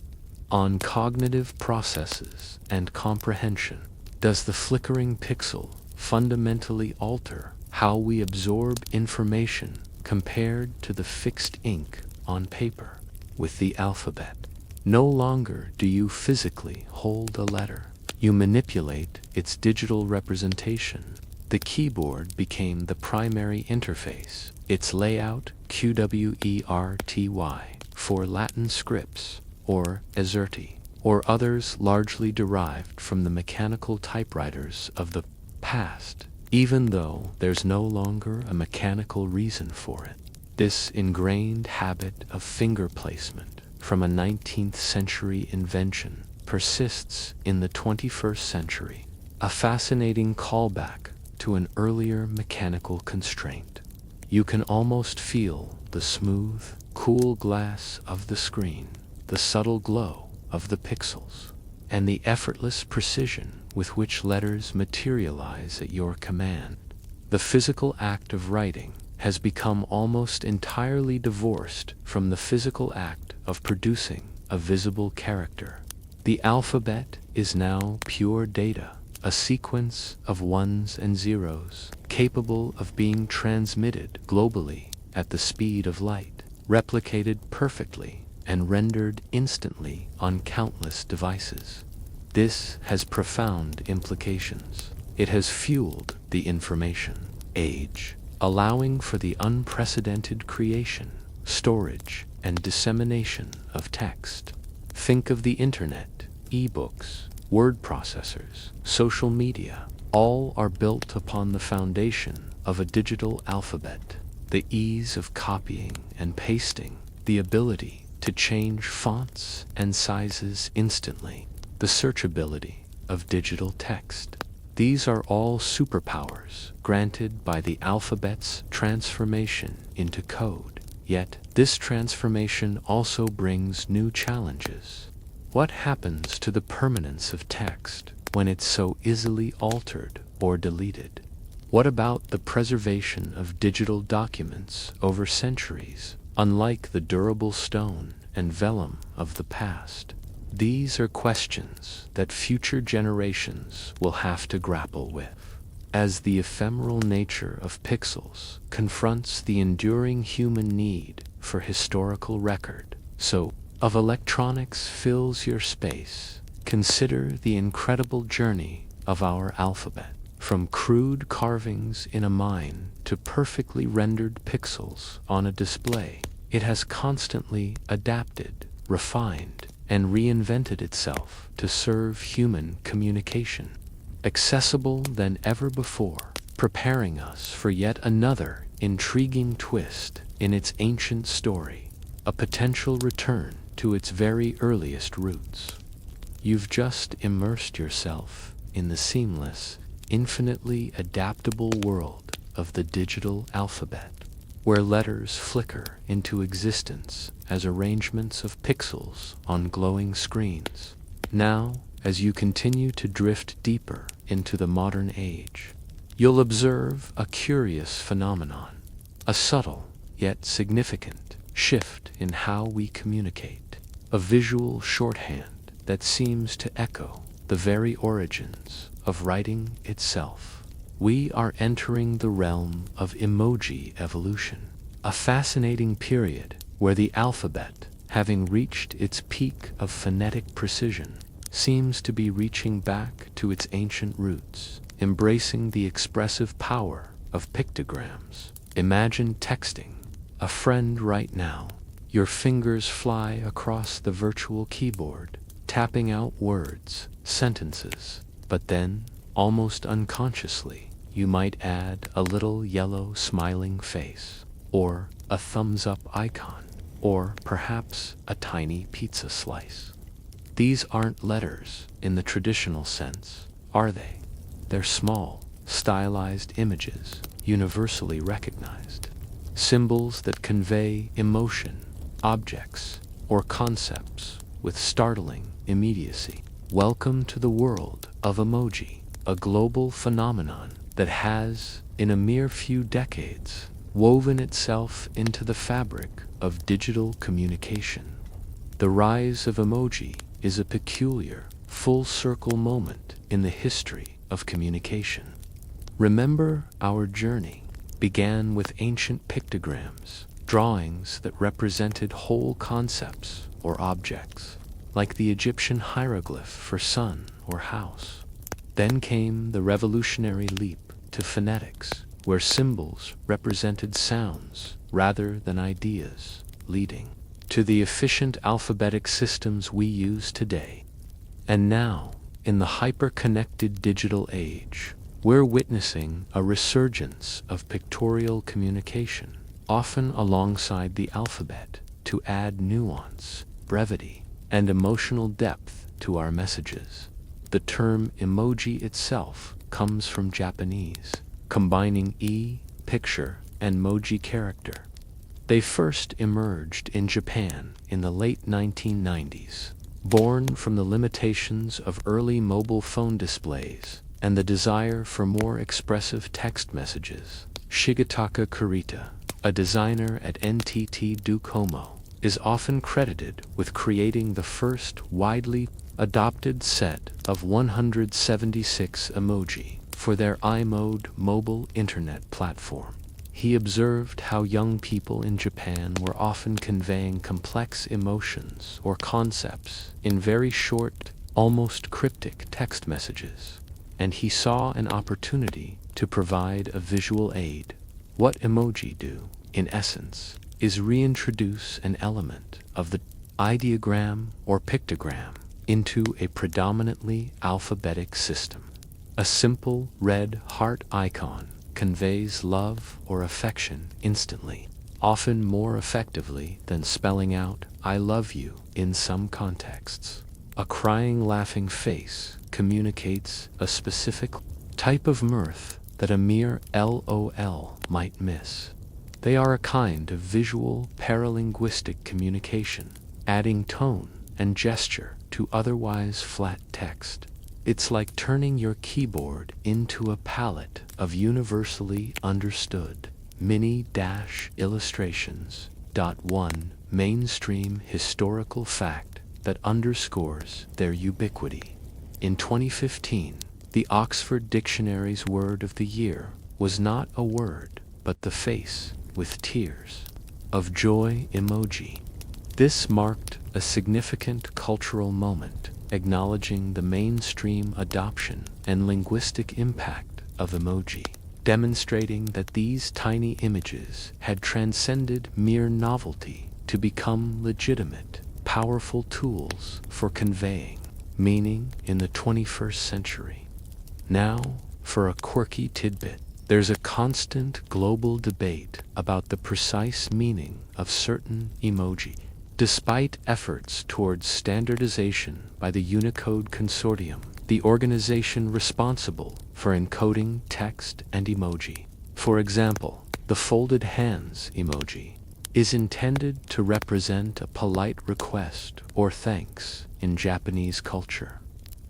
on cognitive processes and comprehension. Does the flickering pixel fundamentally alter how we absorb information compared to the fixed ink on paper? With the alphabet, no longer do you physically hold a letter. You manipulate its digital representation. The keyboard became the primary interface, its layout QWERTY for Latin scripts, or AZERTY, or others largely derived from the mechanical typewriters of the past, even though there's no longer a mechanical reason for it. This ingrained habit of finger placement from a 19th century invention persists in the 21st century, a fascinating callback to an earlier mechanical constraint. You can almost feel the smooth, cool glass of the screen, the subtle glow of the pixels, and the effortless precision with which letters materialize at your command. The physical act of writing has become almost entirely divorced from the physical act of producing a visible character. The alphabet is now pure data, a sequence of ones and zeros, capable of being transmitted globally at the speed of light. replicated perfectly and rendered instantly on countless devices. This has profound implications. It has fueled the information age, allowing for the unprecedented creation, storage, and dissemination of text. Think of the internet, e-books, word processors, social media. All are built upon the foundation of a digital alphabet. The ease of copying and pasting, the ability to change fonts and sizes instantly, the searchability of digital text. These are all superpowers granted by the alphabet's transformation into code. Yet, this transformation also brings new challenges. What happens to the permanence of text when it's so easily altered or deleted? What about the preservation of digital documents over centuries, unlike the durable stone and vellum of the past? These are questions that future generations will have to grapple with. As the ephemeral nature of pixels confronts the enduring human need for historical record, so of electronics fills your space, consider the incredible journey of our alphabet. From crude carvings in a mine to perfectly rendered pixels on a display, it has constantly adapted, refined, and reinvented itself to serve human communication. Accessible than ever before, preparing us for yet another intriguing twist in its ancient story, a potential return to its very earliest roots. You've just immersed yourself in the seamless, infinitely adaptable world of the digital alphabet, where letters flicker into existence as arrangements of pixels on glowing screens. Now, as you continue to drift deeper into the modern age, you'll observe a curious phenomenon, a subtle yet significant shift in how we communicate, a visual shorthand that seems to echo the very origins of writing itself. We are entering the realm of emoji evolution, a fascinating period where the alphabet, having reached its peak of phonetic precision, seems to be reaching back to its ancient roots, embracing the expressive power of pictograms. Imagine texting a friend right now. Your fingers fly across the virtual keyboard, tapping out words, sentences, but then, almost unconsciously, you might add a little yellow smiling face, or a thumbs-up icon, or perhaps a tiny pizza slice. These aren't letters in the traditional sense, are they? They're small, stylized images, universally recognized. Symbols that convey emotion, objects, or concepts with startling immediacy. Welcome to the world of emoji, a global phenomenon that has, in a mere few decades, woven itself into the fabric of digital communication. The rise of emoji is a peculiar, full-circle moment in the history of communication. Remember, our journey began with ancient pictograms, drawings that represented whole concepts or objects, like the Egyptian hieroglyph for sun or house. Then came the revolutionary leap to phonetics, where symbols represented sounds rather than ideas, leading to the efficient alphabetic systems we use today. And now, in the hyper-connected digital age, we're witnessing a resurgence of pictorial communication, often alongside the alphabet, to add nuance, brevity, and emotional depth to our messages. The term emoji itself comes from Japanese, combining picture, and moji character. They first emerged in Japan in the late 1990s, born from the limitations of early mobile phone displays and the desire for more expressive text messages. Shigetaka Kurita, a designer at NTT Docomo, is often credited with creating the first widely adopted set of 176 emoji for their iMode mobile internet platform. He observed how young people in Japan were often conveying complex emotions or concepts in very short, almost cryptic text messages, and he saw an opportunity to provide a visual aid. What emoji do, in essence, is reintroduce an element of the ideogram or pictogram into a predominantly alphabetic system. A simple red heart icon conveys love or affection instantly, often more effectively than spelling out "I love you" in some contexts. A crying, laughing face communicates a specific type of mirth that a mere LOL might miss. They are a kind of visual paralinguistic communication, adding tone and gesture to otherwise flat text. It's like turning your keyboard into a palette of universally understood mini-illustrations. One mainstream historical fact that underscores their ubiquity. In 2015, the Oxford Dictionary's word of the year was not a word, but the face with tears of joy emoji. This marked a significant cultural moment, acknowledging the mainstream adoption and linguistic impact of emoji, demonstrating that these tiny images had transcended mere novelty to become legitimate, powerful tools for conveying meaning in the 21st century. Now, for a quirky tidbit. There's a constant global debate about the precise meaning of certain emoji. Despite efforts towards standardization by the Unicode Consortium, the organization responsible for encoding text and emoji. For example, the folded hands emoji is intended to represent a polite request or thanks in Japanese culture,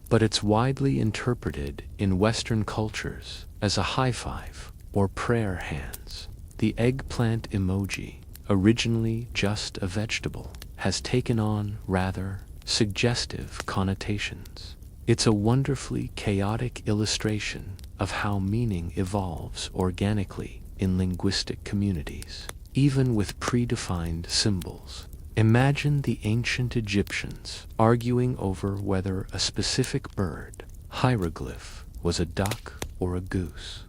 but it's widely interpreted in Western cultures as a high five or prayer hands. The eggplant emoji, originally just a vegetable, has taken on rather suggestive connotations. It's a wonderfully chaotic illustration of how meaning evolves organically in linguistic communities, even with predefined symbols. Imagine the ancient Egyptians arguing over whether a specific bird, hieroglyph, was a duck or a goose.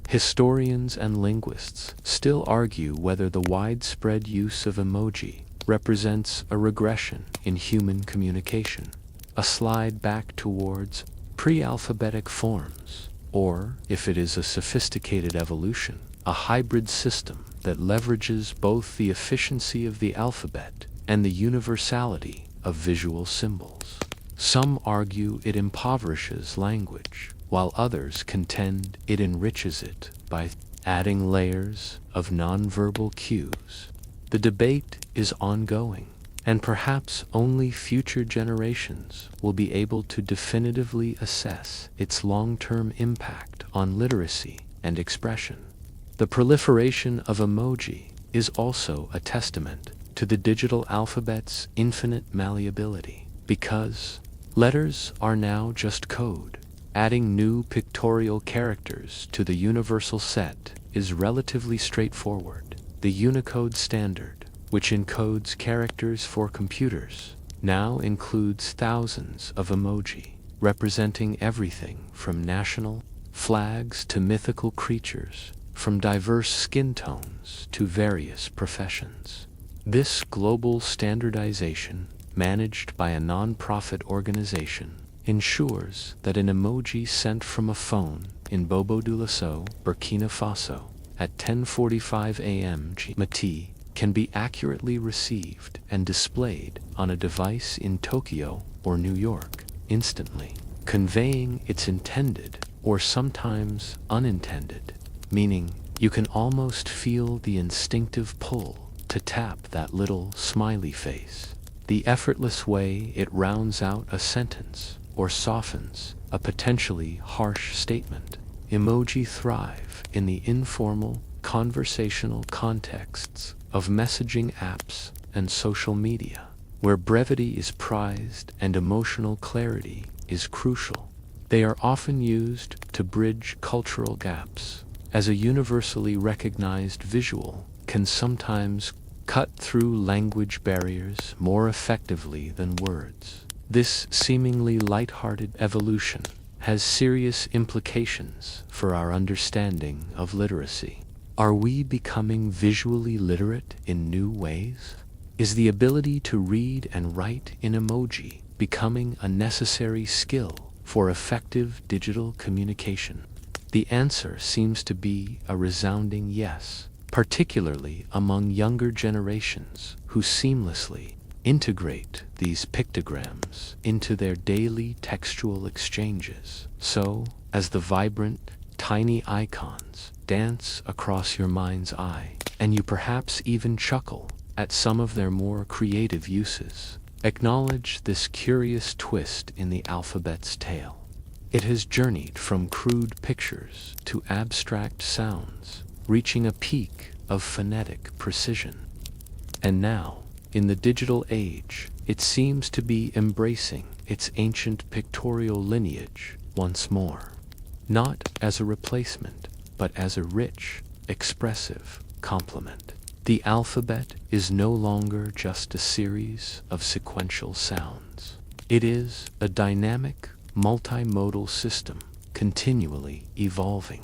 Historians and linguists still argue whether the widespread use of emoji represents a regression in human communication, a slide back towards pre-alphabetic forms, or, if it is a sophisticated evolution, a hybrid system that leverages both the efficiency of the alphabet and the universality of visual symbols. Some argue it impoverishes language, while others contend it enriches it by adding layers of nonverbal cues. The debate is ongoing, and perhaps only future generations will be able to definitively assess its long-term impact on literacy and expression. The proliferation of emoji is also a testament to the digital alphabet's infinite malleability, because letters are now just code. Adding new pictorial characters to the universal set is relatively straightforward. The Unicode standard, which encodes characters for computers, now includes thousands of emoji, representing everything from national flags to mythical creatures, from diverse skin tones to various professions. This global standardization, managed by a non-profit organization, ensures that an emoji sent from a phone in Bobo Dioulasso, Burkina Faso, at 10:45 a.m. GMT can be accurately received and displayed on a device in Tokyo or New York instantly, conveying its intended or sometimes unintended meaning. You can almost feel the instinctive pull to tap that little smiley face, the effortless way it rounds out a sentence or softens a potentially harsh statement. Emoji thrive in the informal, conversational contexts of messaging apps and social media, where brevity is prized and emotional clarity is crucial. They are often used to bridge cultural gaps, as a universally recognized visual, can sometimes cut through language barriers more effectively than words. This seemingly light-hearted evolution has serious implications for our understanding of literacy. Are we becoming visually literate in new ways? Is the ability to read and write in emoji becoming a necessary skill for effective digital communication? The answer seems to be a resounding yes, particularly among younger generations who seamlessly integrate these pictograms into their daily textual exchanges. So, as the vibrant, tiny icons dance across your mind's eye, and you perhaps even chuckle at some of their more creative uses, acknowledge this curious twist in the alphabet's tale. It has journeyed from crude pictures to abstract sounds, reaching a peak of phonetic precision. And now, in the digital age, it seems to be embracing its ancient pictorial lineage once more, not as a replacement, but as a rich, expressive complement. The alphabet is no longer just a series of sequential sounds. It is a dynamic, multimodal system, continually evolving,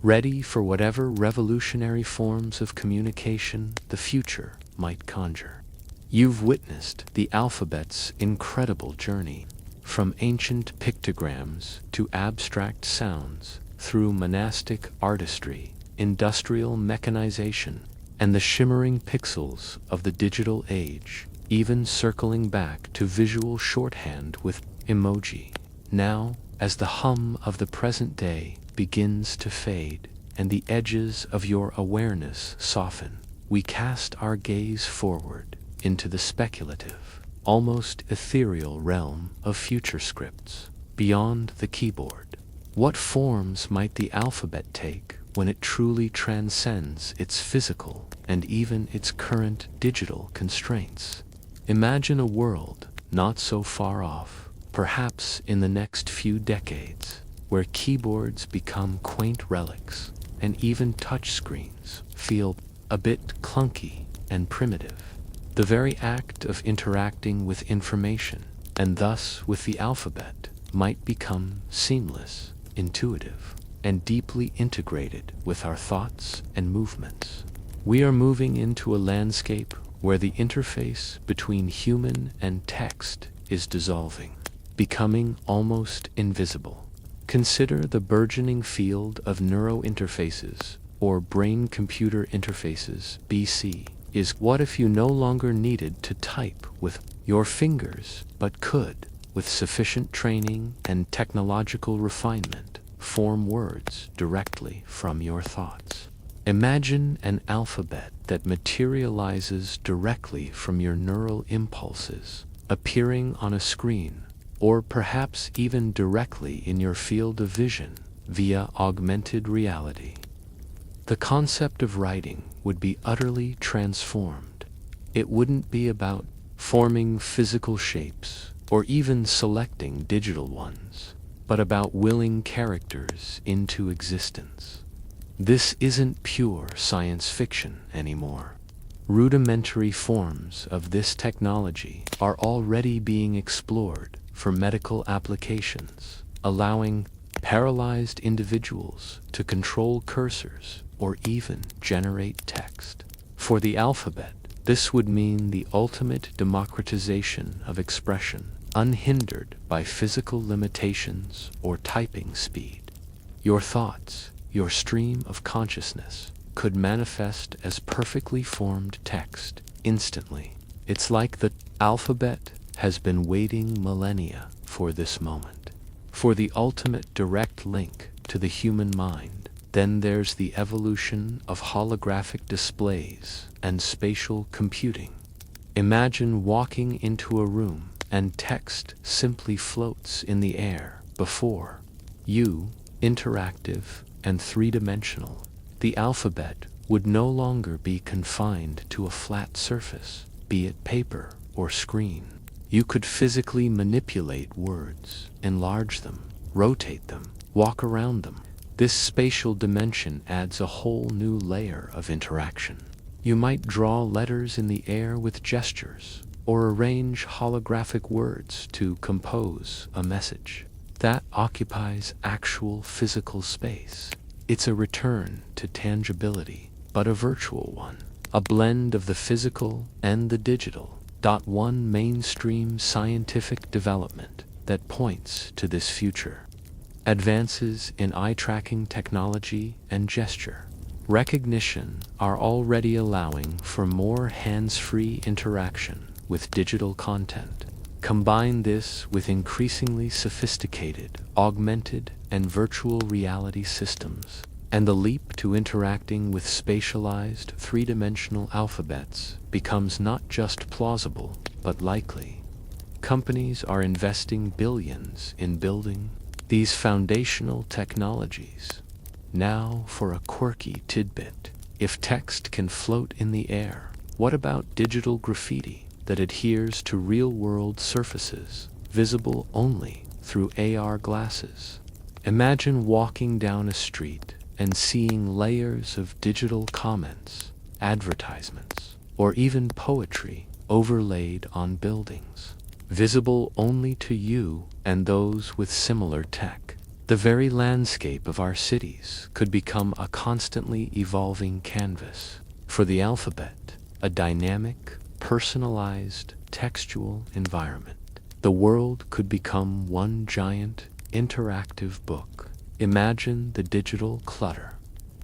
ready for whatever revolutionary forms of communication the future might conjure. You've witnessed the alphabet's incredible journey, from ancient pictograms to abstract sounds, through monastic artistry, industrial mechanization, and the shimmering pixels of the digital age, even circling back to visual shorthand with emoji. Now, as the hum of the present day begins to fade, and the edges of your awareness soften, we cast our gaze forward into the speculative, almost ethereal realm of future scripts, beyond the keyboard. What forms might the alphabet take when it truly transcends its physical and even its current digital constraints? Imagine a world not so far off, perhaps in the next few decades, where keyboards become quaint relics and even touchscreens feel a bit clunky and primitive. The very act of interacting with information, and thus with the alphabet, might become seamless, intuitive, and deeply integrated with our thoughts and movements. We are moving into a landscape where the interface between human and text is dissolving, becoming almost invisible. Consider the burgeoning field of neurointerfaces, or brain-computer interfaces, BC. What if you no longer needed to type with your fingers, but could, with sufficient training and technological refinement, form words directly from your thoughts? Imagine an alphabet that materializes directly from your neural impulses, appearing on a screen, or perhaps even directly in your field of vision via augmented reality. The concept of writing would be utterly transformed. It wouldn't be about forming physical shapes or even selecting digital ones, but about willing characters into existence. This isn't pure science fiction anymore. Rudimentary forms of this technology are already being explored for medical applications, allowing paralyzed individuals to control cursors or even generate text. For the alphabet, this would mean the ultimate democratization of expression, unhindered by physical limitations or typing speed. Your thoughts, your stream of consciousness, could manifest as perfectly formed text instantly. It's like the alphabet has been waiting millennia for this moment, for the ultimate direct link to the human mind. Then there's the evolution of holographic displays and spatial computing. Imagine walking into a room and text simply floats in the air before you, interactive and three-dimensional. The alphabet would no longer be confined to a flat surface, be it paper or screen. You could physically manipulate words, enlarge them, rotate them, walk around them. This spatial dimension adds a whole new layer of interaction. You might draw letters in the air with gestures, or arrange holographic words to compose a message. That occupies actual physical space. It's a return to tangibility, but a virtual one. A blend of the physical and the digital. One mainstream scientific development that points to this future. Advances in eye-tracking technology and gesture recognition are already allowing for more hands-free interaction with digital content. Combine this with increasingly sophisticated, augmented, and virtual reality systems, and the leap to interacting with spatialized, three-dimensional alphabets becomes not just plausible, but likely. Companies are investing billions in building these foundational technologies. Now for a quirky tidbit. If text can float in the air, what about digital graffiti that adheres to real-world surfaces, visible only through AR glasses? Imagine walking down a street and seeing layers of digital comments, advertisements, or even poetry overlaid on buildings, visible only to you and those with similar tech. The very landscape of our cities could become a constantly evolving canvas for the alphabet, a dynamic, personalized, textual environment. The world could become one giant, interactive book. Imagine the digital clutter.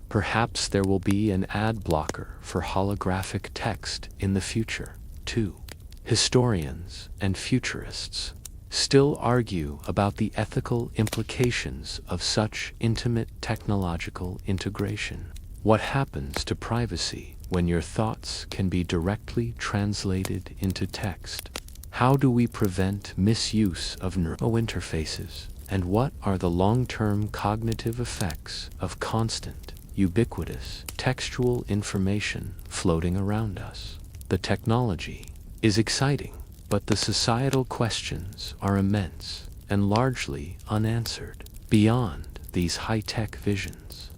Perhaps there will be an ad blocker for holographic text in the future, too. Historians and futurists still argue about the ethical implications of such intimate technological integration. What happens to privacy when your thoughts can be directly translated into text? How do we prevent misuse of neurointerfaces? And what are the long-term cognitive effects of constant, ubiquitous, textual information floating around us? The technology is exciting, but the societal questions are immense and largely unanswered beyond these high-tech visions.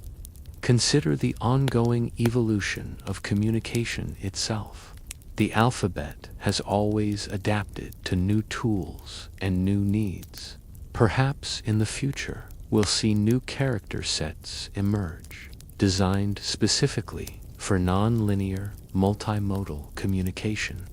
Consider the ongoing evolution of communication itself. The alphabet has always adapted to new tools and new needs. Perhaps in the future, we'll see new character sets emerge, designed specifically for non-linear, multimodal communication.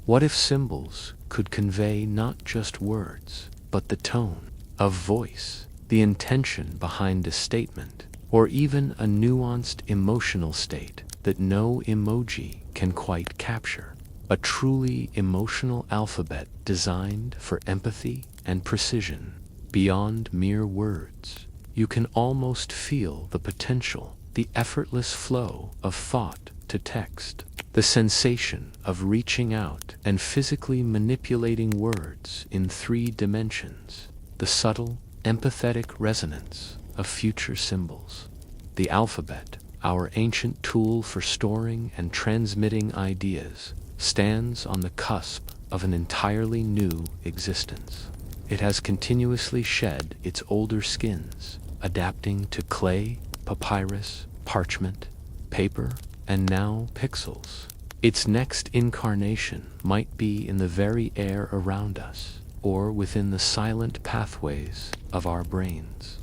What if symbols could convey not just words, but the tone of voice, the intention behind a statement, or even a nuanced emotional state that no emoji can quite capture? A truly emotional alphabet designed for empathy and precision. Beyond mere words, you can almost feel the potential, the effortless flow of thought to text, the sensation of reaching out and physically manipulating words in 3 dimensions, the subtle, empathetic resonance of future symbols. The alphabet, our ancient tool for storing and transmitting ideas, stands on the cusp of an entirely new existence. It has continuously shed its older skins, adapting to clay, papyrus, parchment, paper, and now pixels. Its next incarnation might be in the very air around us, or within the silent pathways of our brains.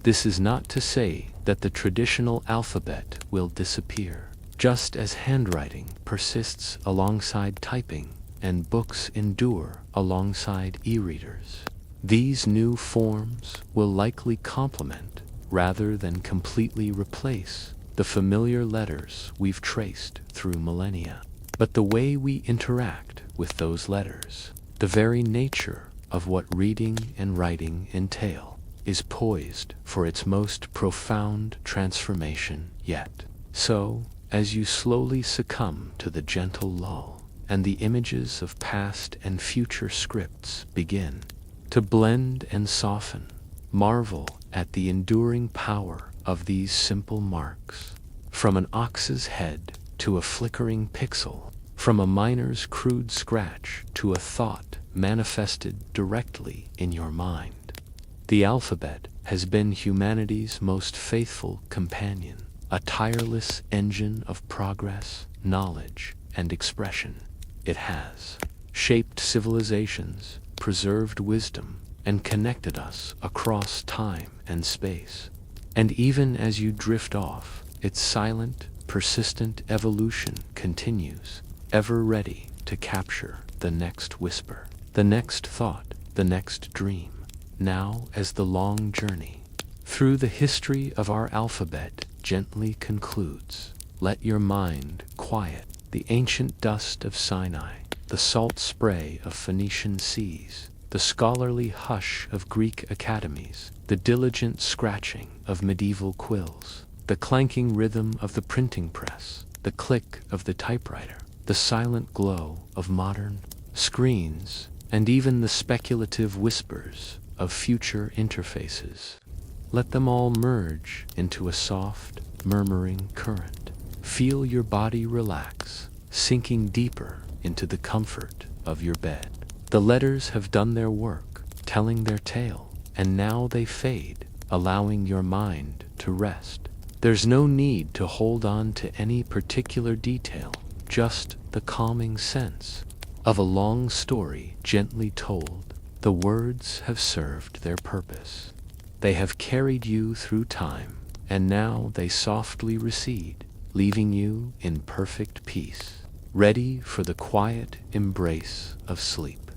This is not to say that the traditional alphabet will disappear. Just as handwriting persists alongside typing and books endure alongside e-readers, these new forms will likely complement, rather than completely replace, the familiar letters we've traced through millennia. But the way we interact with those letters, the very nature of what reading and writing entail, is poised for its most profound transformation yet. So, as you slowly succumb to the gentle lull, and the images of past and future scripts begin to blend and soften, marvel at the enduring power of these simple marks. From an ox's head to a flickering pixel, from a miner's crude scratch to a thought manifested directly in your mind. The alphabet has been humanity's most faithful companion, a tireless engine of progress, knowledge, and expression. It has shaped civilizations, preserved wisdom, and connected us across time and space. And even as you drift off, its silent, persistent evolution continues, ever ready to capture the next whisper, the next thought, the next dream. Now, as the long journey through the history of our alphabet gently concludes, let your mind quiet the ancient dust of Sinai, the salt spray of Phoenician seas, the scholarly hush of Greek academies, the diligent scratching of medieval quills, the clanking rhythm of the printing press, the click of the typewriter, the silent glow of modern screens, and even the speculative whispers of future interfaces. Let them all merge into a soft, murmuring current. Feel your body relax, sinking deeper into the comfort of your bed. The letters have done their work, telling their tale, and now they fade, allowing your mind to rest. There's no need to hold on to any particular detail, just the calming sense of a long story gently told. The words have served their purpose. They have carried you through time, and now they softly recede, leaving you in perfect peace, ready for the quiet embrace of sleep.